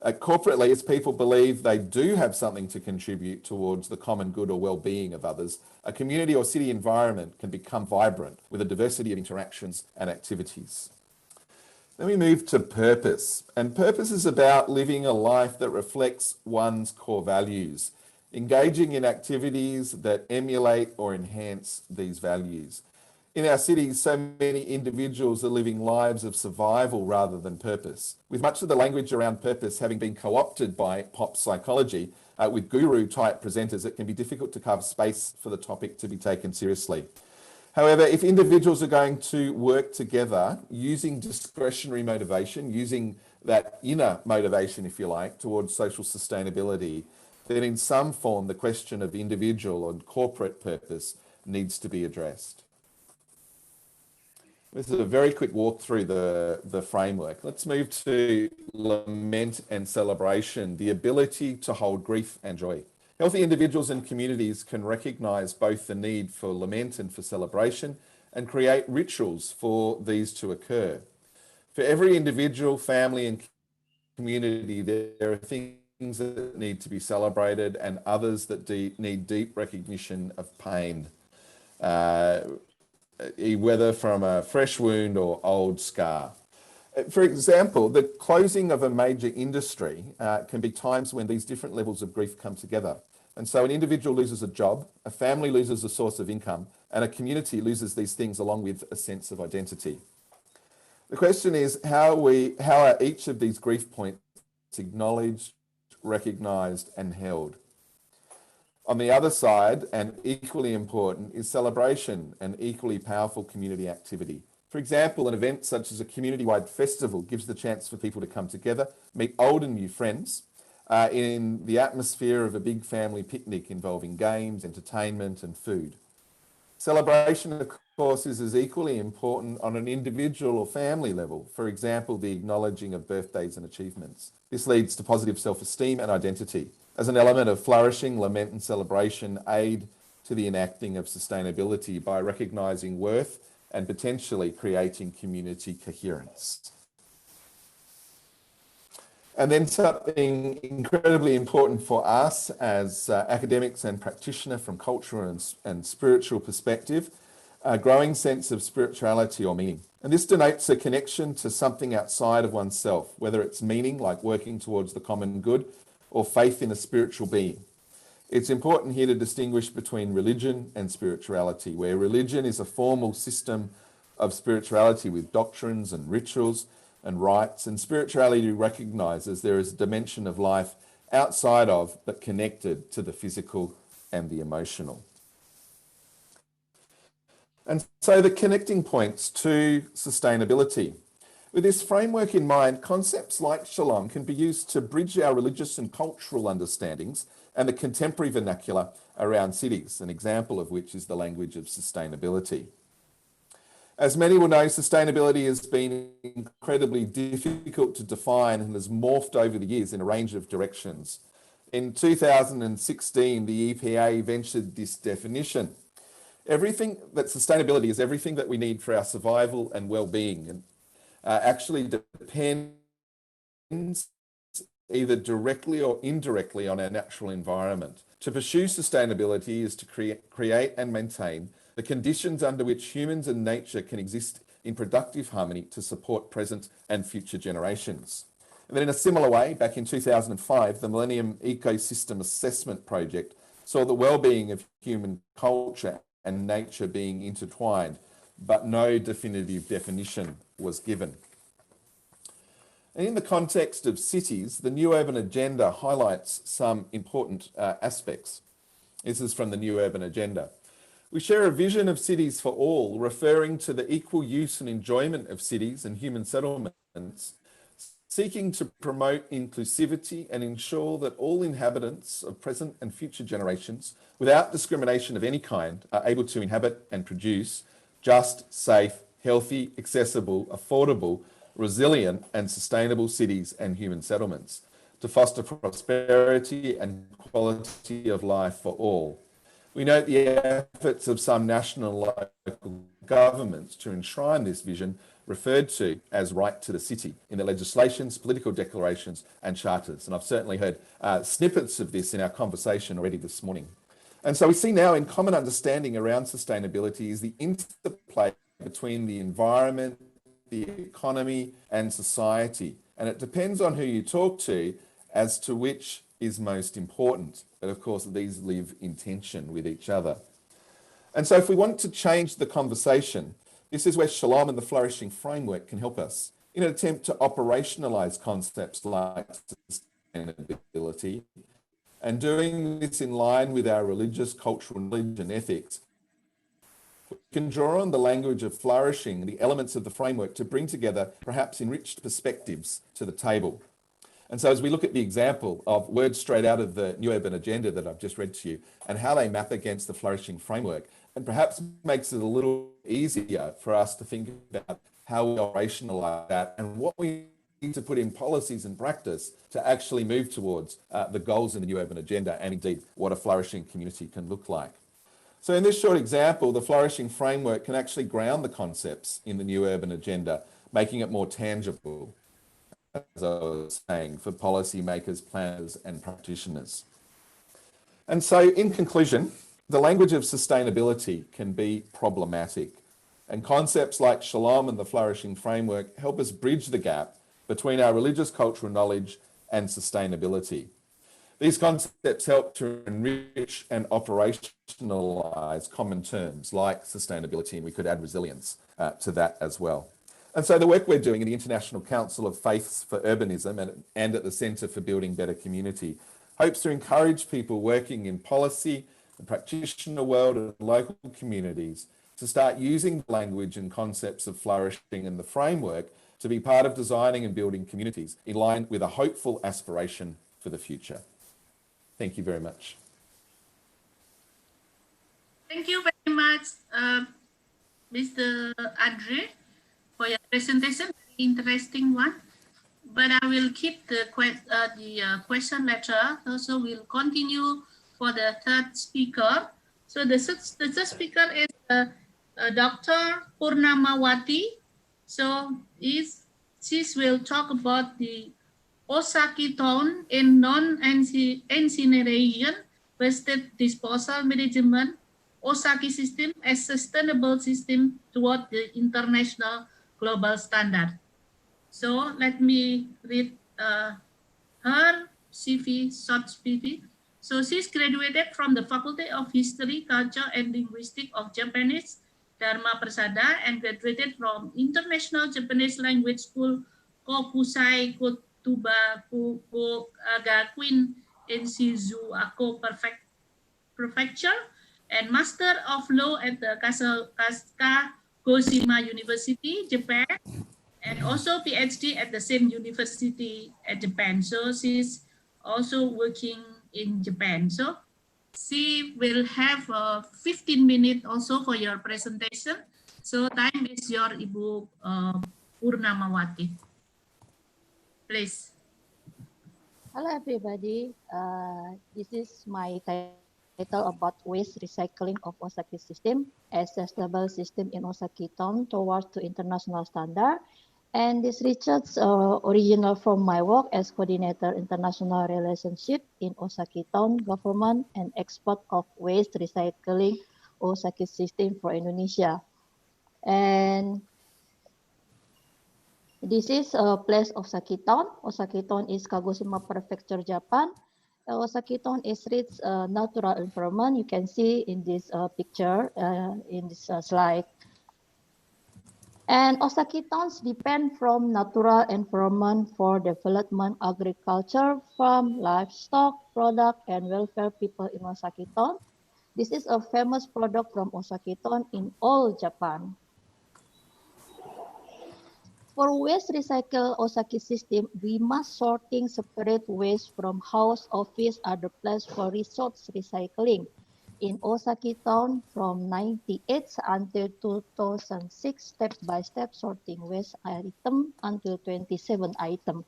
Corporately, as people believe they do have something to contribute towards the common good or well-being of others, a community or city environment can become vibrant with a diversity of interactions and activities. Then we move to purpose. And purpose is about living a life that reflects one's core values, engaging in activities that emulate or enhance these values. In our cities, so many individuals are living lives of survival rather than purpose, with much of the language around purpose having been co-opted by pop psychology, with guru-type presenters. It can be difficult to carve space for the topic to be taken seriously. However, if individuals are going to work together using discretionary motivation, using that inner motivation, if you like, towards social sustainability, then in some form the question of individual and corporate purpose needs to be addressed. This is a very quick walk through the framework. Let's move to lament and celebration, the ability to hold grief and joy. Healthy individuals and communities can recognise both the need for lament and for celebration and create rituals for these to occur. For every individual, family and community, there are things that need to be celebrated and others that need deep recognition of pain. Whether from a fresh wound or old scar. For example, the closing of a major industry can be times when these different levels of grief come together. And so an individual loses a job, a family loses a source of income, and a community loses these things along with a sense of identity. The question is, how are each of these grief points acknowledged, recognised, and held? On the other side, and equally important, is celebration, an equally powerful community activity. For example, an event such as a community-wide festival gives the chance for people to come together, meet old and new friends, in the atmosphere of a big family picnic involving games, entertainment, and food. Celebration, of course, is as equally important on an individual or family level. For example, the acknowledging of birthdays and achievements. This leads to positive self-esteem and identity. As an element of flourishing, lament and celebration aid to the enacting of sustainability by recognising worth and potentially creating community coherence. And then something incredibly important for us as academics and practitioners from cultural and spiritual perspective, a growing sense of spirituality or meaning. And this denotes a connection to something outside of oneself, whether it's meaning like working towards the common good or faith in a spiritual being. It's important here to distinguish between religion and spirituality, where religion is a formal system of spirituality with doctrines and rituals, and rights, and spirituality recognizes there is a dimension of life outside of but connected to the physical and the emotional. And so the connecting points to sustainability. With this framework in mind, concepts like shalom can be used to bridge our religious and cultural understandings and the contemporary vernacular around cities, an example of which is the language of sustainability. As many will know, sustainability has been incredibly difficult to define and has morphed over the years in a range of directions. In 2016, the EPA ventured this definition. Sustainability is everything that we need for our survival and well-being, and actually depends either directly or indirectly on our natural environment. To pursue sustainability is to create and maintain the conditions under which humans and nature can exist in productive harmony to support present and future generations. And then in a similar way, back in 2005, the Millennium Ecosystem Assessment Project saw the well-being of human culture and nature being intertwined, but no definitive definition was given. And in the context of cities, the New Urban Agenda highlights some important aspects. This is from the New Urban Agenda. We share a vision of cities for all, referring to the equal use and enjoyment of cities and human settlements, seeking to promote inclusivity and ensure that all inhabitants of present and future generations, without discrimination of any kind, are able to inhabit and produce just, safe, healthy, accessible, affordable, resilient and sustainable cities and human settlements, to foster prosperity and quality of life for all. We note the efforts of some national and local governments to enshrine this vision, referred to as right to the city, in their legislations, political declarations and charters. And I've certainly heard snippets of this in our conversation already this morning. And so we see now in common understanding around sustainability is the interplay between the environment, the economy and society. And it depends on who you talk to as to which is most important. But of course, these live in tension with each other. And so if we want to change the conversation, this is where Shalom and the Flourishing Framework can help us in an attempt to operationalize concepts like sustainability, and doing this in line with our religious, cultural knowledge and ethics. We can draw on the language of flourishing, the elements of the framework to bring together perhaps enriched perspectives to the table. And so as we look at the example of words straight out of the New Urban Agenda that I've just read to you and how they map against the Flourishing Framework, and perhaps makes it a little easier for us to think about how we operationalize that and what we need to put in policies and practice to actually move towards the goals in the New Urban Agenda and indeed what a flourishing community can look like. So in this short example, the Flourishing Framework can actually ground the concepts in the New Urban Agenda, making it more tangible, as I was saying, for policymakers, planners and practitioners. And so in conclusion, the language of sustainability can be problematic, and concepts like Shalom and the Flourishing Framework help us bridge the gap between our religious cultural knowledge and sustainability. These concepts help to enrich and operationalize common terms like sustainability, and we could add resilience to that as well. And so the work we're doing in the International Council of Faiths for Urbanism and at the Centre for Building Better Community hopes to encourage people working in policy, the practitioner world and local communities to start using language and concepts of flourishing in the framework to be part of designing and building communities in line with a hopeful aspiration for the future. Thank you very much. Thank you very much, Mr. Andre, for your presentation. Very interesting one. But I will keep the question later. Also, we'll continue for the third speaker. So the third speaker is Dr. Purnamawati. So she will talk about the Osaki Town in non-incineration waste disposal management, Osaki system as sustainable system toward the international global standard. So let me read her CV, short CV. So she's graduated from the Faculty of History, Culture, and Linguistics of Japanese Dharma Persada and graduated from International Japanese Language School Kokusai Kotuba Gakuin in Shizuoka Prefecture, and Master of Law at the Kagoshima University, Japan, and also PhD at the same university at Japan. So she's also working in Japan. So she will have 15 minutes also for your presentation. So time is your Ibu Purnamawati. Please. Hello everybody. This is my title about waste recycling of Osaki system as a stable system in Osaki town towards to international standard. And this research original from my work as coordinator international relationship in Osaki town government and export of waste recycling Osaki system for Indonesia. And this is a place of Osaki town. Osaki town is Kagoshima Prefecture, Japan. Osaki town is rich natural environment. You can see in this picture, in this slide. And Osaki towns depend from natural environment for development, agriculture, farm, livestock, product, and welfare people in Osaki town. This is a famous product from Osaki town in all Japan. For waste recycle Osaki system, we must sorting separate waste from house, office, other place for resource recycling. In Osaki town from 98 until 2006, step by step sorting waste item until 27 item.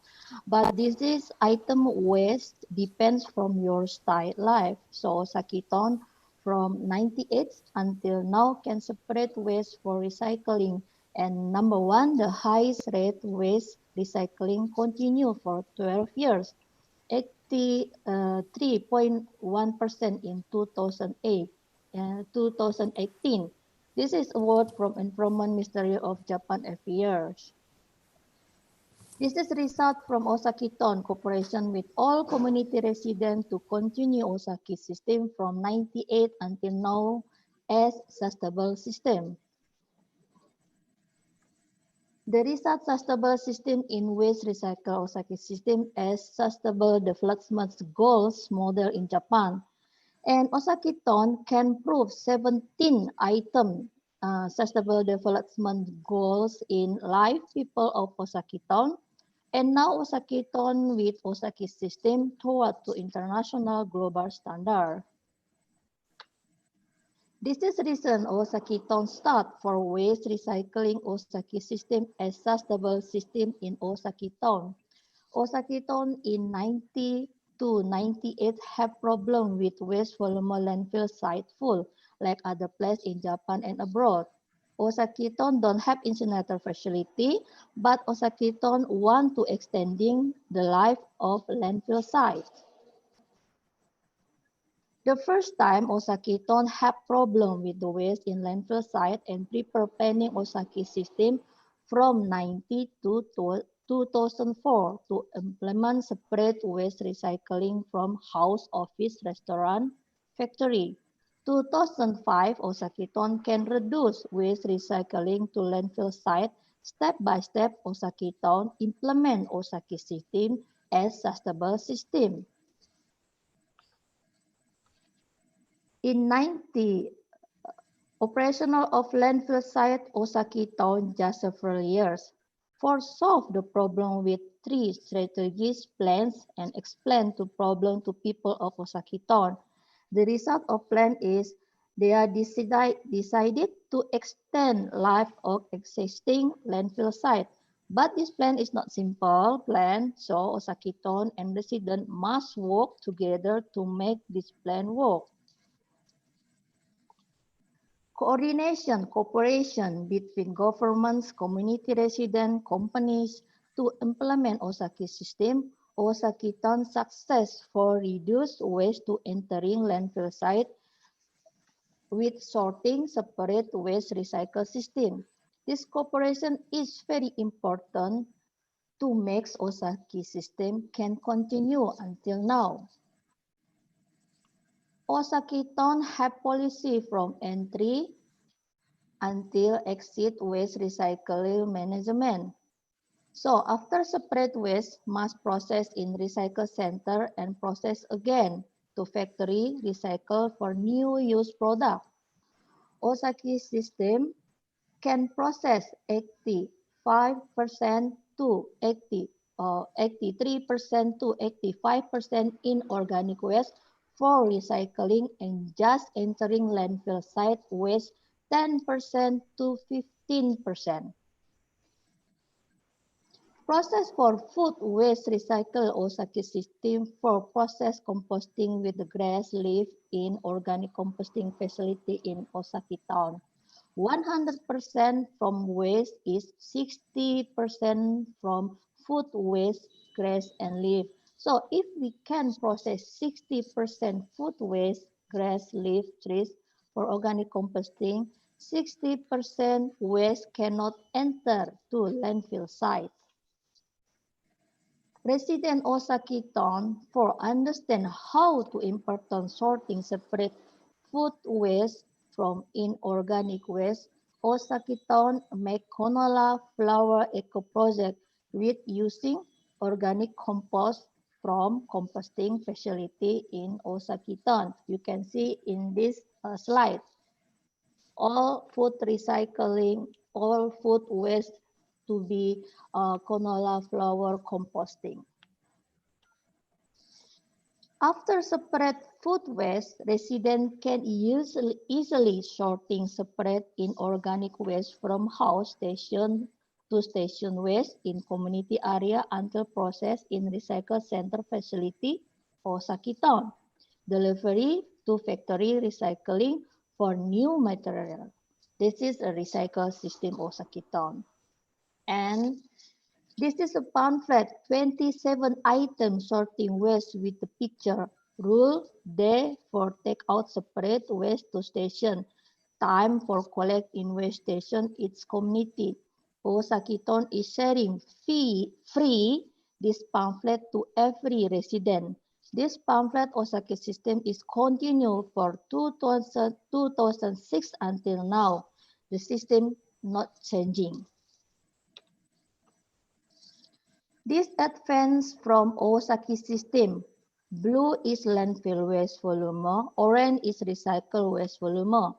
But this is item waste depends from your style life. So Osaki town from 98 until now can separate waste for recycling. And number one, the highest rate waste recycling continue for 12 years, 83.1% in 2018. This is award from Environment Ministry of Japan every year. This is result from Osaki town cooperation with all community residents to continue Osaki system from 98 until now as sustainable system. The result sustainable system in waste recycle Osaki system as sustainable development goals model in Japan. And Osaki town can prove 17 item sustainable development goals in life people of Osaki town. And now Osaki town with Osaki system toward to international global standard. This is reason Osaki town start for waste recycling Osaki system as sustainable system in Osaki town. Osaki town in 90 to 98 have problem with waste volume landfill site full like other place in Japan and abroad. Osaki town don't have incinerator facility, but Osaki town want to extending the life of landfill site. The first time Osaki town had problem with the waste in landfill site and prepare planning Osaki system from 90 to 2004 to implement separate waste recycling from house, office, restaurant, factory. 2005 Osaki town can reduce waste recycling to landfill site. Step by step Osaki town implement Osaki system as sustainable system. In 90, operational of landfill site Osaki town just several years. For solve the problem with 3 strategies, plans, and explain the problem to people of Osaki town. The result of plan is they are decided to extend life of existing landfill site. But this plan is not simple plan, so Osaki town and residents must work together to make this plan work. Cooperation between governments, community residents, companies to implement Osaki system. Osaki town success for reduce waste to entering landfill site with sorting separate waste recycle system. This cooperation is very important to make Osaki system can continue until now. Osaki town have policy from entry until exit waste recycling management. So after separate waste must process in recycle center and process again to factory recycle for new use product. Osaki system can process 85% to 83% to 85% inorganic waste for recycling and just entering landfill site waste 10% to 15%. Process for food waste recycle Osaki system for process composting with the grass leaf in organic composting facility in Osaki town. 100% from waste is 60% from food waste, grass and leaf. So if we can process 60% food waste, grass, leaf, trees for organic composting, 60% waste cannot enter to landfill site. Resident Osaki town for understand how to important sorting separate food waste from inorganic waste. Osaki town make Konola flower eco project with using organic compost from composting facility in Osaki town. You can see in this slide. All food recycling, all food waste to be Konola flower composting. After separate food waste, residents can easily sorting separate inorganic waste from house station to station waste in community area until processed in recycle center facility Osaki town. Delivery to factory recycling for new material. This is a recycle system Osaki town. And this is a pamphlet, 27 items sorting waste with the picture. Rule day for take out separate waste to station. Time for collect in waste station its community. Osaki town is sharing free this pamphlet to every resident. This pamphlet Osaki system is continued for 2006 until now. The system not changing. This advance from Osaki system. Blue is landfill waste volume, orange is recycle waste volume.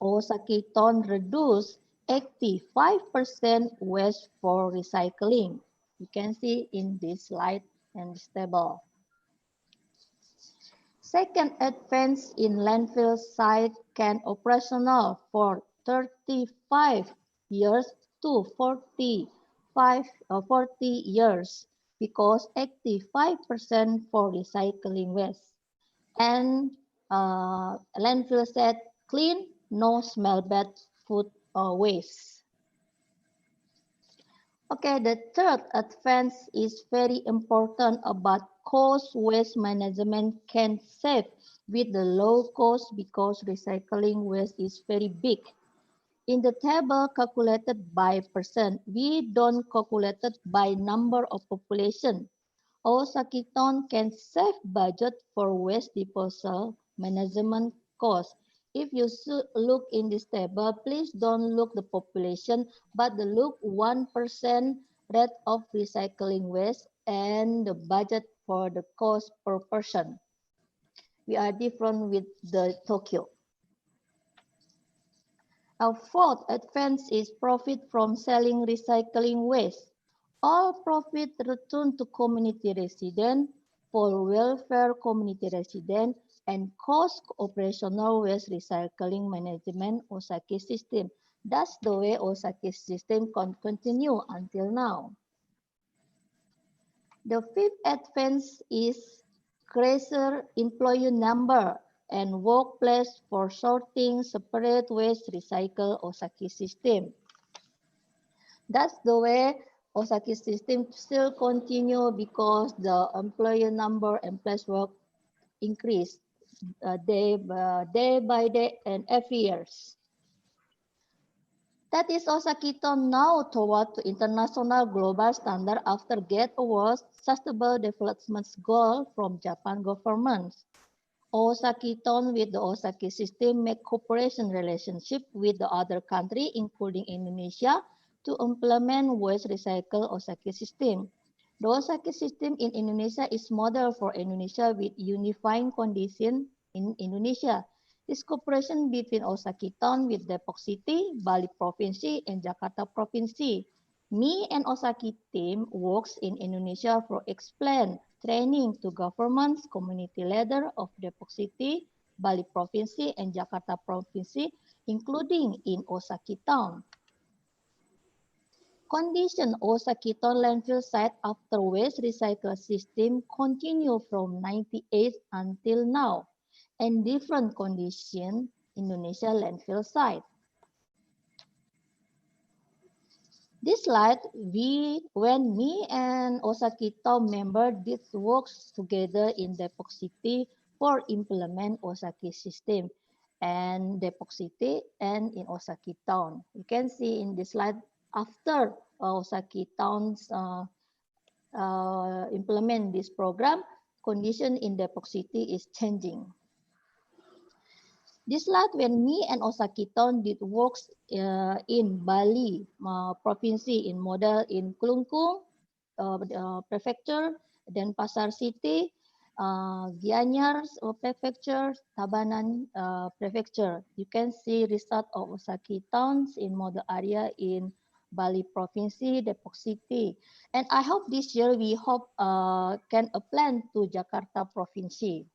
Osaki town reduce 85% waste for recycling. You can see in this slide and this table. Second advance in landfill site can operational for 35 years to 40 years because 85% for recycling waste and landfill set clean, no smell bad food waste. Okay, the third advance is very important about cost waste management can save with the low cost because recycling waste is very big. In the table calculated by person, we don't calculate it by number of population. Osaki town can save budget for waste disposal management cost. If you look in this table, please don't look the population, but look 1% rate of recycling waste and the budget for the cost per person. We are different with the Tokyo. Our fourth advance is profit from selling recycling waste. All profit return to community resident for welfare community resident and cost operational waste recycling management Osaki system. That's the way Osaki system can continue until now. The fifth advance is greater employee number and workplace for sorting separate waste recycle Osaki system. That's the way Osaki system still continue because the employee number and place work increase day by day and every years. That is Osaki town now toward the international global standard after get awards sustainable development goal from Japan government. Osaki town with the Osaki system make cooperation relationship with the other country including Indonesia, to implement waste recycle Osaki system. The Osaki system in Indonesia is model for Indonesia with unifying condition in Indonesia. This cooperation between Osaki Town with Depok City, Bali Province, and Jakarta Province. Me and Osaki team works in Indonesia for explain training to governments, community leader of Depok City, Bali Province, and Jakarta Province, including in Osaki Town. Condition Osaki Town landfill site after waste recycle system continue from 98 until now, and different condition Indonesia landfill site. This slide, when me and Osaki Town member did works together in Depok City for implement Osaki system and Depok City and in Osaki Town. You can see in this slide after Osaki Town's implement this program, condition in Depok City is changing. This slide when me and Osaki Town did works in Bali province in model in Kelungkung prefecture, then Pasar City, Gianyar prefecture, Tabanan prefecture. You can see result of Osaki Towns in model area in Bali province, Depok City. And I hope this year we hope can apply to Jakarta province.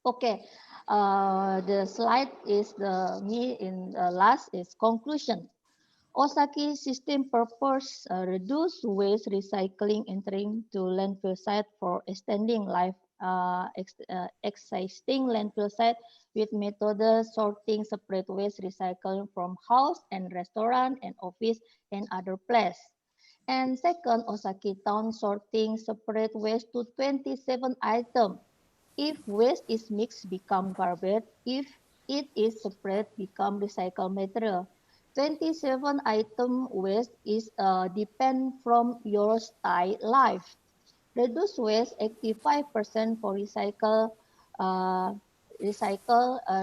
Okay, the slide is me in last is conclusion. Osaki system purpose reduce waste recycling entering to landfill site for extending life existing landfill site with method sorting separate waste recycling from house and restaurant and office and other place. And second, Osaki Town sorting separate waste to 27 items. If waste is mixed, become garbage. If it is separate, become recycled material. 27 item waste is depend from your style life. Reduce waste 85% for recycle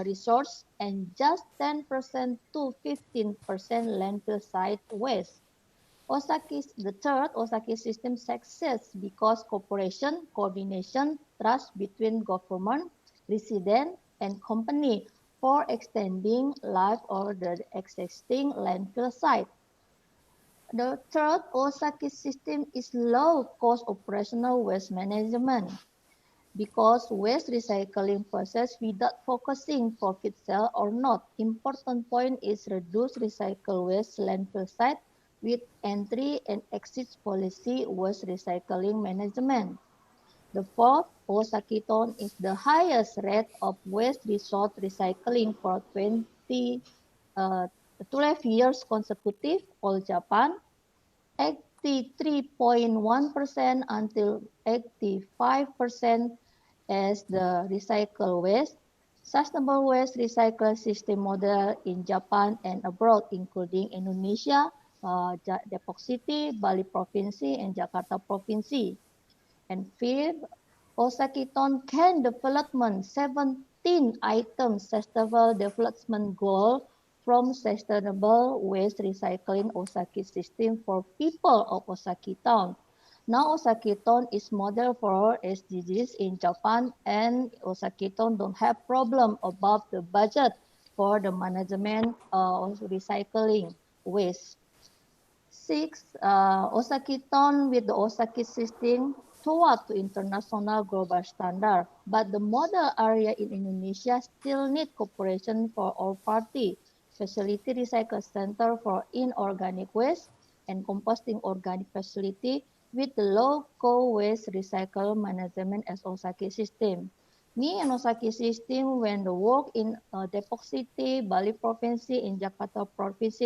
resource and just 10% to 15% landfill site waste. The third Osaki system success because cooperation, coordination, trust between government, resident, and company for extending life of the existing landfill site. The third Osaki system is low-cost operational waste management because waste recycling process without focusing profit sale or not. Important point is reduce recycle waste landfill site with entry and exit policy waste recycling management. The fourth, Osaki Town is the highest rate of waste resource recycling for 12 years consecutive, all Japan, 83.1% until 85% as the recycle waste. Sustainable waste recycle system model in Japan and abroad, including Indonesia, Depok City, Bali Province, and Jakarta Province. And fifth, Osaki Town can development 17 items sustainable development goal from sustainable waste recycling Osaki system for people of Osaki Town. Now Osaki Town is model for SDGs in Japan, and Osaki Town don't have problem about the budget for the management of recycling waste. Six, Osaki Town with the Osaki system toward to international global standard, but the model area in Indonesia still need cooperation for all parties. Facility recycle center for inorganic waste and composting organic facility with the low-cost waste recycle management as Osaki system. Me and Osaki system when the work in Depok City, Bali Province, in Jakarta Province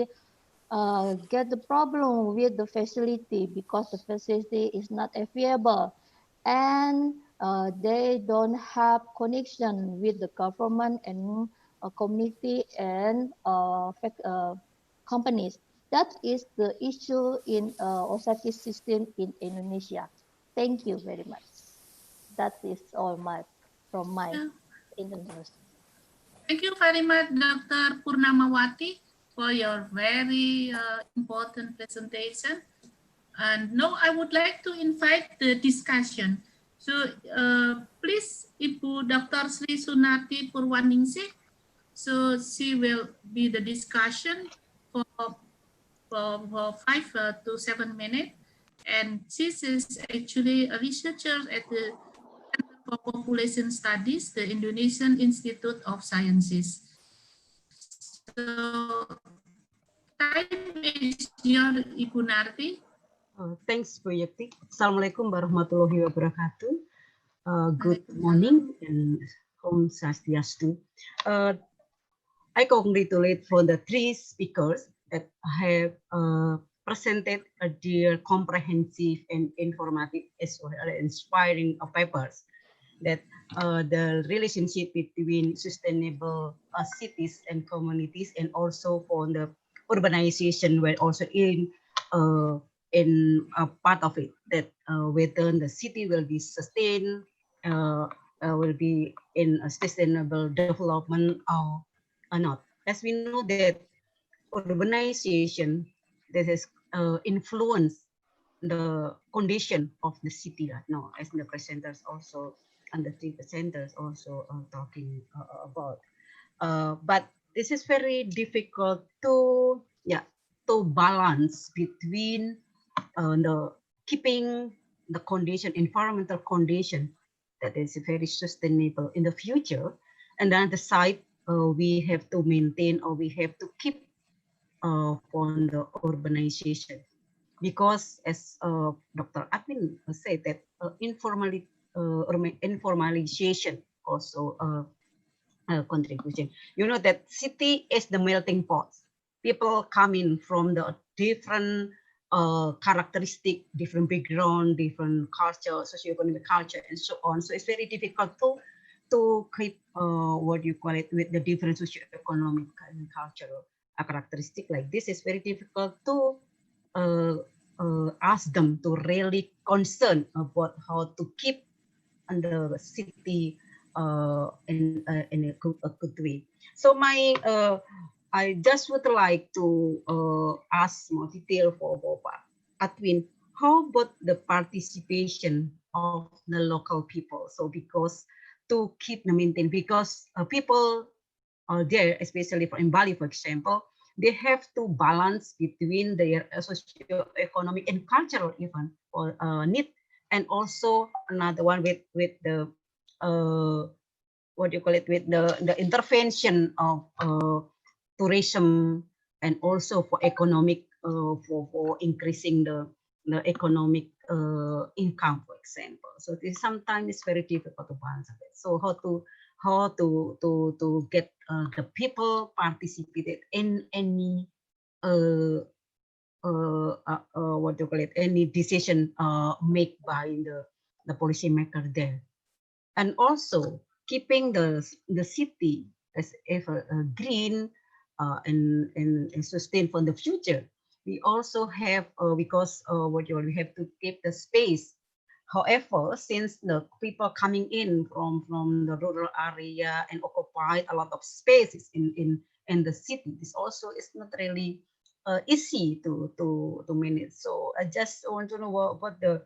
get the problem with the facility because the facility is not available and they don't have connection with the government and community and companies. That is the issue in Osaki system in Indonesia. Thank you very much. That is all from my Indonesia. Thank you very much, Dr. Purnamawati. for your very important presentation. And now I would like to invite the discussion. So please, Ibu Dr. Sri Sunarti Purwaningsih. So she will be the discussion for 5 to 7 minutes. And she is actually a researcher at the Center for Population Studies, the Indonesian Institute of Sciences. So time is your Ibu Narti. Thanks, Bu Yekti. Assalamualaikum warahmatullahi wabarakatuh. Good morning and Om Swastiastu. I congratulate for the three speakers that have presented their comprehensive and informative as well as inspiring papers that the relationship between sustainable cities and communities, and also for the urbanization, were also in a part of it, that whether the city will be sustained, will be in a sustainable development or not. As we know that urbanization that has influenced the condition of the city right now, as the presenters also and the three presenters also talking about. But this is very difficult to balance between the keeping the condition, environmental condition that is very sustainable in the future, and then the side we have to maintain, or we have to keep on the urbanization, because as Dr. Admin said that informalization also contribution. You know that city is the melting pot. People coming from the different characteristic, different background, different culture, socioeconomic culture, and so on. So it's very difficult to keep what you call it with the different socioeconomic and cultural characteristic like this. Is very difficult to ask them to really concern about how to keep the city in a good way. So I just would like to ask more detail for Bapak Adwin. How about the participation of the local people? So because to keep the maintain, because people are there, especially in Bali, for example, they have to balance between their socio-economic and cultural even or need, and also another one with the what do you call it, with the intervention of tourism, and also for economic for increasing the economic income, for example. So this sometimes is very difficult to balance it. So how to get the people participated in any what do you call it, any decision made by the policymaker there, and also keeping the city as ever green and sustained for the future. We also have because we have to keep the space. However, since the people coming in from the rural area and occupy a lot of spaces in the city, this also is not really easy to manage. So I just want to know what the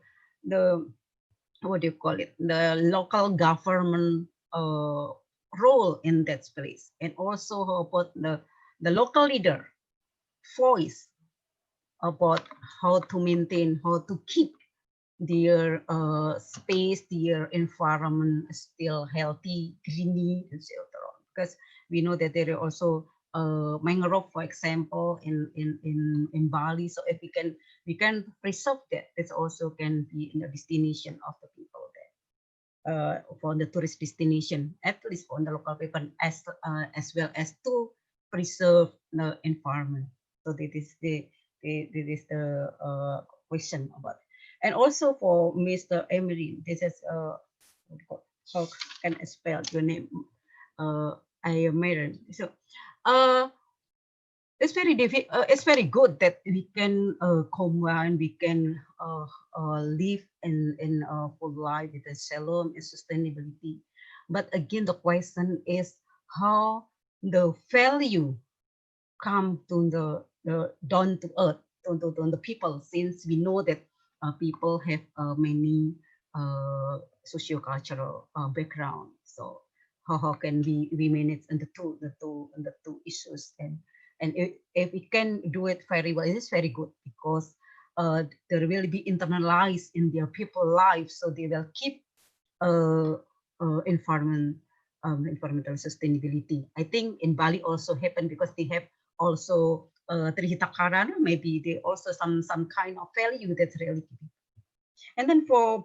what do you call it, the local government role in that place, and also about the local leader voice about how to maintain, how to keep their space, their environment still healthy, greeny, and so on. Because we know that there are also mangrove, for example, in Bali. So if we can preserve that, it also can be in the destination of the people there, for the tourist destination, at least for the local people, as well as to preserve the environment. So this is the question about it. And also for Mr. Emery, this is how can I spell your name? I am Maren. So it's very it's very good that we can combine, we can live in full life with the shalom and sustainability. But again, the question is how the value come to the down to earth, to the people, since we know that people have many socio-cultural background. So how can we manage the two issues, and if we can do it very well, it is very good, because there will be internalized in their people life, so they will keep environmental sustainability. I think in Bali also happened, because they have also Trihita Karana, maybe they also some kind of value that's really. And then for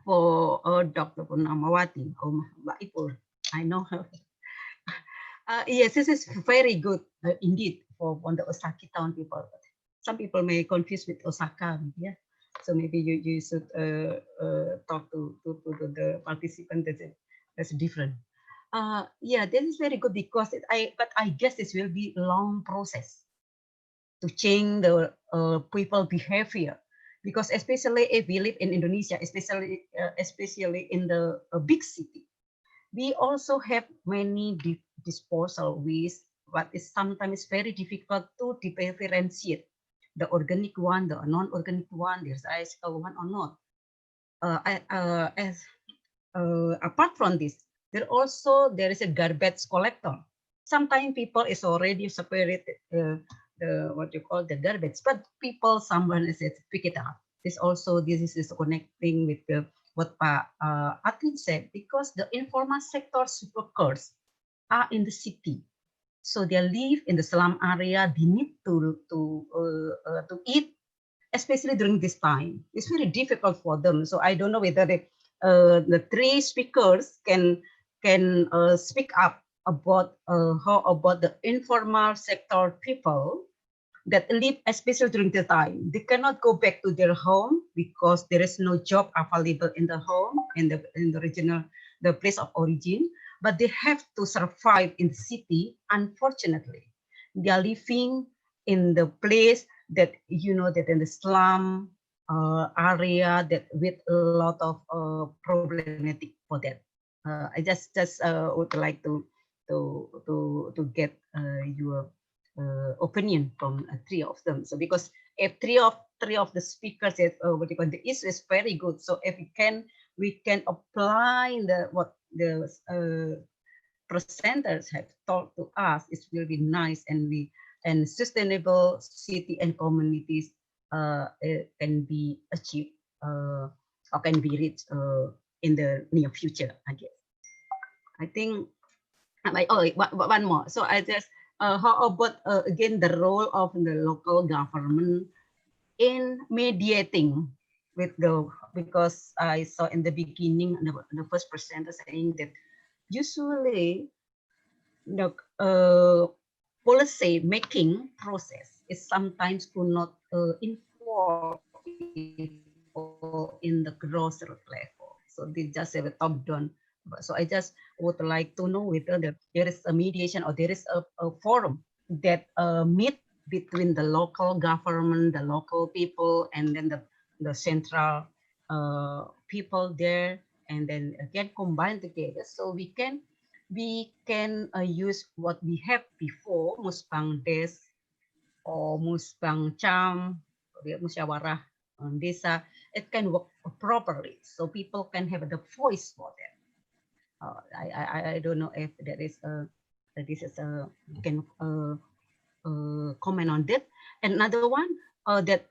Dr. Purnamawati, Mbak Ipul, I know her. Yes, this is very good indeed for on the Osaki town people. Some people may confuse with Osaka, yeah. So maybe you should talk to the participant. That's different. Yeah, this is very good, because but I guess this will be a long process to change the people behavior, because especially if we live in Indonesia, especially in the big city, we also have many disposal waste, but it's sometimes very difficult to differentiate the organic one, the non-organic one, there's ICIIS one or not. Apart from this, there is a garbage collector. Sometimes people is already separated the what you call the garbage, but someone is pick it up. This is connecting with what Pak Atin said, because the informal sector workers are in the city, so they live in the slum area. They need to eat, especially during this time. It's very difficult for them. So I don't know whether the three speakers can speak up about how about the informal sector people that live, especially during the time. They cannot go back to their home because there is no job available in the home, in the regional, the place of origin, but they have to survive in the city. Unfortunately, they are living in the place that, you know, that in the slum area, that with a lot of problematic for that. I just would like to get your opinion from three of them. So because if three of the speakers is what you call, the issue is very good. So if we can apply what the presenters have told to us, it will be nice, and sustainable city and communities can be achieved or can be reached in the near future, I guess. I think one more. So I just how about again the role of the local government in mediating with because I saw in the beginning the first presenter saying that usually the policy making process is sometimes could not involve people in the grassroots level. So they just have a top down. So I just would like to know whether there is a mediation or there is a forum that meet between the local government, the local people, and then the central people there, and then again combine together, so we can use what we have before, musbang des or musbang cam, musyawarah desa. It can work properly, so people can have the voice for that. I don't know if there is can comment on that. Another one that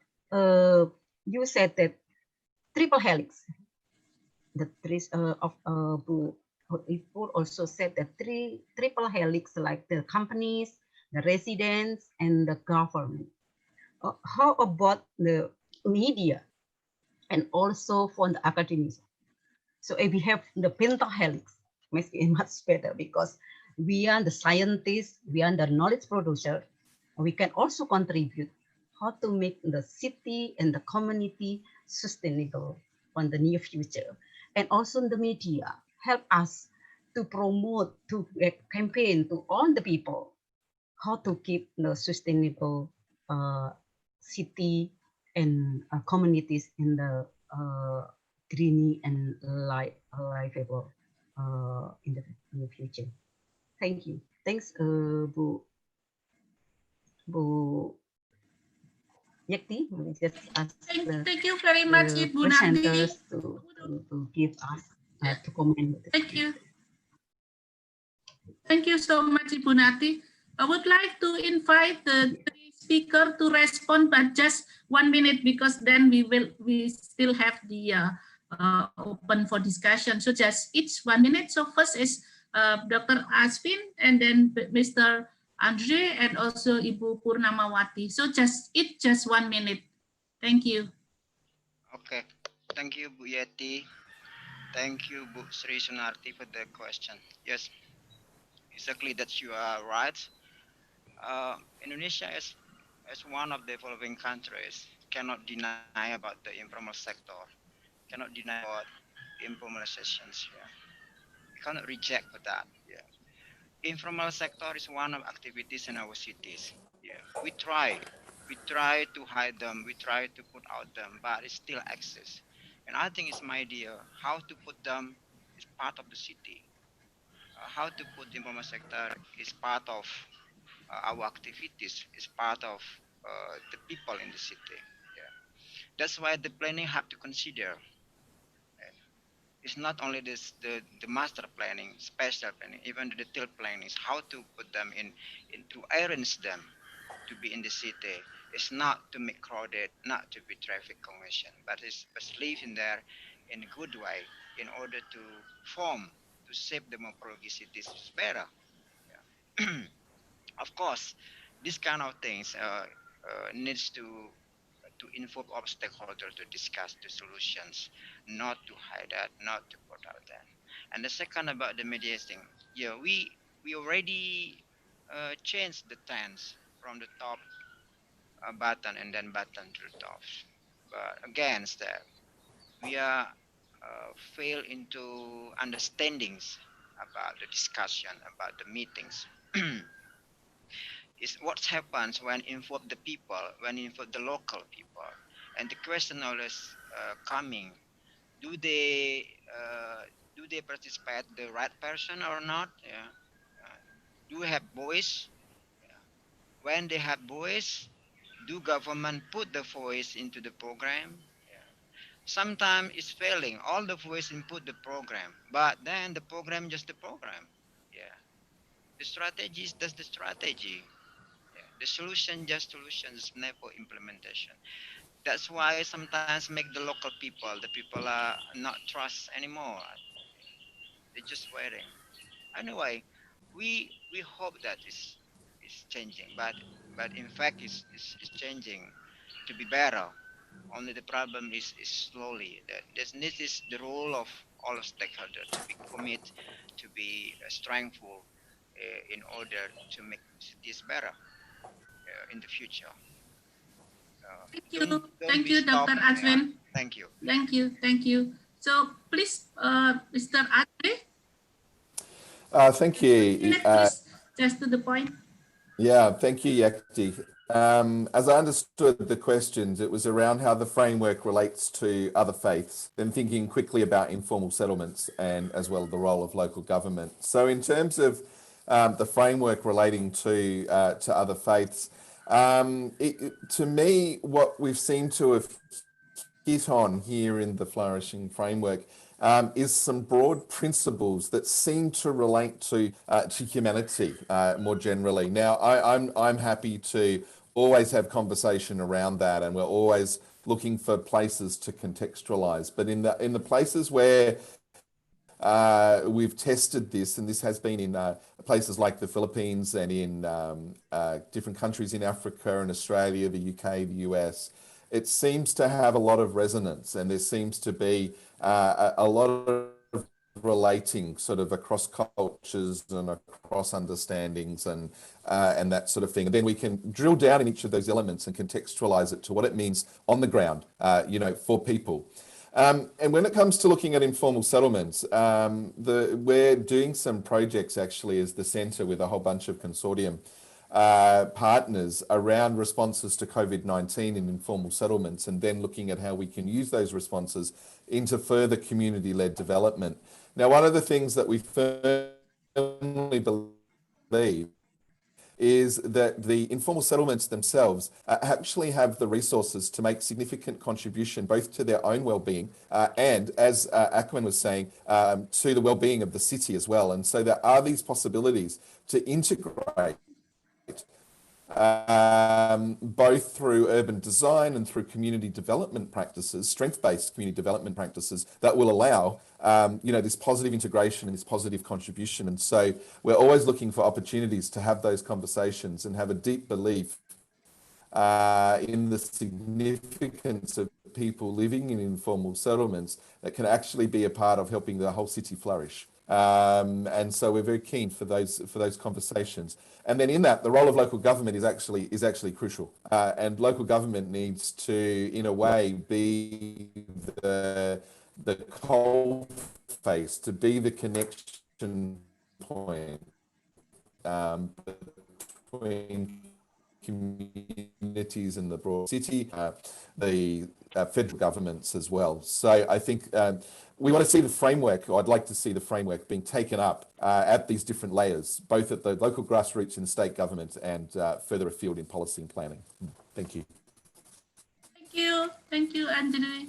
you said that triple helix. The trees of Ipul also said that triple helix, like the companies, the residents, and the government. How about the media and also for the academics? So if we have the pentahelix, makes it much better, because we are the scientists, we are the knowledge producer. We can also contribute how to make the city and the community sustainable on the near future. And also the media help us to promote, to campaign to all the people how to keep the sustainable city and communities in the greeny and livable in the future. Thank you. Thanks, Bu Bu Yakti, we just ask Thank you very much, the Ibu Nati. presenters to give us to comment. Thank you. Thank you so much, Ibu Nati. I would like to invite the three speakers to respond, but just 1 minute, because then we still have the open for discussion. So just each 1 minute. So first is Dr. Asvin, and then Mr. Andre, and also Ibu Purnamawati. So just 1 minute. Thank you. Okay, thank you, Bu Yeti. Thank you, Bu Sri Sunarti, for the question. Yes, exactly that you are right. Indonesia is one of the developing countries cannot deny about the informal sector, cannot deny about informalizations. Yeah, we cannot reject for that. Yeah, informal sector is one of activities in our cities. Yeah, we try to hide them, we try to put out them, but it still exists. And I think it's my idea how to put them is part of the city. How to put the informal sector is part of our activities, is part of the people in the city. Yeah. That's why the planning have to consider. It's not only this the master planning, special planning, even the detailed planning is how to put them in to arrange them to be in the city. It's not to make crowded, not to be traffic congestion, but it's live in there in a good way in order to form, to shape the morphology cities better. Yeah. Of course, this kind of things needs to involve all stakeholders to discuss the solutions, not to hide that, not to put out that. And the second about the mediating, yeah, we already changed the tense from the top button and then button to the top. But again, that we are fail into understandings about the discussion, about the meetings. Is what happens when involve the people, when involve the local people, and the question always coming: do they participate the right person or not? Yeah. Do we have voice? Yeah. When they have voice, do government put the voice into the program? Yeah. Sometimes it's failing. All the voice input the program, but then the program just the program. Yeah. The strategy is just the strategy. The solution just solutions, never implementation. That's why sometimes make the local people, the people are not trust anymore. They're just waiting. Anyway, we hope that is changing, but in fact it's changing to be better. Only the problem is slowly. That this is the role of all stakeholders to be commit, to be strengthful in order to make cities better in the future. Thank you, Dr. Aswin. Thank you. Thank you. So please, Mr. Andre. Thank you. Just to the point. Yeah, thank you, Yakti. As I understood the questions, it was around how the framework relates to other faiths, then thinking quickly about informal settlements and as well the role of local government. So in terms of the framework relating to other faiths, to me, what we've seemed to have hit on here in the Flourishing Framework is some broad principles that seem to relate to humanity more generally. Now, I'm happy to always have conversation around that, and we're always looking for places to contextualize. But in the places where we've tested this, and this has been in places like the Philippines and in different countries in Africa and Australia, the UK, the US, it seems to have a lot of resonance, and there seems to be a lot of relating sort of across cultures and across understandings and that sort of thing. And then we can drill down in each of those elements and contextualize it to what it means on the ground, for people. And when it comes to looking at informal settlements, we're doing some projects actually as the centre with a whole bunch of consortium partners around responses to COVID-19 in informal settlements, and then looking at how we can use those responses into further community-led development. Now, one of the things that we firmly believe is that the informal settlements themselves actually have the resources to make significant contribution both to their own well-being and, as Akman was saying, to the well-being of the city as well. And so there are these possibilities to integrate both through urban design and through community development practices, strength-based community development practices that will allow, this positive integration and this positive contribution. And so we're always looking for opportunities to have those conversations and have a deep belief in the significance of people living in informal settlements that can actually be a part of helping the whole city flourish. And so we're very keen for those conversations. And then in that, the role of local government is actually crucial. And local government needs to, in a way, be the coal face, to be the connection point between communities in the broad city, the federal governments as well. So I think we want to see the framework, or I'd like to see the framework being taken up at these different layers, both at the local grassroots in the state government and further afield in policy and planning. Thank you. Thank you, Anjali.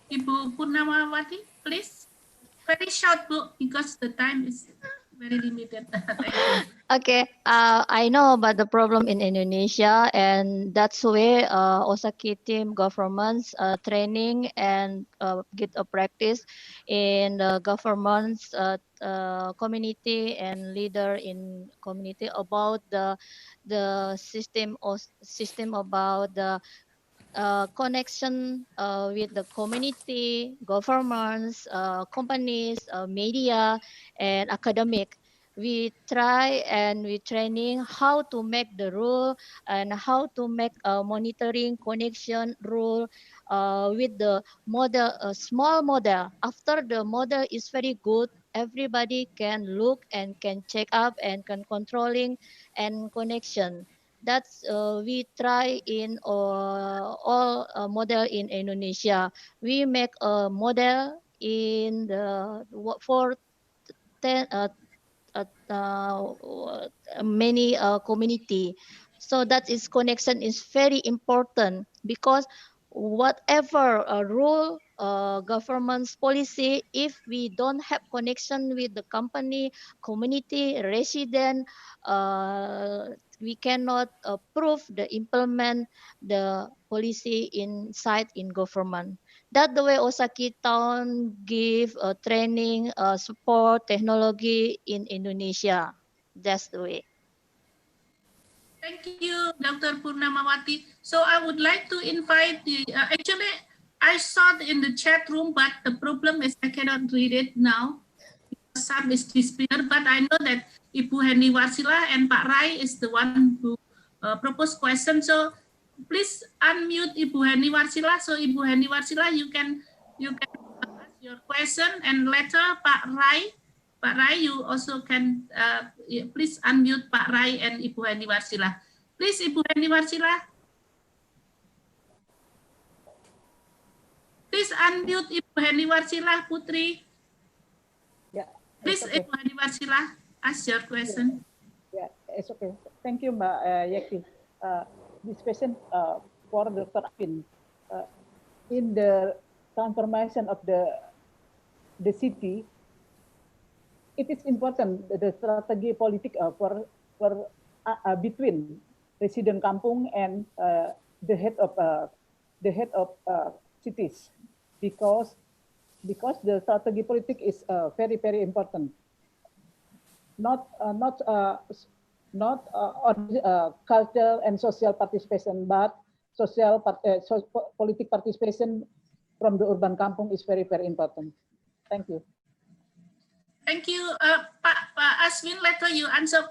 Ibu Purnamawati, please. Very short book because the time is very limited. Thank you. Okay, I know about the problem in Indonesia, and that's why Osaki team governments training and get a practice in the governments community and leader in community about the system about the connection with the community, governments, companies, media, and academic. We try and we training how to make the rule and how to make a monitoring connection rule with the model, a small model. After the model is very good, everybody can look and can check up and can controlling and connection. That's we try in all model in Indonesia. We make a model in the for 10 many community. So that is connection is very important because whatever rule government's policy, if we don't have connection with the company, community, resident, we cannot prove the implement the policy inside in government. That's the way Osaki Town give training, support, technology in Indonesia. That's the way. Thank you, Dr. Purnamawati. So I would like to invite the, actually, I saw it in the chat room, but the problem is I cannot read it now. Some is disappeared, but I know that Ibu Henny Warsila and Pak Rai is the one who proposed question. So please unmute Ibu Henny Warsila. So Ibu Henny Warsila, you can ask your question, and later Pak Rai, you also can please unmute Pak Rai and Ibu Henny Warsila. Please, Ibu Henny Warsila. Please unmute Ibu Henny Warsila, Putri. Yeah. Please, Okay. Ibu Henny Warsila, ask your question. Yeah, it's okay. Thank you, Mbak Yeki. This question for Dr. Apin. In the transformation of the city, it is important the strategy politik for between resident kampung and the head of cities, because the strategy politik is very important. Not cultural and social participation, but politik participation from the urban kampung is very important. Thank you. Thank you, Pak Aswin. Later you answer.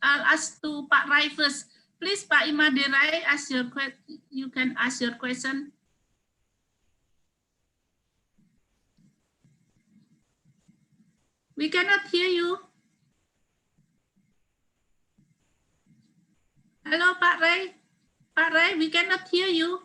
I'll ask to Pak Rai first. Please, Pak Imade Rai, you can ask your question. We cannot hear you. Hello, Pak Rai. Pak Rai, we cannot hear you.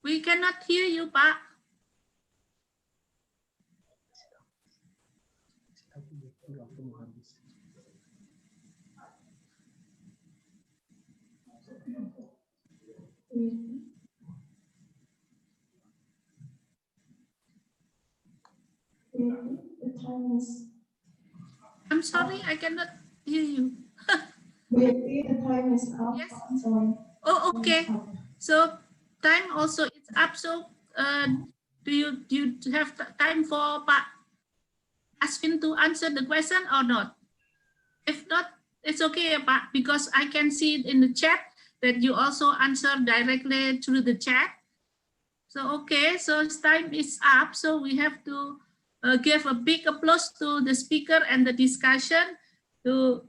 We cannot hear you, Pak. The time is. I'm sorry, I cannot hear you. The time is up. Yes. Sorry. Oh, okay. So time also is up. So do you have time for Pak Aswin to answer the question or not? If not, it's okay, Pak, because I can see it in the chat that you also answer directly through the chat. So okay, so time is up. So we have to give a big applause to the speaker and the discussion. To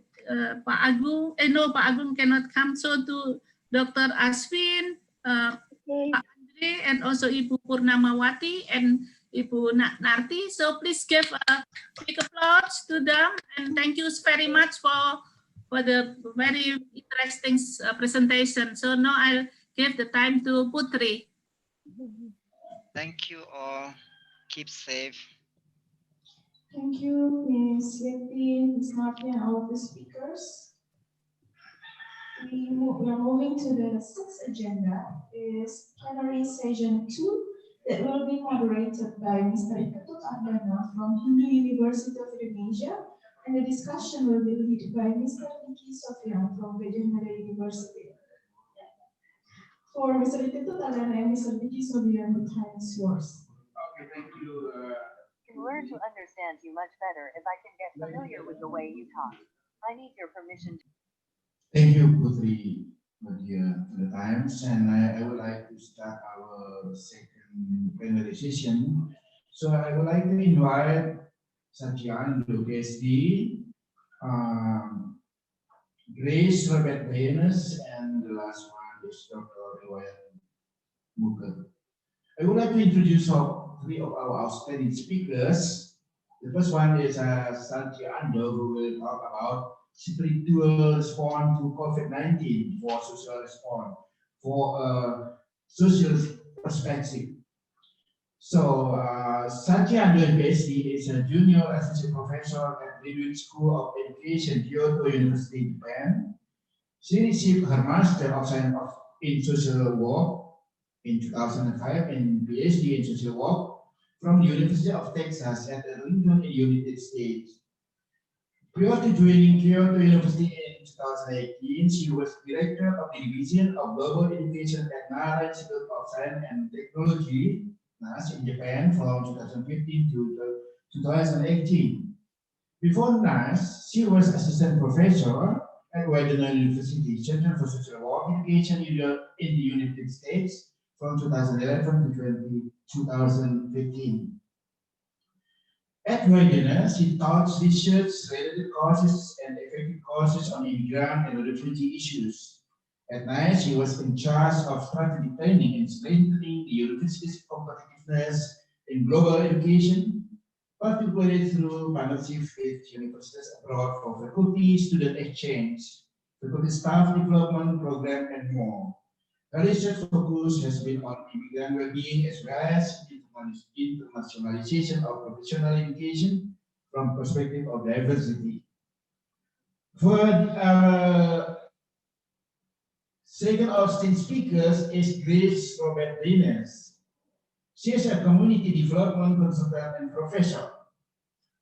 Pak Agung, no, Pak Agung cannot come. So to Dr. Aswin, Pak Andre, and also Ibu Purnamawati and Ibu Narti. So please give a big applause to them, and thank you very much for the very interesting presentation. So now I'll give the time to Putri. Thank you all. Keep safe. Thank you, Ms. Yeti, Ms. Marty, and all of the speakers. We are moving to the sixth agenda, is plenary session 2, that will be moderated by Mr. Untitled from Hindu University of Indonesia, and the discussion will be led by Mr. Diki Sofian from BERDIRI University. For Mr. Untitled and Mr. Diki Sofian, the time is yours. Okay, thank you. I can learn to understand you much better if I can get familiar with the way you talk. I need your permission to... Thank you, Putri, for the times, and I would like to start our second plenary session. So I would like to invite Satyandu, PhD, Grace Robert Baines, and the last one is Dr. Iwayan Muker. I would like to introduce three of our outstanding speakers. The first one is Satyandu, who will talk about spiritual response to COVID-19 for social response, for a social perspective. So, Satyandu PhD is a junior associate professor at Graduate School of Education, Kyoto University, Japan. She received her Master of Science in Social Work in 2005 and PhD in Social Work from the University of Texas at Arlington in the United States. Prior to joining Kyoto University in 2018, she was Director of the Division of Global Education at NARA Institute of Science and Technology, NAS, in Japan from 2015 to 2018. Before NAS, she was Assistant Professor at Widener University Center for Social Work Education in the United States from 2011 to 2015. At Widener, she taught research-related courses and effective courses on immigrant and refugee issues. At NICE, she was in charge of strategic training and strengthening the university's competitiveness in global education, particularly through partnership with universities abroad for faculty, student exchange, faculty staff development program, and more. Her research focus has been on immigrant well-being as well as internationalization of professional education from perspective of diversity. For our second outstanding speakers is Grace Robert Baines. She is a community development consultant and professor.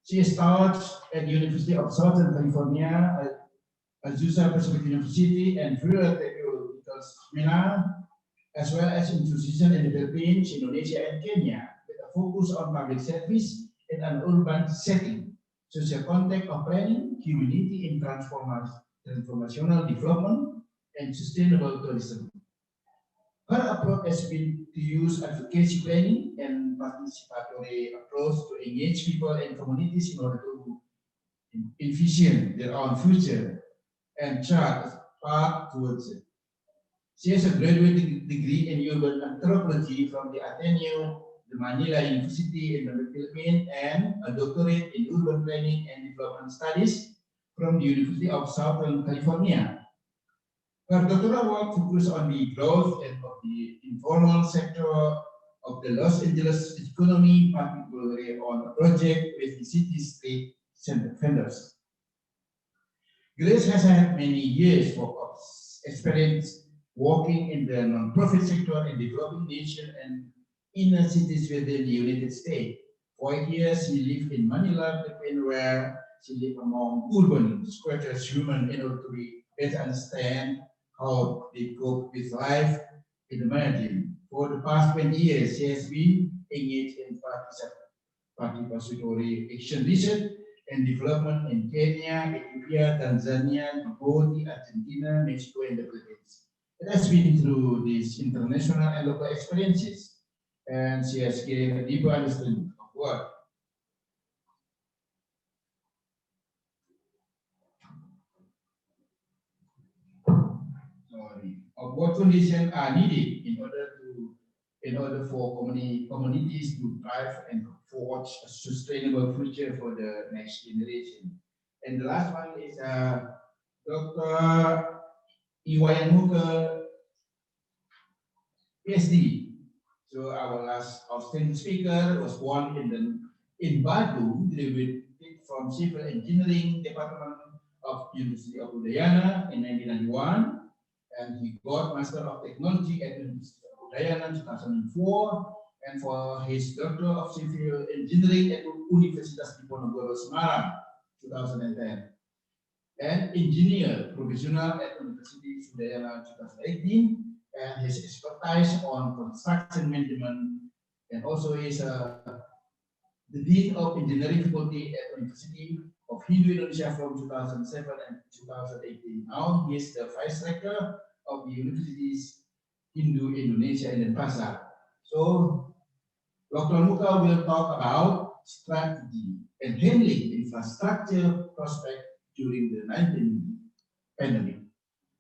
She is taught at the University of Southern California, at Azusa Pacific University, and Federal Technical Seminar, as well as institutions in the Philippines, Indonesia, and Kenya, with a focus on public service in an urban setting, social context of planning, community in transformational development, and sustainable tourism. Her approach has been to use advocacy planning and participatory approach to engage people and communities in order to envision their own future and chart a path towards it. She has a graduate degree in urban anthropology from the Ateneo de Manila University in the Philippines and a doctorate in urban planning and development studies from the University of Southern California. Her doctoral work focused on the growth of the informal sector of the Los Angeles economy, particularly on a project with the city street vendors. Grace has had many years of experience working in the non-profit sector in developing nations and inner cities within the United States. For 8 years, she lived in Manila, Philippines, where she lived among urban squatters, human, in order to better understand how they cope with life in the margin. For the past 20 years, she has been engaged in participatory action research and development in Kenya, Ethiopia, Tanzania, Djibouti, Argentina, Mexico, and the Philippines. It has been through these international and local experiences, and she has gained a deeper understanding of work. Of what conditions are needed in order for communities to thrive and forge a sustainable future for the next generation. And the last one is Dr. JIWANYA, PhD. So our last outstanding speaker was born in Bandung, graduated from Civil Engineering Department of University of Udayana in 1991. And he got Master of Technology at University of Udayana in 2004, and for his Doctor of Civil Engineering at Universitas Diponegoro Semarang 2010, and Engineer Professional at University of Udayana 2018, and his expertise on construction management, and also is the Dean of Engineering Faculty at University of Indonesia from 2007 and 2018. Now he is the Vice Rector of the University's Hindu Indonesia in Denpasar. So Dr. Muka will talk about strategy and handling infrastructure prospect during the 19 pandemic.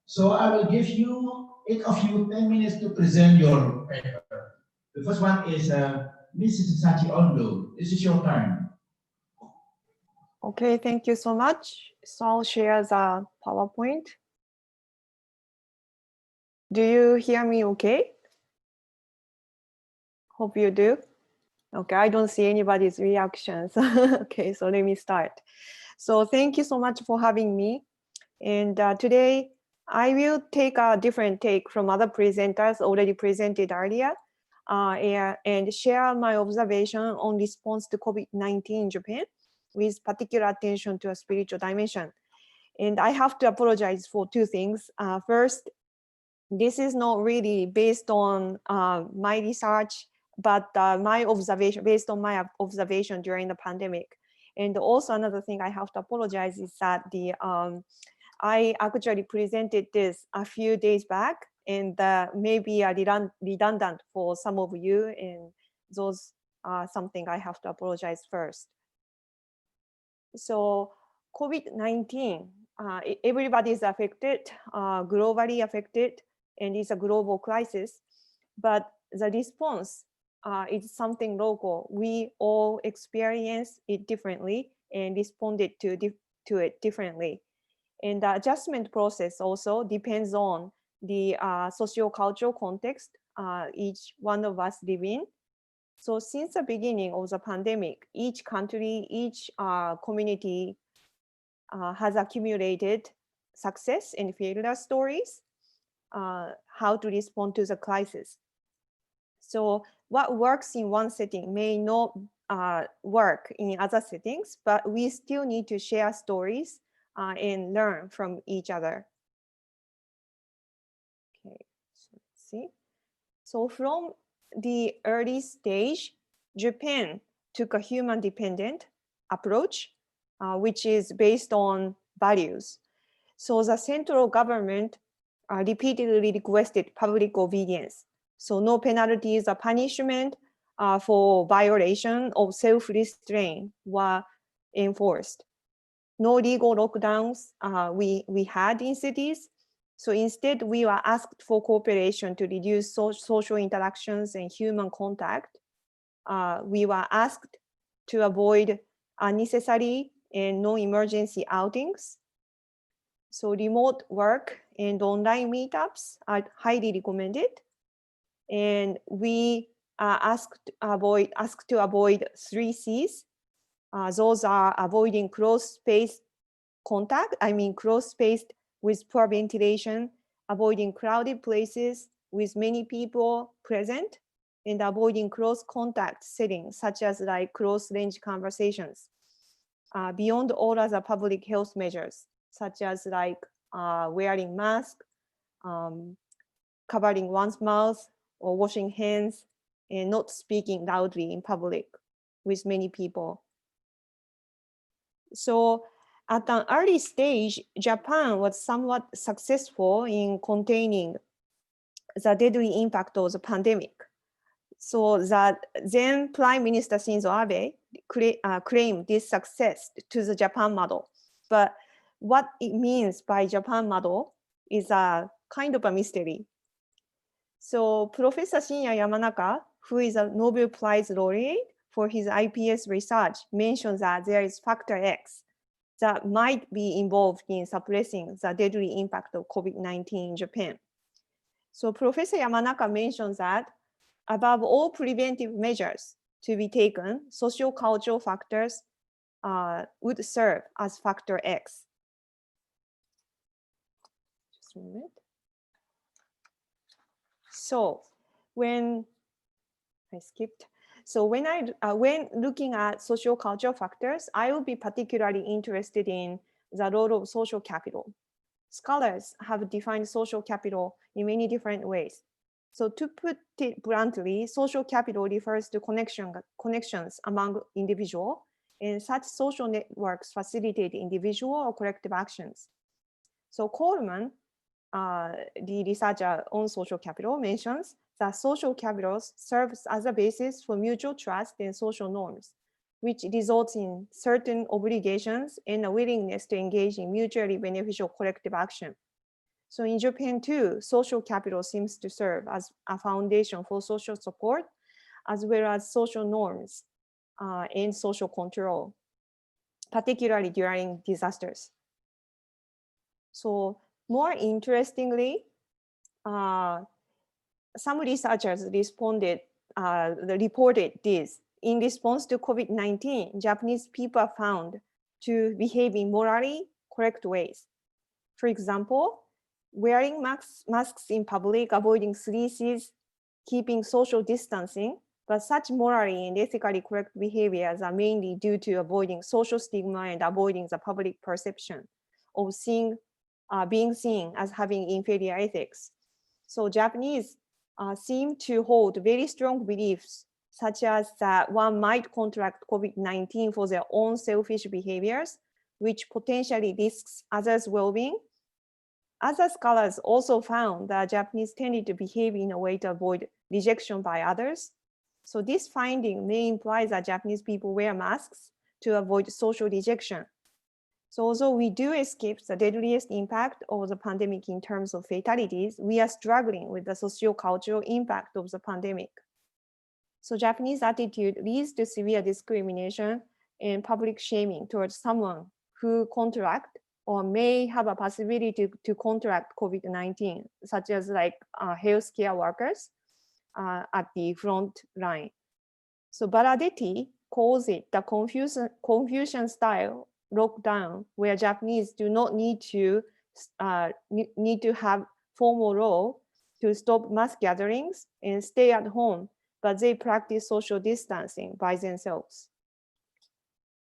So I will give you, each of you, 10 minutes to present your paper. The first one is Mrs. Sachi Ondo. This is your time. Okay, thank you so much. So I'll share the PowerPoint. Do you hear me okay? Hope you do. Okay, I don't see anybody's reactions. Okay, so let me start. So thank you so much for having me. And today I will take a different take from other presenters already presented earlier and share my observation on response to COVID-19 in Japan with particular attention to a spiritual dimension. And I have to apologize for two things. First, this is not really based on my research, but my observation, based on my observation during the pandemic. And also another thing I have to apologize is that I actually presented this a few days back, and maybe redundant for some of you, and those are something I have to apologize first. So COVID-19, everybody is affected, globally affected, and it's a global crisis, but the response is something local. We all experience it differently and responded to it differently. And the adjustment process also depends on the socio-cultural context each one of us live in. So since the beginning of the pandemic, each country, each community has accumulated success and failure stories, how to respond to the crisis. So what works in one setting may not work in other settings, but we still need to share stories and learn from each other. Okay, so let's see. So from the early stage, Japan took a human-dependent approach, which is based on values. So the central government repeatedly requested public obedience. So no penalties or punishment for violation of self-restraint were enforced. No legal lockdowns we had in cities. So instead, we were asked for cooperation to reduce social interactions and human contact. We were asked to avoid unnecessary and non-emergency outings. So remote work and online meetups are highly recommended. And we are asked to avoid 3 C's. Those are avoiding close-spaced contact, close-spaced with poor ventilation, avoiding crowded places with many people present, and avoiding close contact settings, such as like close-range conversations. Beyond all other public health measures, such as like wearing mask, covering one's mouth, or washing hands, and not speaking loudly in public with many people. So at an early stage, Japan was somewhat successful in containing the deadly impact of the pandemic. So that then Prime Minister Shinzo Abe claimed this success to the Japan model. But what it means by Japan model is a kind of a mystery. So Professor Shinya Yamanaka, who is a Nobel Prize laureate for his IPS research, mentions that there is factor X that might be involved in suppressing the deadly impact of COVID-19 in Japan. So Professor Yamanaka mentions that above all preventive measures to be taken, socio-cultural factors would serve as factor X. Just a minute. So when looking at social cultural factors, I will be particularly interested in the role of social capital. Scholars have defined social capital in many different ways. So to put it bluntly, social capital refers to connections among individuals, and such social networks facilitate individual or collective actions. So Coleman, the researcher on social capital, mentions that social capital serves as a basis for mutual trust and social norms, which results in certain obligations and a willingness to engage in mutually beneficial collective action. So in Japan too, social capital seems to serve as a foundation for social support, as well as social norms and social control, particularly during disasters. So more interestingly, some researchers reported this. In response to COVID-19, Japanese people are found to behave in morally correct ways. For example, wearing masks in public, avoiding 3 C's, keeping social distancing, but such morally and ethically correct behaviors are mainly due to avoiding social stigma and avoiding the public perception of being seen as having inferior ethics. So Japanese seem to hold very strong beliefs, such as that one might contract COVID-19 for their own selfish behaviors, which potentially risks others' well-being. Other scholars also found that Japanese tended to behave in a way to avoid rejection by others. So this finding may imply that Japanese people wear masks to avoid social rejection. So although we do escape the deadliest impact of the pandemic in terms of fatalities, we are struggling with the socio-cultural impact of the pandemic. So Japanese attitude leads to severe discrimination and public shaming towards someone who contract or may have a possibility to contract COVID-19, such as like healthcare workers at the front line. So Baradetti calls it the Confucian style lockdown, where Japanese do not need to have formal law to stop mass gatherings and stay at home, but they practice social distancing by themselves.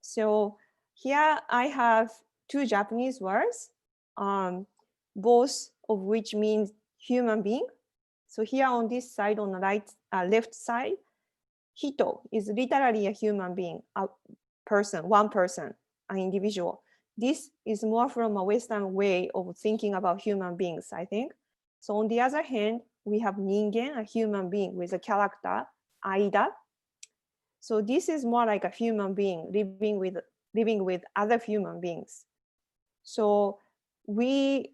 So here I have 2 Japanese words, both of which mean human being. So here on this side, on the left side, hito is literally a human being, a person, one person, an individual. This is more from a Western way of thinking about human beings, I think. So on the other hand, we have ningen, a human being with a character, aida. So this is more like a human being living with other human beings. So we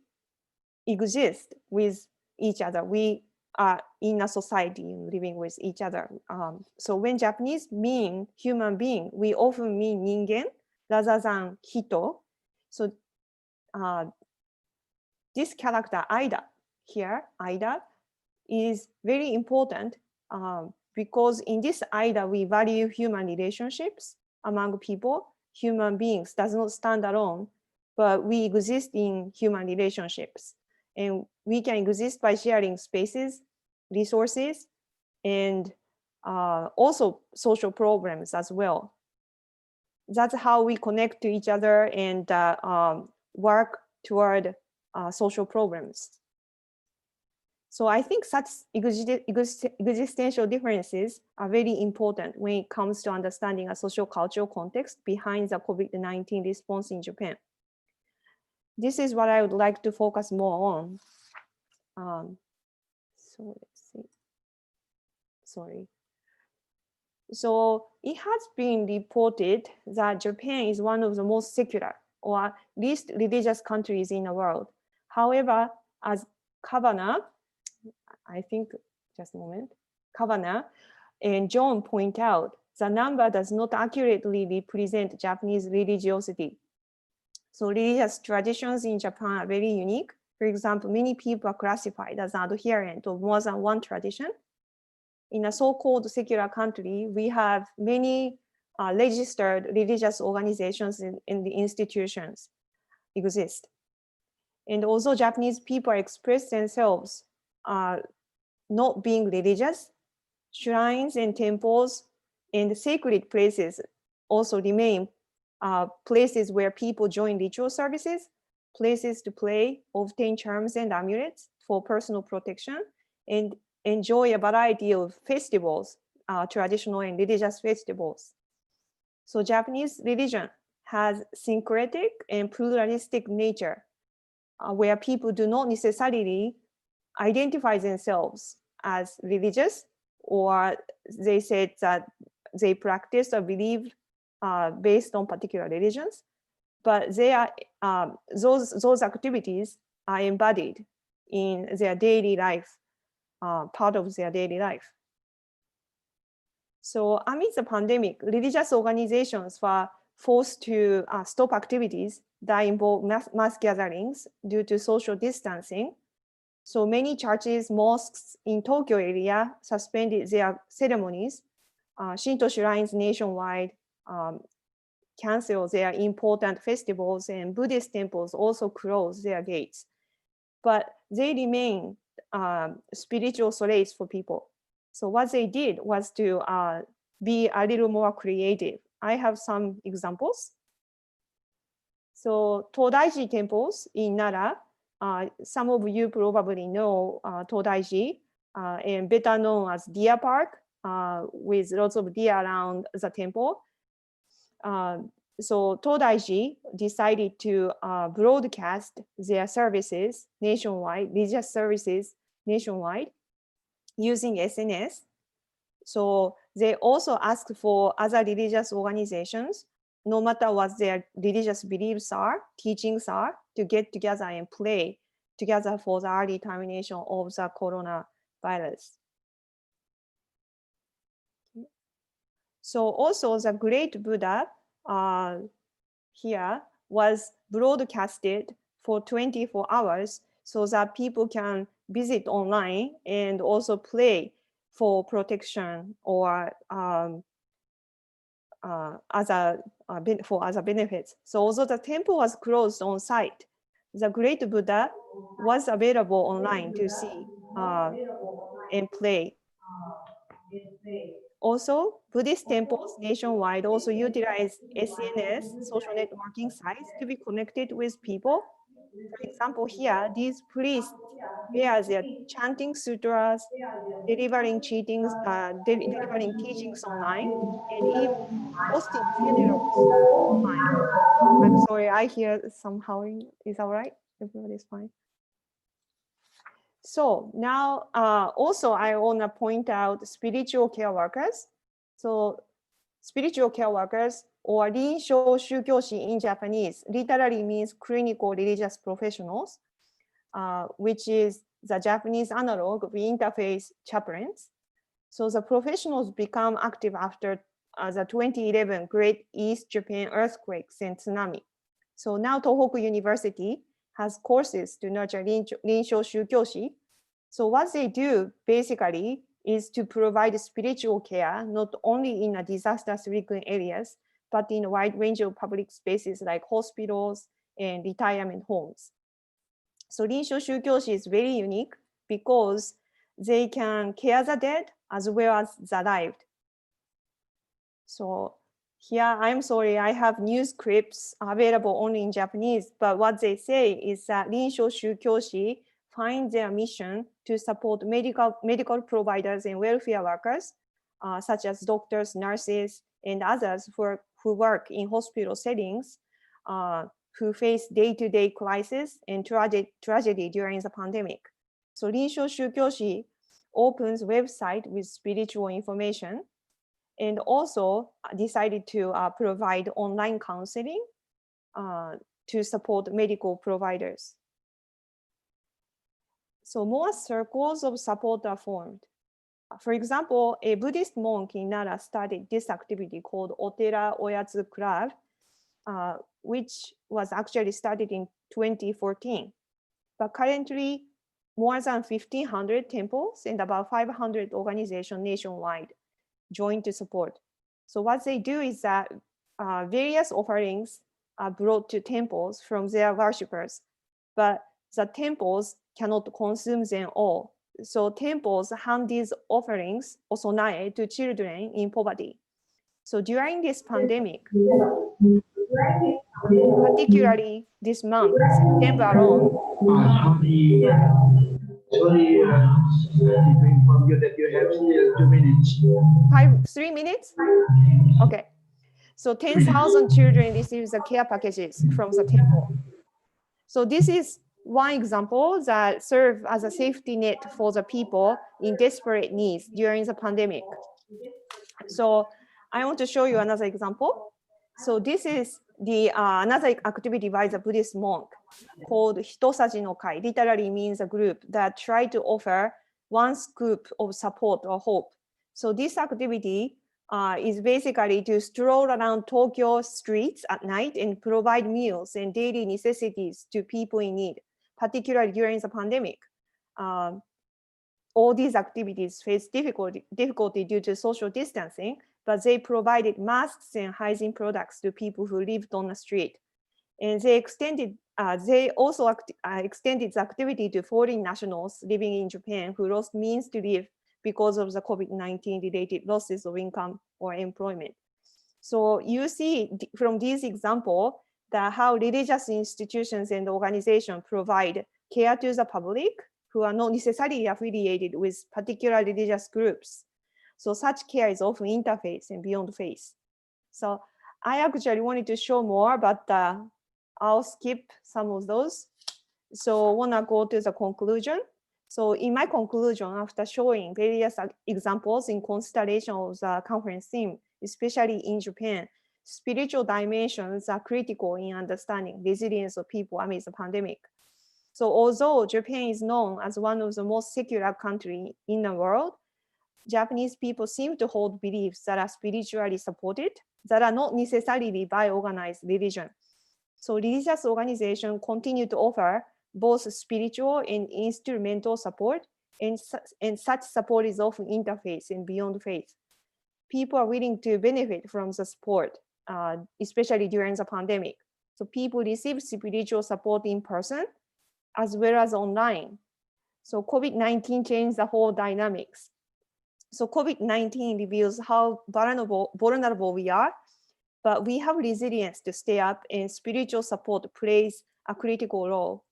exist with each other. We are in a society living with each other. So when Japanese mean human being, we often mean ningen rather than hito. So this character Ida here, Ida, is very important because in this Ida, we value human relationships among people. Human beings does not stand alone, but we exist in human relationships. And we can exist by sharing spaces, resources, and also social programs as well. That's how we connect to each other and work toward social programs. So I think such existential differences are very important when it comes to understanding a social cultural context behind the COVID-19 response in Japan. This is what I would like to focus more on. So let's see. Sorry. So it has been reported that Japan is one of the most secular or least religious countries in the world. However, as KEBANGSAANKU, I think, just a moment, KEBANGSAANKU and John point out, the number does not accurately represent Japanese religiosity. So religious traditions in Japan are very unique. For example, many people are classified as adherent of more than one tradition. In a so-called secular country, we have many registered religious organizations in the institutions exist. And although Japanese people express themselves not being religious, shrines and temples and sacred places also remain places where people join ritual services, places to play, obtain charms and amulets for personal protection, and enjoy a variety of festivals, traditional and religious festivals. So Japanese religion has syncretic and pluralistic nature, where people do not necessarily identify themselves as religious, or they said that they practice or believe based on particular religions, but they are those activities are embodied in their daily life, part of their daily life. So amid the pandemic, religious organizations were forced to stop activities that involve mass gatherings due to social distancing. So many churches, mosques in Tokyo area suspended their ceremonies. Shinto shrines nationwide cancel their important festivals, and Buddhist temples also close their gates. But they remain spiritual solace for people. So what they did was to be a little more creative. I have some examples. So Todaiji temples in Nara, some of you probably know Todaiji, and better known as Deer Park, with lots of deer around the temple. So Todaiji decided to broadcast their services nationwide, religious services nationwide, using SNS. So they also asked for other religious organizations, no matter what their religious beliefs are, teachings are, to get together and pray together for the early termination of the coronavirus. So also the Great Buddha here was broadcasted for 24 hours so that people can visit online and also pray for protection or for other benefits. So although the temple was closed on site, the Great Buddha was available online to see and play. Also, Buddhist temples nationwide also utilize SNS, social networking sites, to be connected with people. For example, here, these priests wear their chanting sutras, delivering teachings online, and even hosting funerals online. I'm sorry, I hear some howling. Is that right? Everybody's fine. So now, also I want to point out spiritual care workers. So spiritual care workers, or Rinshou Shukyoshi in Japanese, literally means clinical religious professionals, which is the Japanese analog of interfaith chaplains. So the professionals become active after the 2011 Great East Japan earthquakes and tsunami. So now Tohoku University has courses to nurture Rinsho Shukyoshi. So what they do basically is to provide spiritual care, not only in disaster-stricken areas, but in a wide range of public spaces like hospitals and retirement homes. So Rinsho Shukyoshi is very unique because they can care the dead as well as the alive. So here, I'm sorry, I have news clips available only in Japanese, but what they say is that Rinsho Shukyoshi find their mission to support medical providers and welfare workers, such as doctors, nurses, and others who work in hospital settings, who face day-to-day crisis and tragedy during the pandemic. So Rinsho Shukyoshi opens website with spiritual information, and also decided to provide online counseling to support medical providers. So more circles of support are formed. For example, a Buddhist monk in Nara started this activity called Otera Oyatsu Club, which was actually started in 2014. But currently, more than 1,500 temples and about 500 organizations nationwide join to support. So what they do is that various offerings are brought to temples from their worshippers, but the temples cannot consume them all. So temples hand these offerings, osonae, to children in poverty. So during this pandemic, particularly this month, September alone, Sorry, to inform you that you have still 2 minutes. 3 minutes? Okay. So 10,000 children receive the care packages from the temple. So this is one example that serves as a safety net for the people in desperate needs during the pandemic. So I want to show you another example. So this is the another activity by the Buddhist monk called Hitosaji no Kai. Literally means a group that try to offer one scoop of support or hope. So this activity is basically to stroll around Tokyo streets at night and provide meals and daily necessities to people in need, particularly during the pandemic. All these activities face difficulty due to social distancing, but they provided masks and hygiene products to people who lived on the street. And they also extended the activity to foreign nationals living in Japan who lost means to live because of the COVID-19 related losses of income or employment. So you see from this example that how religious institutions and organizations provide care to the public who are not necessarily affiliated with particular religious groups. So such care is often interfaith and beyond faith. So I actually wanted to show more, but I'll skip some of those. So I wanna go to the conclusion. So in my conclusion, after showing various examples in consideration of the conference theme, especially in Japan, spiritual dimensions are critical in understanding resilience of people amidst the pandemic. So although Japan is known as one of the most secular countries in the world, Japanese people seem to hold beliefs that are spiritually supported, that are not necessarily by organized religion. So religious organizations continue to offer both spiritual and instrumental support, and such support is often interfaith and beyond faith. People are willing to benefit from the support, especially during the pandemic. So people receive spiritual support in person as well as online. So COVID-19 changed the whole dynamics. So COVID-19 reveals how vulnerable we are, but we have resilience to stay up, and spiritual support plays a critical role.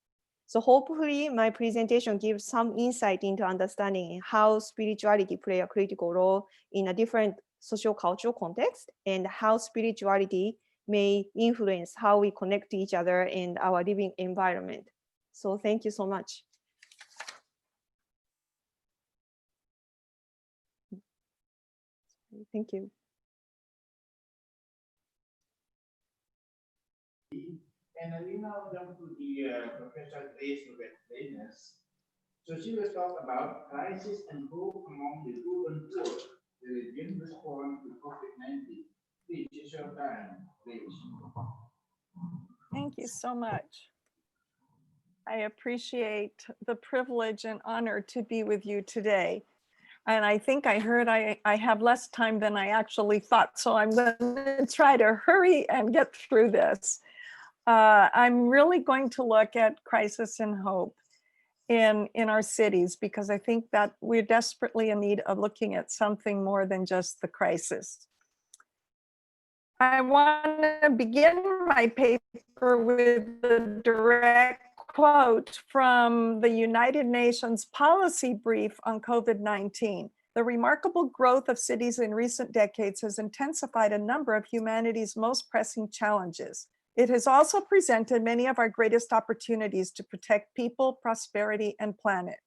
So hopefully my presentation gives some insight into understanding how spirituality plays a critical role in a different socio-cultural context, and how spirituality may influence how we connect to each other and our living environment. So thank you so much. Thank you. And we now jump to the Professor Grace Venus. So she will talk about crisis and hope among the urban poor, the region response to COVID-19. Please, it's your time, please. Thank you so much. I appreciate the privilege and honor to be with you today. And I think I heard I have less time than I actually thought, so I'm going to try to hurry and get through this. I'm really going to look at crisis and hope in our cities, because I think that we're desperately in need of looking at something more than just the crisis. I want to begin my paper with a direct quote from the United Nations policy brief on COVID-19. The remarkable growth of cities in recent decades has intensified a number of humanity's most pressing challenges. It has also presented many of our greatest opportunities to protect people, prosperity, and planet.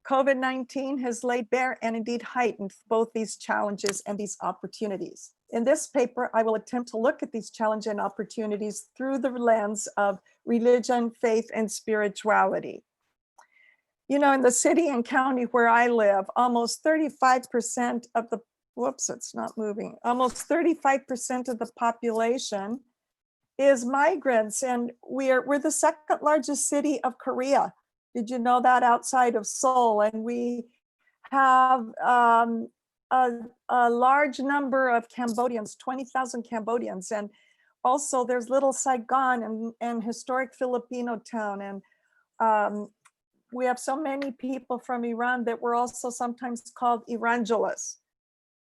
COVID-19 has laid bare and indeed heightened both these challenges and these opportunities. In this paper, I will attempt to look at these challenges and opportunities through the lens of religion, faith, and spirituality. You know, in the city and county where I live, almost 35% of the, almost 35% of the population is migrants, and we're the second largest city of Korea. Did you know that, outside of Seoul? And we have a large number of Cambodians, 20,000 Cambodians. And also there's Little Saigon and historic Filipino town. And we have so many people from Iran that we're also sometimes called Erangelos.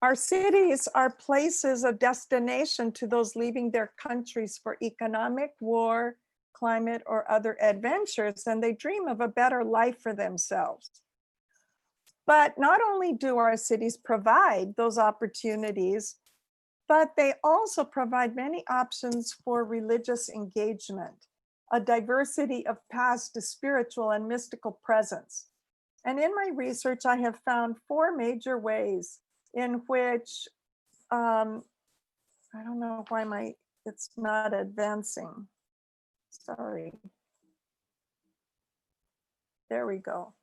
Our cities are places of destination to those leaving their countries for economic, war, climate, or other adventures, and they dream of a better life for themselves. But not only do our cities provide those opportunities, but they also provide many options for religious engagement, a diversity of past, spiritual, and mystical presence. And in my research, I have found 4 major ways in which, I don't know why it's not advancing. Sorry. There we go.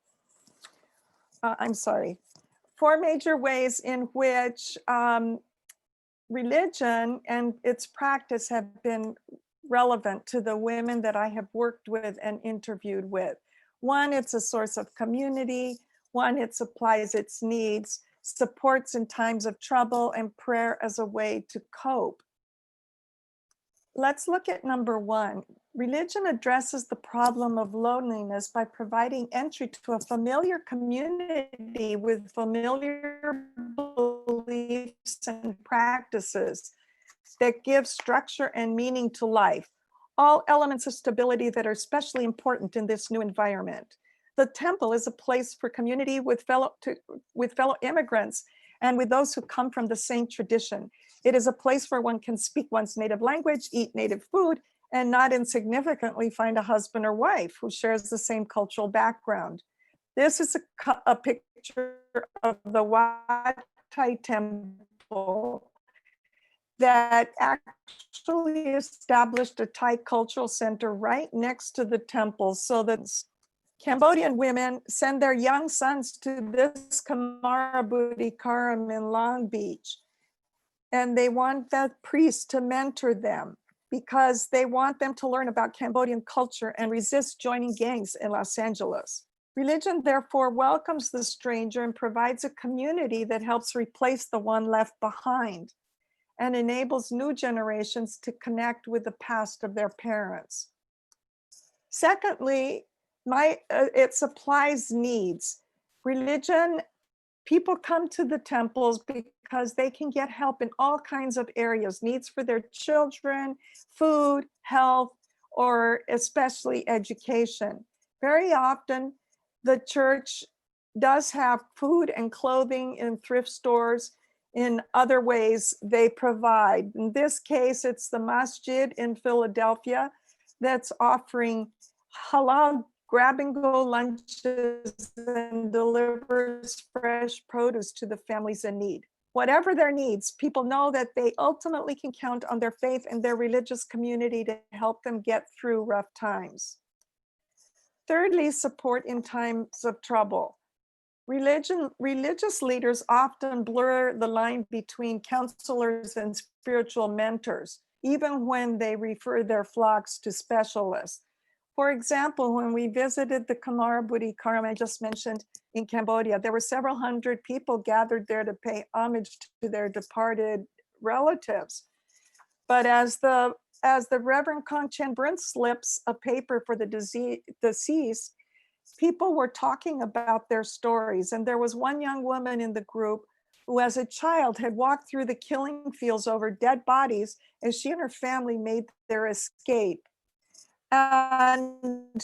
I'm sorry. 4 major ways in which religion and its practice have been relevant to the women that I have worked with and interviewed with. 1, it's a source of community. 1, it supplies its needs, supports in times of trouble, and prayer as a way to cope. Let's look at number 1. Religion addresses the problem of loneliness by providing entry to a familiar community with familiar beliefs and practices that give structure and meaning to life, all elements of stability that are especially important in this new environment. The temple is a place for community with fellow immigrants and with those who come from the same tradition. It is a place where one can speak one's native language, eat native food, and not insignificantly find a husband or wife who shares the same cultural background. This is a picture of the Wat Thai temple that actually established a Thai cultural center right next to the temple, so that Cambodian women send their young sons to this Kamara Budi Karam in Long Beach. And they want that priest to mentor them because they want them to learn about Cambodian culture and resist joining gangs in Los Angeles. Religion, therefore, welcomes the stranger and provides a community that helps replace the one left behind and enables new generations to connect with the past of their parents. Secondly, it supplies needs. Religion, people come to the temples because they can get help in all kinds of areas, needs for their children, food, health, or especially education. Very often, the church does have food and clothing in thrift stores. In other ways, they provide. In this case, it's the masjid in Philadelphia that's offering halal grab-and-go lunches and delivers fresh produce to the families in need. Whatever their needs, people know that they ultimately can count on their faith and their religious community to help them get through rough times. Thirdly, support in times of trouble. Religious leaders often blur the line between counselors and spiritual mentors, even when they refer their flocks to specialists. For example, when we visited the Kamara Budi Karam I just mentioned in Cambodia, there were several hundred people gathered there to pay homage to their departed relatives. But as the Reverend Kongchen Brun slips a paper for the deceased, people were talking about their stories. And there was one young woman in the group who as a child had walked through the killing fields over dead bodies as she and her family made their escape. And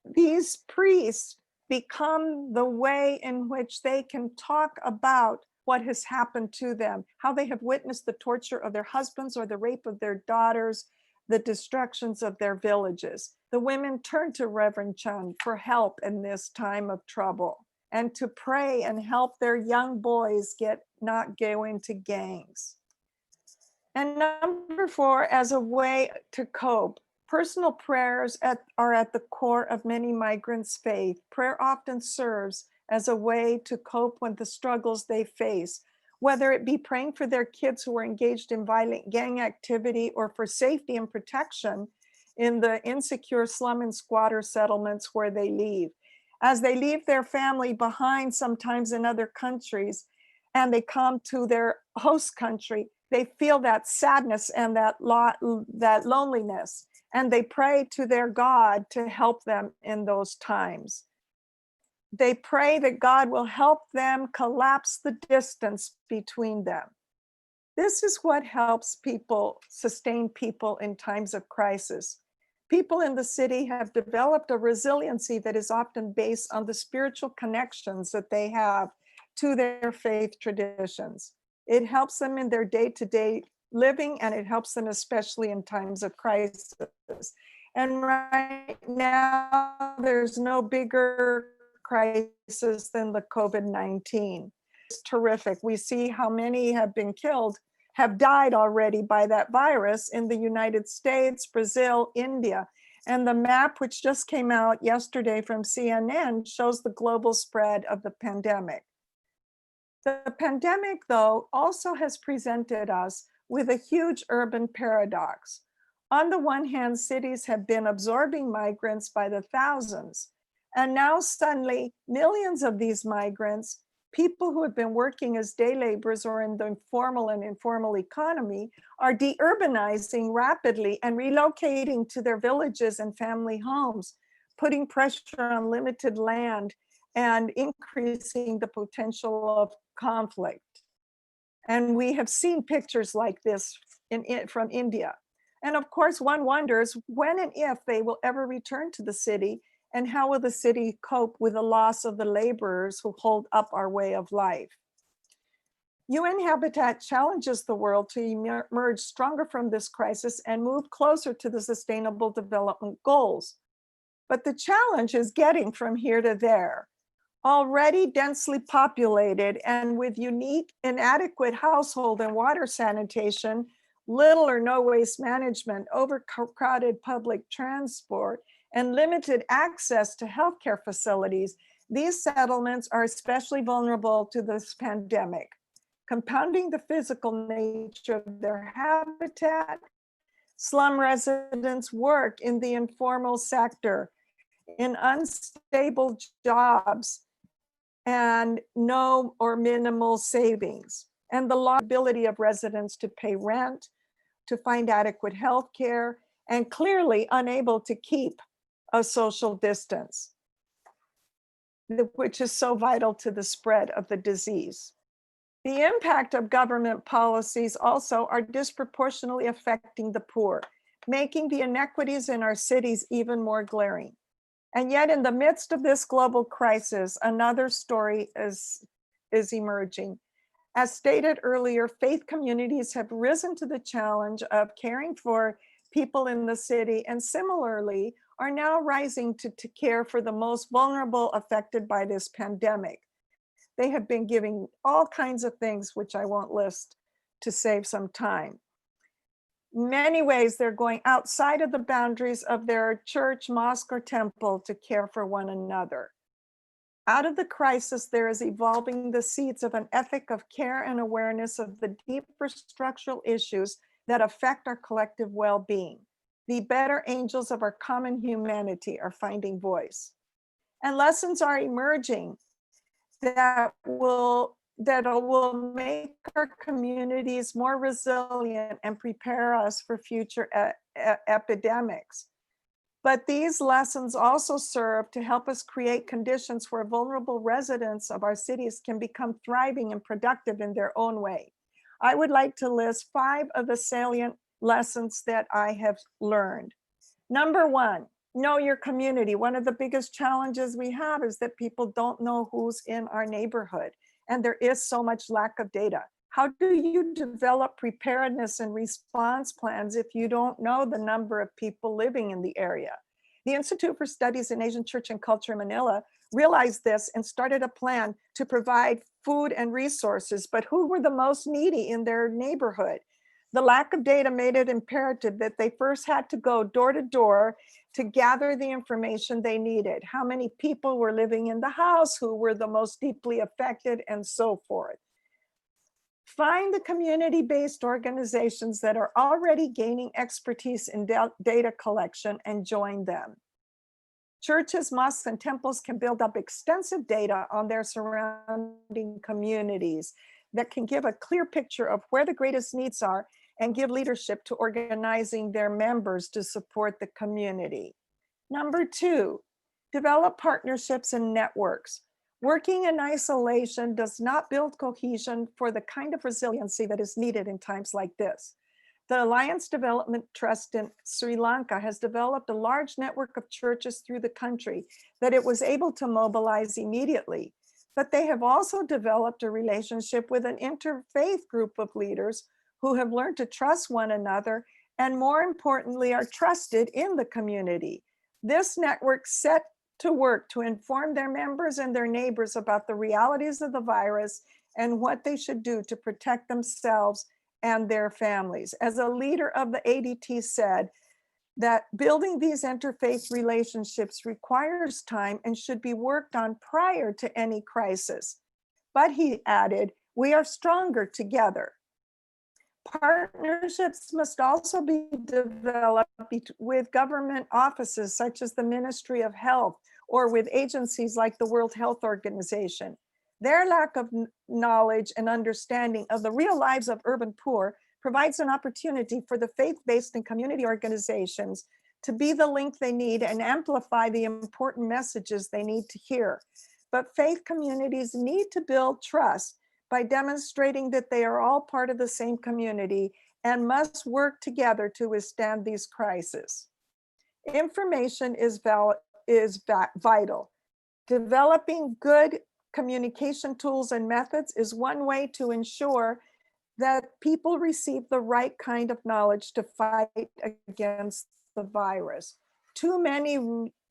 these priests become the way in which they can talk about what has happened to them, how they have witnessed the torture of their husbands or the rape of their daughters, the destructions of their villages. The women turn to Reverend Chun for help in this time of trouble and to pray and help their young boys not go into gangs. And number 4, as a way to cope, personal prayers are at the core of many migrants' faith. Prayer often serves as a way to cope with the struggles they face, whether it be praying for their kids who are engaged in violent gang activity or for safety and protection in the insecure slum and squatter settlements where they live. As they leave their family behind, sometimes in other countries, and they come to their host country, they feel that sadness and that loneliness, and they pray to their God to help them in those times. They pray that God will help them collapse the distance between them. This is what helps people, sustain people in times of crisis. People in the city have developed a resiliency that is often based on the spiritual connections that they have to their faith traditions. It helps them in their day-to-day living, and it helps them especially in times of crisis. And right now, there's no bigger crisis than the COVID-19. It's terrific. We see how many have been killed, have died already by that virus in the United States, Brazil, India. And the map, which just came out yesterday from CNN, shows the global spread of the pandemic. The pandemic, though, also has presented us with a huge urban paradox. On the one hand, cities have been absorbing migrants by the thousands. And now suddenly millions of these migrants, people who have been working as day laborers or in the formal and informal economy, are deurbanizing rapidly and relocating to their villages and family homes, putting pressure on limited land and increasing the potential of conflict. And we have seen pictures like this from India. And of course, one wonders when and if they will ever return to the city, and how will the city cope with the loss of the laborers who hold up our way of life? UN Habitat challenges the world to emerge stronger from this crisis and move closer to the Sustainable Development Goals. But the challenge is getting from here to there. Already densely populated and with unique inadequate household and water sanitation, little or no waste management, overcrowded public transport, and limited access to healthcare facilities, these settlements are especially vulnerable to this pandemic. Compounding the physical nature of their habitat, slum residents work in the informal sector, in unstable jobs, and no or minimal savings, and the ability of residents to pay rent, to find adequate health care, and clearly unable to keep a social distance, which is so vital to the spread of the disease. The impact of government policies also are disproportionately affecting the poor, making the inequities in our cities even more glaring. And yet in the midst of this global crisis, another story is emerging. As stated earlier, faith communities have risen to the challenge of caring for people in the city, and similarly are now rising to care for the most vulnerable affected by this pandemic. They have been giving all kinds of things, which I won't list to save some time. In many ways, they're going outside of the boundaries of their church, mosque, or temple to care for one another. Out of the crisis, there is evolving the seeds of an ethic of care and awareness of the deeper structural issues that affect our collective well-being. the better angels of our common humanity are finding voice. And lessons are emerging that will make our communities more resilient and prepare us for future epidemics. But these lessons also serve to help us create conditions where vulnerable residents of our cities can become thriving and productive in their own way. I would like to list 5 of the salient lessons that I have learned. Number 1, know your community. One of the biggest challenges we have is that people don't know who's in our neighborhood, and there is so much lack of data. How do you develop preparedness and response plans if you don't know the number of people living in the area? The Institute for Studies in Asian Church and Culture in Manila realized this and started a plan to provide food and resources, but who were the most needy in their neighborhood? The lack of data made it imperative that they first had to go door to door to gather the information they needed. How many people were living in the house, who were the most deeply affected, and so forth. Find the community-based organizations that are already gaining expertise in data collection and join them. Churches, mosques, and temples can build up extensive data on their surrounding communities that can give a clear picture of where the greatest needs are and give leadership to organizing their members to support the community. Number 2, develop partnerships and networks. Working in isolation does not build cohesion for the kind of resiliency that is needed in times like this. The Alliance Development Trust in Sri Lanka has developed a large network of churches through the country that it was able to mobilize immediately. But they have also developed a relationship with an interfaith group of leaders who have learned to trust one another and, more importantly, are trusted in the community. This network set to work to inform their members and their neighbors about the realities of the virus and what they should do to protect themselves and their families. As a leader of the ADT said, that building these interfaith relationships requires time and should be worked on prior to any crisis. But he added, we are stronger together. Partnerships must also be developed with government offices such as the Ministry of Health or with agencies like the World Health Organization. Their lack of knowledge and understanding of the real lives of urban poor provides an opportunity for the faith-based and community organizations to be the link they need and amplify the important messages they need to hear. But faith communities need to build trust by demonstrating that they are all part of the same community and must work together to withstand these crises. Information is vital. Developing good communication tools and methods is one way to ensure that people receive the right kind of knowledge to fight against the virus. Too many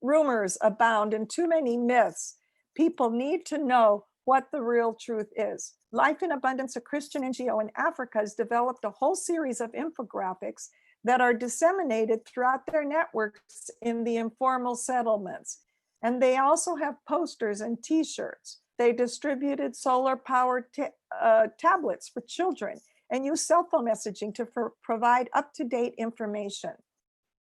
rumors abound and too many myths. People need to know what the real truth is. Life in Abundance, a Christian NGO in Africa, has developed a whole series of infographics that are disseminated throughout their networks in the informal settlements. And they also have posters and t-shirts. They distributed solar-powered tablets for children and use cell phone messaging to provide up-to-date information.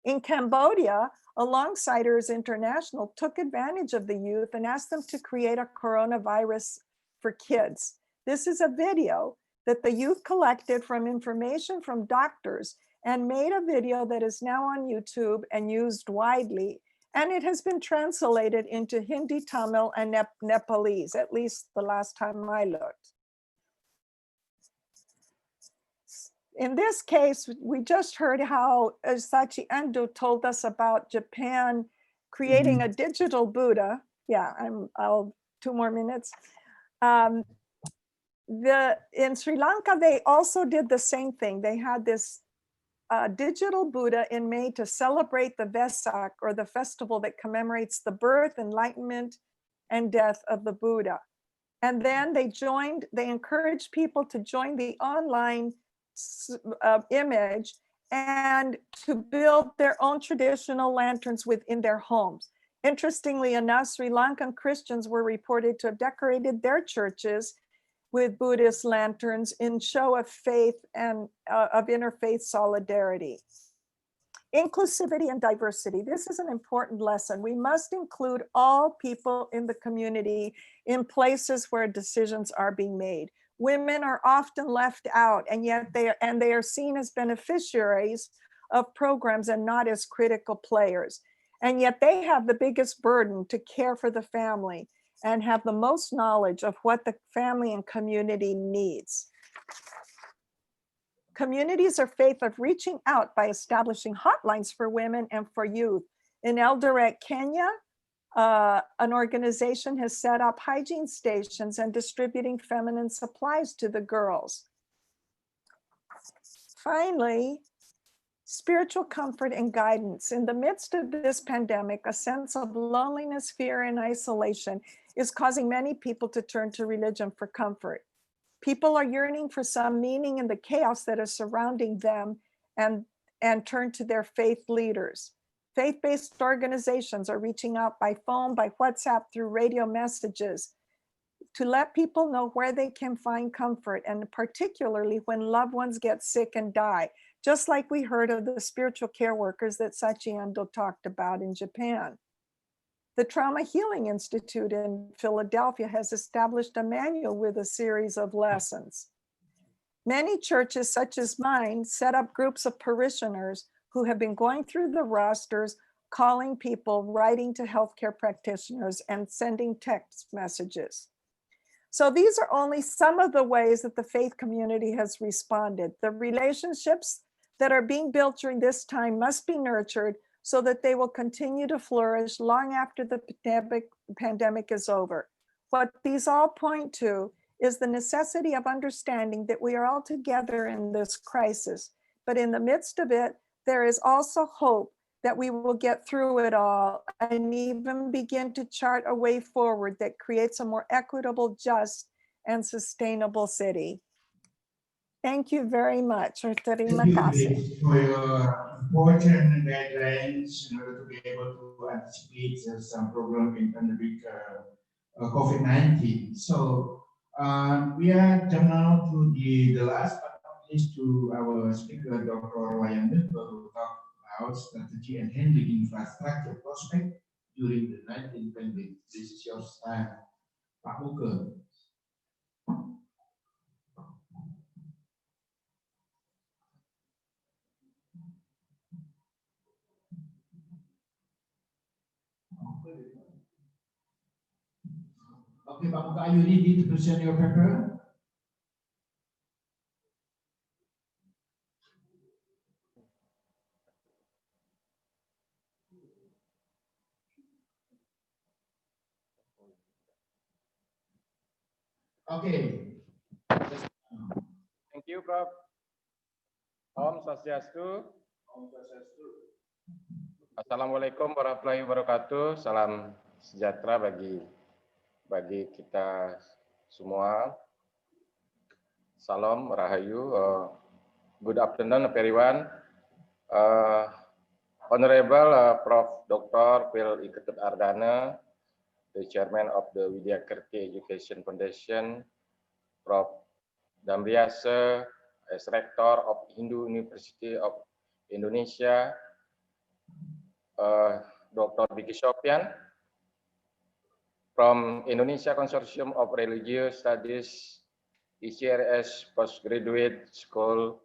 In Cambodia, Alongside-ers International took advantage of the youth and asked them to create a coronavirus for kids. This is a video that the youth collected from information from doctors and made a video that is now on YouTube and used widely. And it has been translated into Hindi, Tamil, and Nepalese, at least the last time I looked. In this case, we just heard how Sachi Endo told us about Japan creating a digital Buddha. Yeah, I'll 2 more minutes. In Sri Lanka, they also did the same thing. They had this digital Buddha in May to celebrate the Vesak, or the festival that commemorates the birth, enlightenment, and death of the Buddha. And then they encouraged people to join the online image and to build their own traditional lanterns within their homes. Interestingly enough, Sri Lankan Christians were reported to have decorated their churches with Buddhist lanterns in show of faith and of interfaith solidarity. Inclusivity and diversity. This is an important lesson. We must include all people in the community in places where decisions are being made. Women are often left out, and yet they are seen as beneficiaries of programs and not as critical players. And yet they have the biggest burden to care for the family and have the most knowledge of what the family and community needs. Communities are faith of reaching out by establishing hotlines for women and for youth. In Eldoret, Kenya, an organization has set up hygiene stations and distributing feminine supplies to the girls. Finally, spiritual comfort and guidance. In the midst of this pandemic, a sense of loneliness, fear, and isolation is causing many people to turn to religion for comfort. People are yearning for some meaning in the chaos that is surrounding them and turn to their faith leaders. Faith-based organizations are reaching out by phone, by WhatsApp, through radio messages to let people know where they can find comfort, and particularly when loved ones get sick and die, just like we heard of the spiritual care workers that Sachi Ando talked about in Japan. The Trauma Healing Institute in Philadelphia has established a manual with a series of lessons. Many churches, such as mine, set up groups of parishioners who have been going through the rosters, calling people, writing to healthcare practitioners, and sending text messages. So these are only some of the ways that the faith community has responded. The relationships that are being built during this time must be nurtured so that they will continue to flourish long after the pandemic is over. What these all point to is the necessity of understanding that we are all together in this crisis, but in the midst of it, there is also hope that we will get through it all and even begin to chart a way forward that creates a more equitable, just, and sustainable city. Thank you very much. Terima kasih. For your important guidelines in order to be able to anticipate some problem in pandemic COVID-19. So we are jump now to the last but not least to our speaker, Dr. Wayanda, who will talk about strategy and handling infrastructure prospect during the 19 pandemic. This is your time, Pak Muka. Okay, Pak Muka, are you ready to present your paper? Okay. Thank you, Prof. Om Swastiastu. Assalamualaikum warahmatullahi wabarakatuh. Salam sejahtera bagi kita semua. Salam Rahayu. Good afternoon, everyone. Honorable Prof. Dr. Phil Iketut Ardana, the Chairman of the Widya Kirti Education Foundation, Prof. Damriasa, as Rector of Hindu University of Indonesia, Dr. Vicky Sopian, from Indonesia Consortium of Religious Studies, ICIIS Postgraduate School,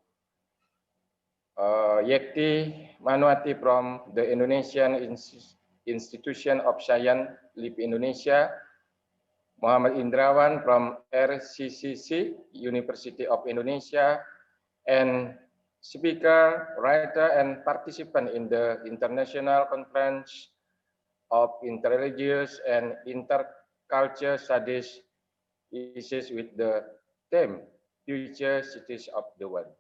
Yekti Manuati from the Indonesian Institution of Science, LIPI Indonesia, Muhammad Indrawan from RCCC, University of Indonesia, and speaker, writer, and participant in the International Conference of Interreligious and Intercultural Studies, ICIIS, with the theme Future Cities of the World.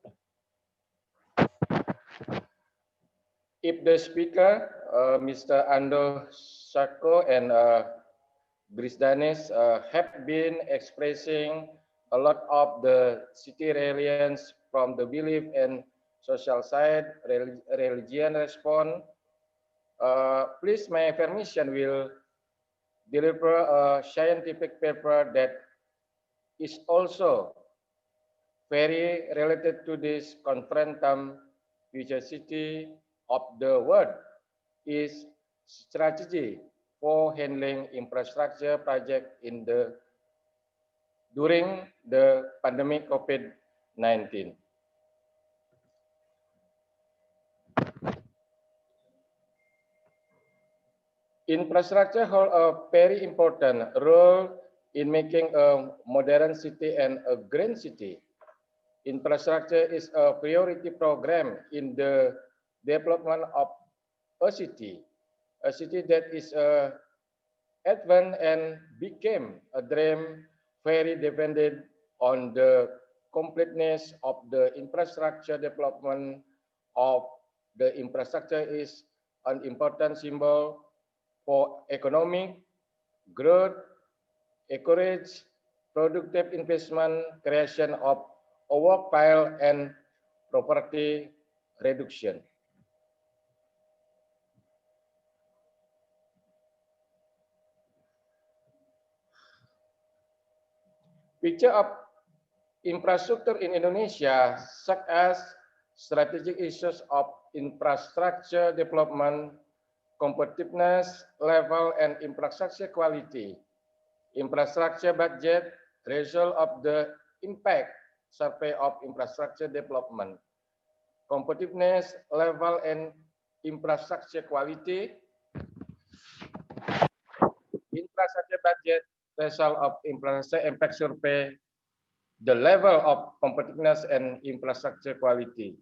If the speaker, Mr. Ando Sako and Brisdanes have been expressing a lot of the city reliance from the belief and social side, religion response. Please, my permission will deliver a scientific paper that is also very related to this conference, Future City of the world is strategy for handling infrastructure project during the pandemic COVID-19. Infrastructure hold a very important role in making a modern city and a green city. Infrastructure is a priority program in the development of a city that is advanced and became a dream very dependent on the completeness of the infrastructure development of the infrastructure is an important symbol for economic growth, encourage productive investment, creation of a work pile, and property reduction. Picture of infrastructure in Indonesia, such as strategic issues of infrastructure development, competitiveness level, and infrastructure quality. Infrastructure budget, result of the impact survey of infrastructure development, competitiveness level, and infrastructure quality. Infrastructure budget, result of infrastructure impact survey, the level of competitiveness and infrastructure quality.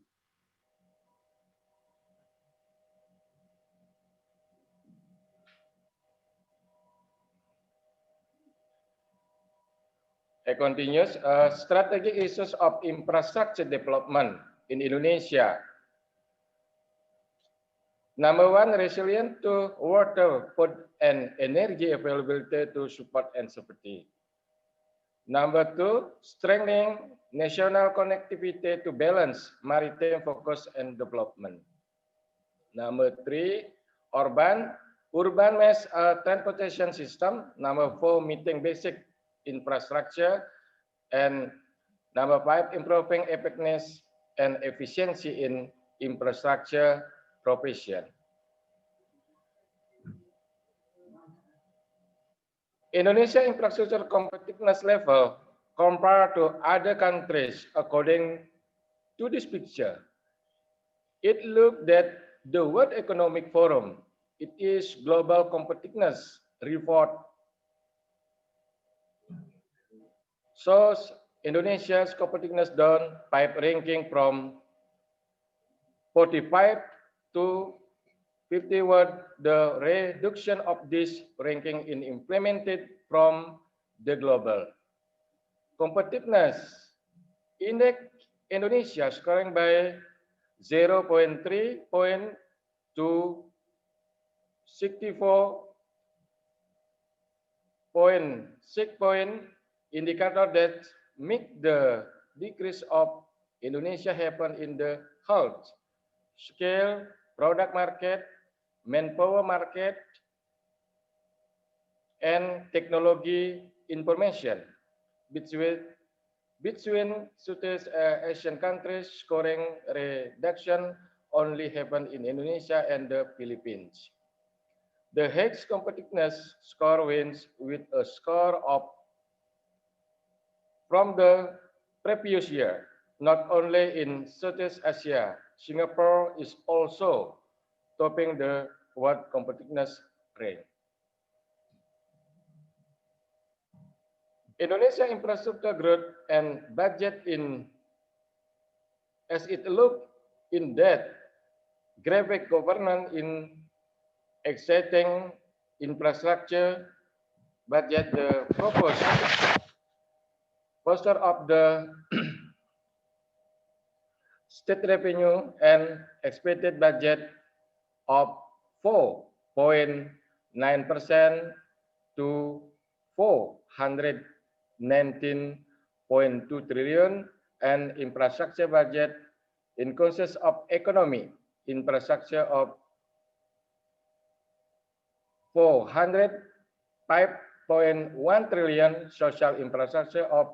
It continues, strategic issues of infrastructure development in Indonesia. Number one, resilient to water, food, and energy availability to support and safety. Number two, strengthening national connectivity to balance maritime focus and development. Number three, urban mass transportation system. Number four, meeting basic infrastructure. And number five, improving effectiveness and efficiency in infrastructure provision. Indonesia infrastructure competitiveness level compared to other countries according to this picture. It looked at the World Economic Forum. It is global competitiveness report. Shows Indonesia's competitiveness down by ranking from 45 to 50, the reduction of this ranking is implemented from the global competitiveness index. Indonesia scoring by 0.3 point to 64.6 point, indicator that make the decrease of Indonesia happen in the health, scale, product market, manpower market, and technology information. Between Southeast Asian countries, scoring reduction only happen in Indonesia and the Philippines. The HIDUPLAH competitiveness score wins with a score of from the previous year. Not only in Southeast Asia, Singapore is also topping the world competitiveness rank. Indonesia infrastructure growth and budget as it looked in that graphic governance in exciting infrastructure budget, the proposed poster of the state revenue and expected budget of 4.9% to 419.2 trillion, and infrastructure budget in context of economy infrastructure of 405.1 trillion, social infrastructure of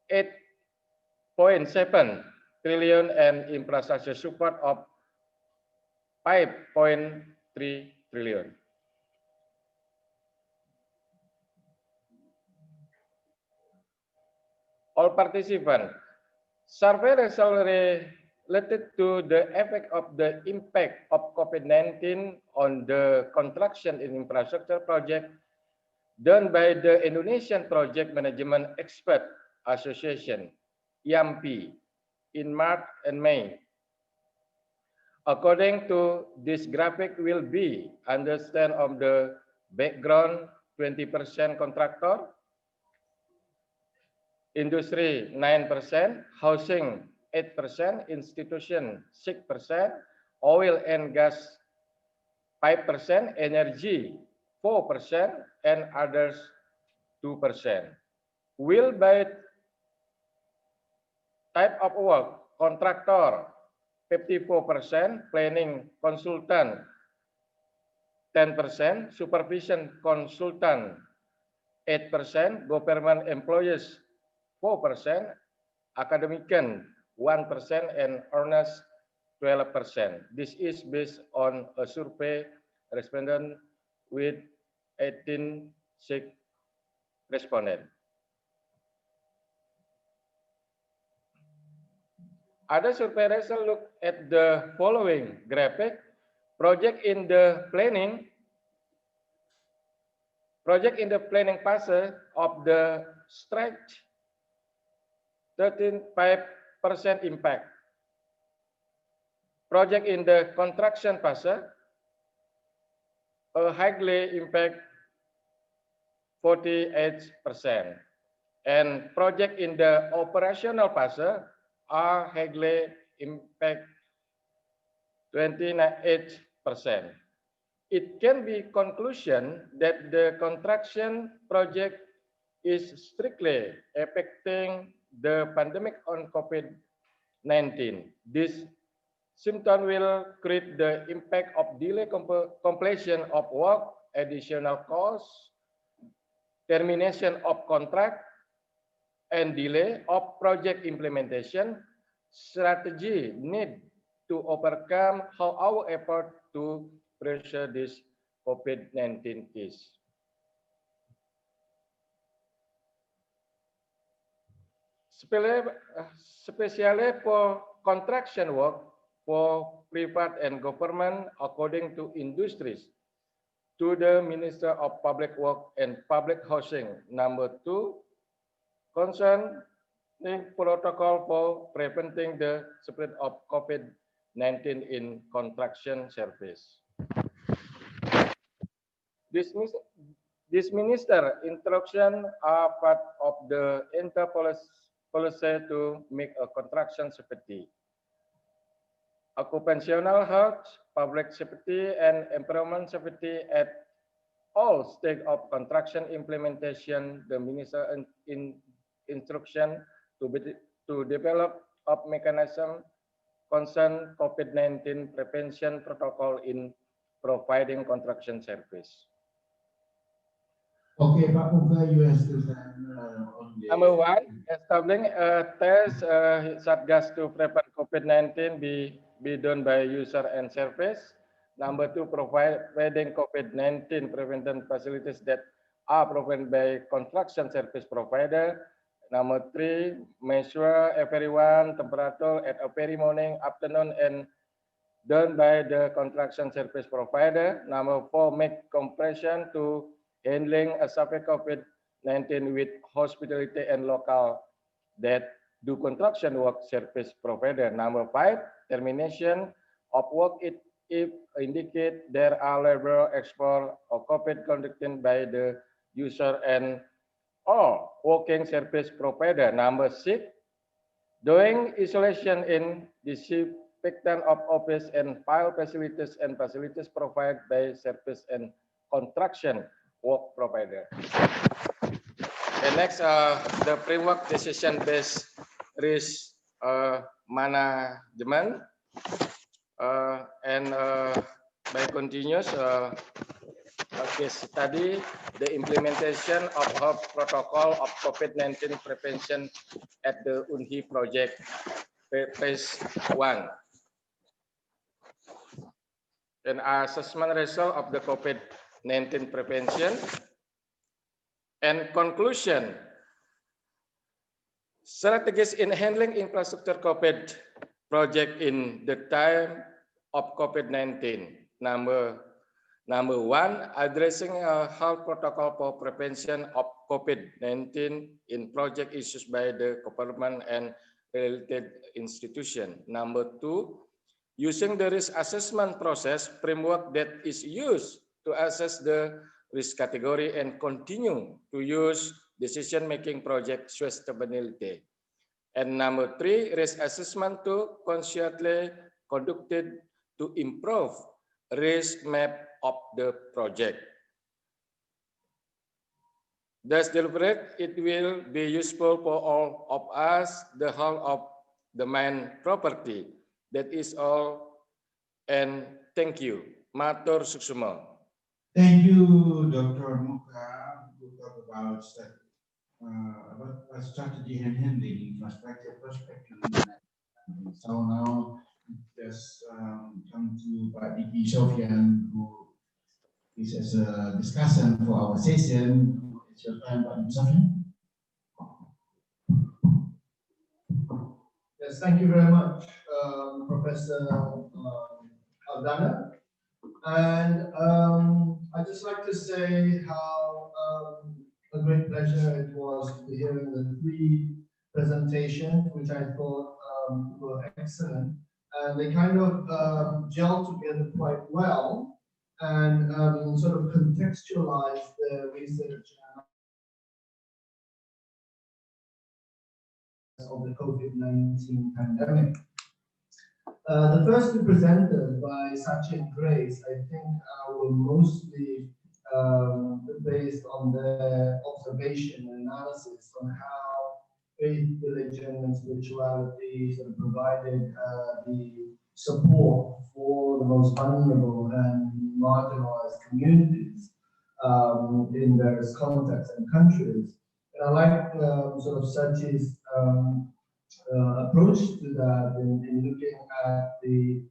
8.7 trillion, and infrastructure support of 5.3 trillion. All participants, survey results related to the effect of the impact of COVID-19 on the construction and infrastructure project done by the Indonesian Project Management Expert Association, IAMPI, in March and May. According to this graphic will be understand of the background 20% contractor, industry 9%, housing 8%, institution 6%, oil and gas 5%, energy 4%, and others 2%. Will by type of work, contractor 54%, planning consultant 10%, supervision consultant 8%, government employees 4%, academician 1%, and earners 12%. This is based on a survey respondent with 18 respondents. Other survey results look at the following graphic. Project in the planning phase of the stretch 13.5% impact. Project in the construction phase a highly impact 48%, and project in the operational phase are highly impact 28%. It can be conclusion that the construction project is strictly affecting the pandemic on COVID-19. This symptom will create the impact of delay completion of work, additional costs, termination of contract, and delay of project implementation. Strategy need to overcome how our effort to pressure this COVID-19 case. Especially for construction work for private and government, according to industries, to the Minister of Public Work and Public Housing, number 2, concerning protocol for preventing the spread of COVID-19 in construction service. This minister instruction are part of the policy to make a construction safety, occupational health, public safety, and environment safety at all stages of construction implementation. The minister in instruction to develop a mechanism concern COVID-19 prevention protocol in providing construction service. Okay, Pak Muga, you have still on the... Number 1, establishing a test satgas to prevent COVID-19 be done by user and service. Number 2, providing COVID-19 prevention facilities that are provided by construction service provider. Number 3, measure everyone temperature at a very morning, afternoon, and done by the construction service provider. Number 4, make compression to handling a severe COVID-19 with hospitality and local that do construction work service provider. Number 5, termination of work if indicate there are labor export or COVID conducted by the user and or working service provider. Number 6, doing isolation in disinfectant of office and file facilities and facilities provided by service and construction work provider. And next, the framework decision-based risk management, and by continuous case study, the implementation of health protocol of COVID-19 prevention at the UNHI project phase 1. and assessment result of the COVID-19 prevention, and conclusion, strategies in handling infrastructure COVID project in the time of COVID-19. Number one, addressing a health protocol for prevention of COVID-19 in project issues by the government and related institution. Number two, using the risk assessment process framework that is used to assess the risk category and continue to use decision-making project sustainability. And number three, risk assessment to consciously conducted to improve risk map of the project. Thus deliberate, it will be useful for all of us, the whole of the main property. That is all, and thank you. Matur suksuma. Thank you, Dr. Muka, who talked about strategy and handling infrastructure perspective. So now just come to Pak Diki Sofian, who is as a discussion for our session. It's your time, Pak Diki Sofian. Yes, thank you very much, Professor Aldana. And I'd just like to say how a great pleasure it was to be hearing the three presentations, which I thought were excellent. And they kind of gel together quite well and sort of contextualize the research of the COVID-19 pandemic. The first two presented by Sachi and Grace, I think, were mostly based on their observation and analysis on how faith, religion, and spirituality sort of provided the support for the most vulnerable and marginalized communities in various contexts and countries. And I like sort of Sachi's approach to that in looking at the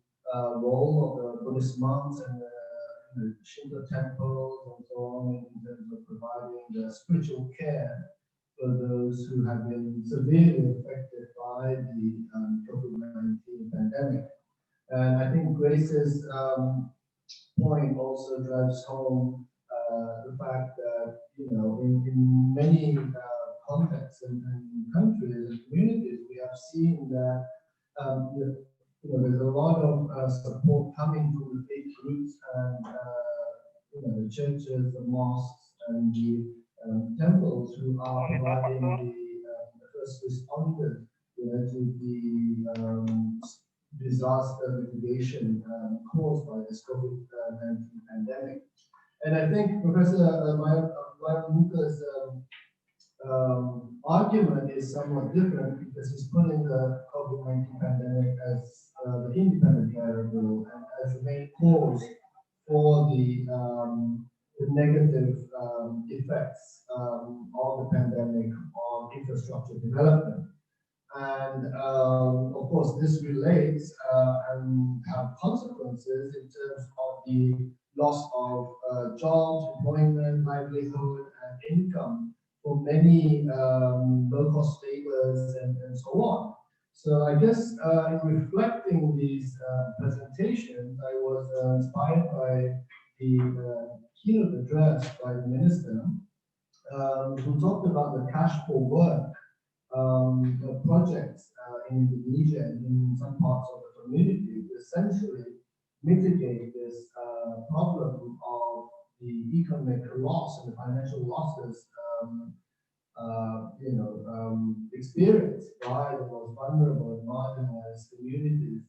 role of the Buddhist monks and the Shinto temples and so on in terms of providing the spiritual care for those who have been severely affected by the COVID-19 pandemic. And I think Grace's point also drives home the fact that, you know, in many contexts and countries and communities, we have seen that you know, there's a lot of support coming from the faith groups and you know, the churches, the mosques, and the temples who are providing the first responders, you know, to the disaster mitigation caused by this COVID-19 pandemic. And I think Professor Muka's argument is somewhat different because he's putting the COVID-19 pandemic as the independent variable and as the main cause for the negative effects of the pandemic on infrastructure development. And of course, this relates and have consequences in terms of the loss of jobs, employment, livelihood, and income for many low-cost laborers and so on. So I guess in reflecting these presentations, I was inspired by the keynote address by the minister, who talked about the cash for work projects in Indonesia and in some parts of the community to essentially mitigate this problem of the economic loss and the financial losses you know, experienced by the most vulnerable and marginalized communities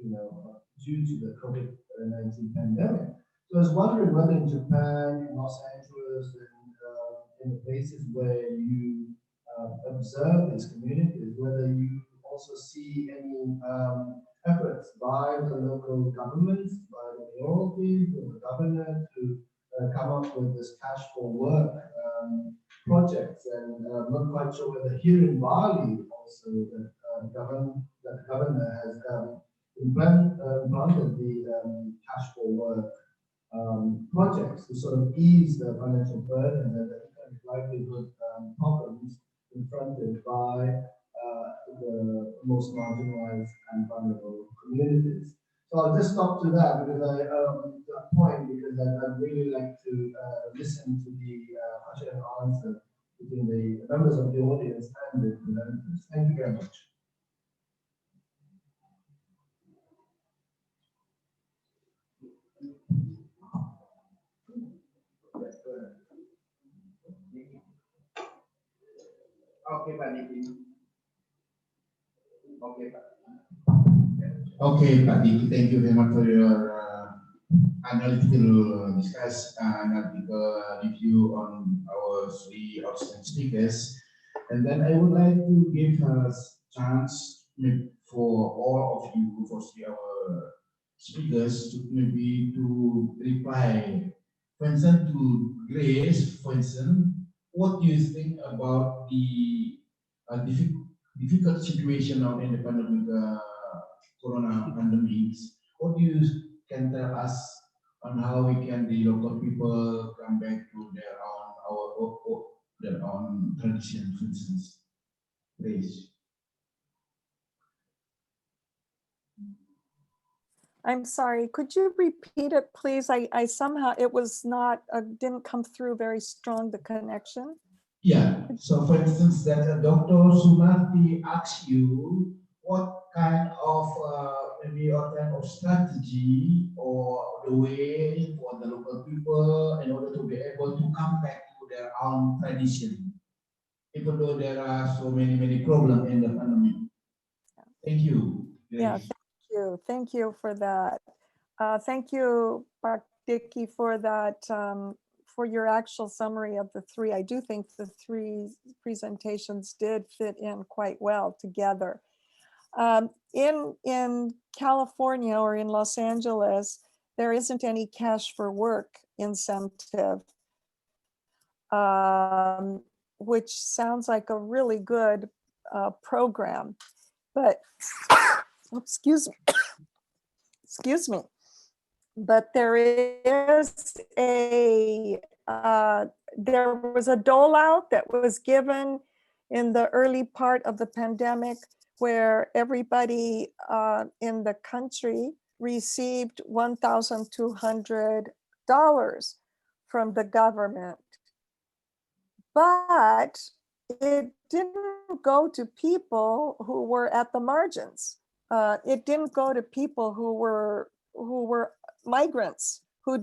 you know, due to the COVID-19 pandemic. So I was wondering whether in Japan, in Los Angeles, and in the places where you observe these communities, whether you also see any efforts by the local governments, by the mayoralties, or the governor to come up with this cash for work projects. And I'm not quite sure whether here in Bali also that the governor has implanted the forward projects to sort of ease the financial burden and the economic livelihood problems confronted by the most marginalized and vulnerable communities. So I'll just stop to that because that point, because I'd really like to listen to the question and answer between the members of the audience and the presenters. Thank you very much. Okay, Pak Diki. Okay, Pak. Okay, Pak Diki, thank you very much for your analytical analytical review on our three outstanding speakers. And then I would like to give a chance for all of you, for our speakers, to maybe to reply. For instance, to Grace, for instance, what do you think about the difficult situation now in the pandemic, corona pandemics? What do you can tell us on how we can the local people come back to their own tradition, for instance? Please. I'm sorry, could you repeat it, please? I somehow, it was not, didn't come through very strong, the connection. Yeah, so for instance, that Dr. Sumarti asks you what kind of maybe what kind of strategy or the way for the local people in order to be able to come back to their own tradition, even though there are so many problems in the pandemic. Thank you. Yeah, thank you for that. Thank you, Pak Diki, for that, for your actual summary of the three. I do think the three presentations did fit in quite well together. In California or in Los Angeles, there isn't any cash for work incentive, which sounds like a really good program. But, excuse me, but there is there was a dole out that was given in the early part of the pandemic where everybody in the country received $1,200 from the government. But it didn't go to people who were at the margins. It didn't go to people who were migrants, who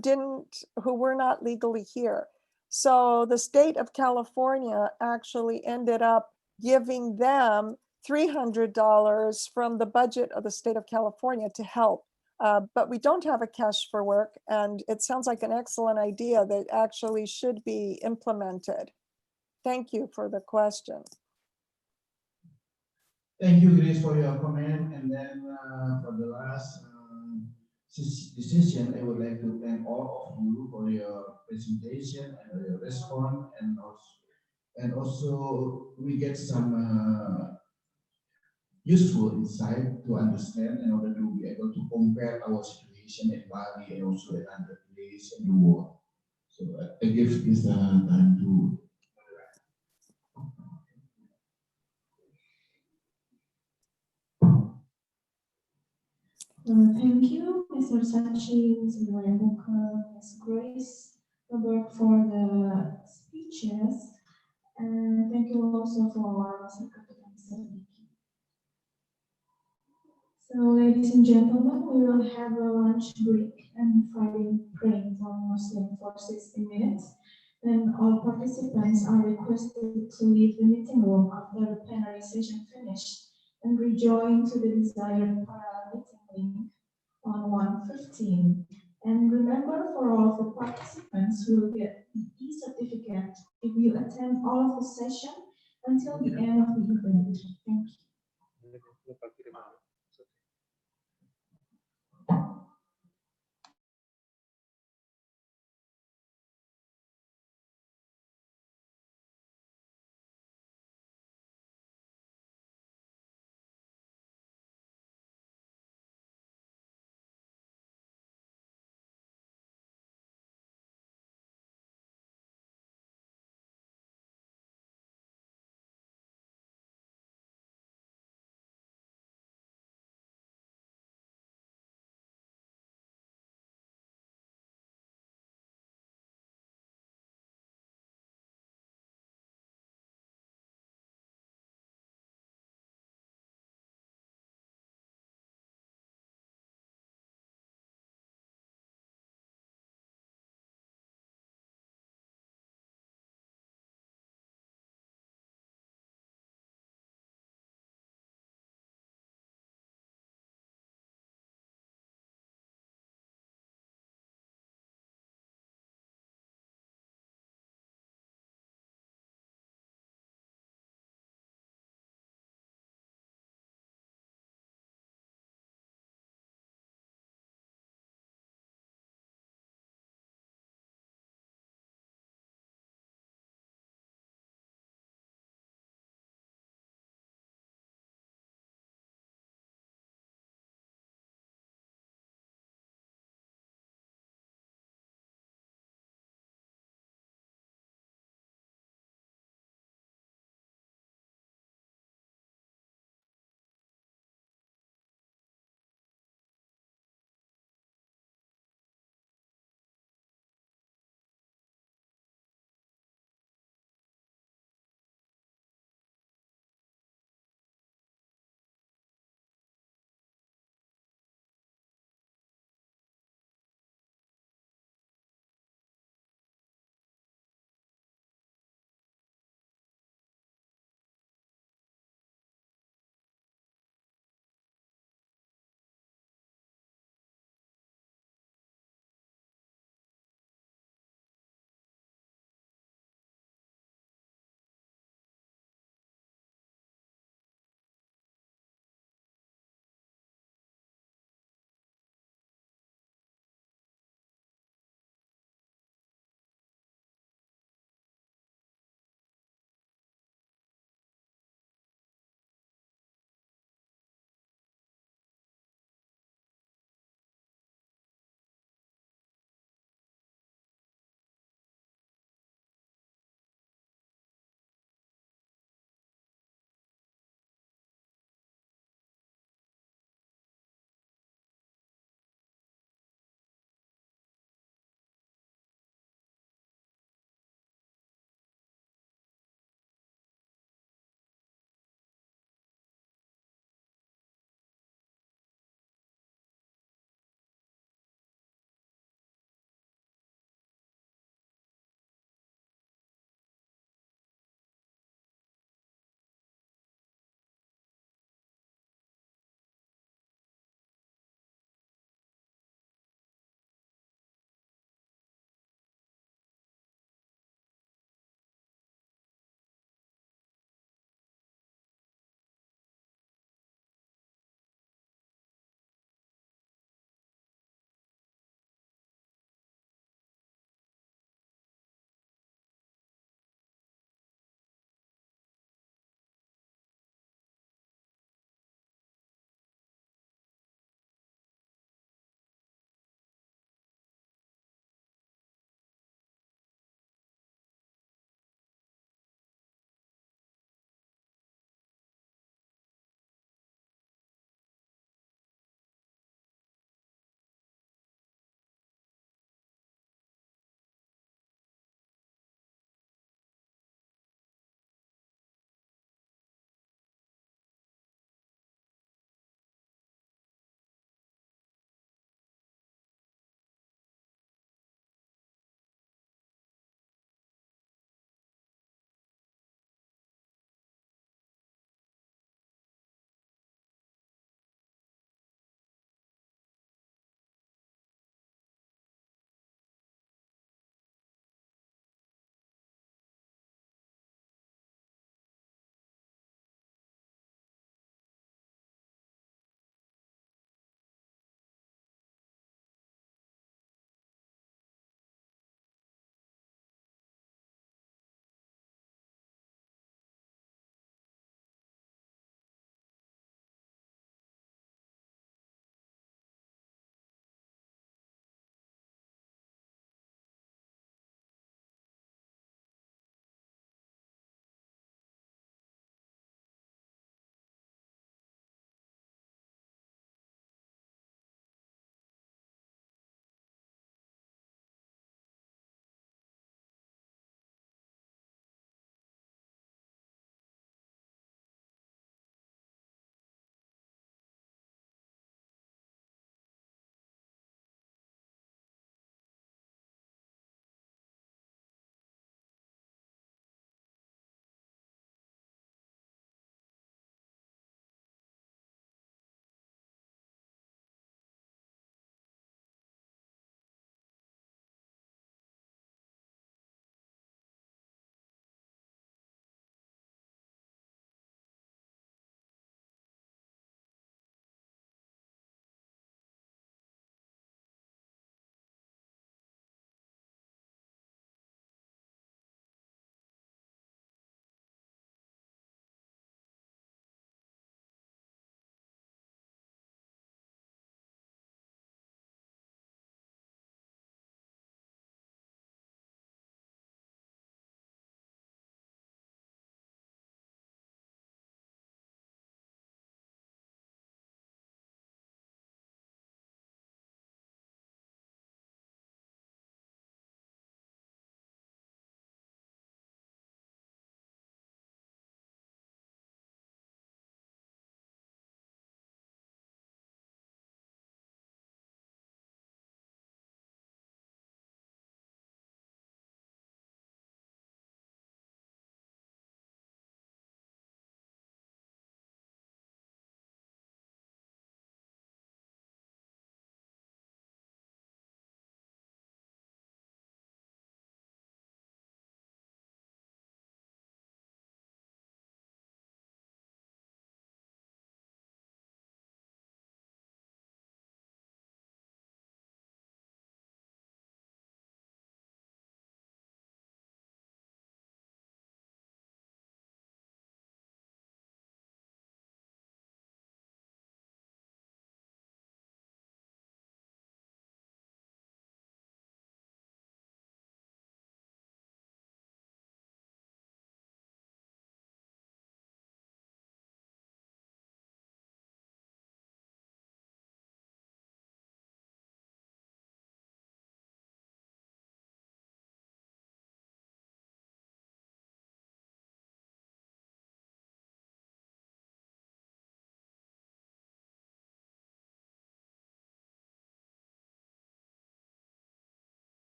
were not legally here. So the state of California actually ended up giving them $300 from the budget of the state of California to help. But we don't have a cash for work, and it sounds like an excellent idea that actually should be implemented. Thank you for the question. Thank you, Grace, for your comment. And then for the last decision, I would like to thank all of you for your presentation and your response, and also we get some useful insight to understand in order to be able to compare our situation in Bali and also in other places in the world. So I give this time to. Thank you, Mr. Sachi, Mr. Jiwanya, Ms. Grace, Robert, for the speeches, and thank you also for our Secretary, Mr. Diki. So, ladies and gentlemen, we will have a lunch break and Friday praying for Muslim for 60 minutes. Then all participants are requested to leave the meeting room after the plenary session finished and rejoin to the desired parallel meeting link on 1:15. And remember, for all of the participants who will get the e-certificate if you attend all of the session until the end of the event. Thank you.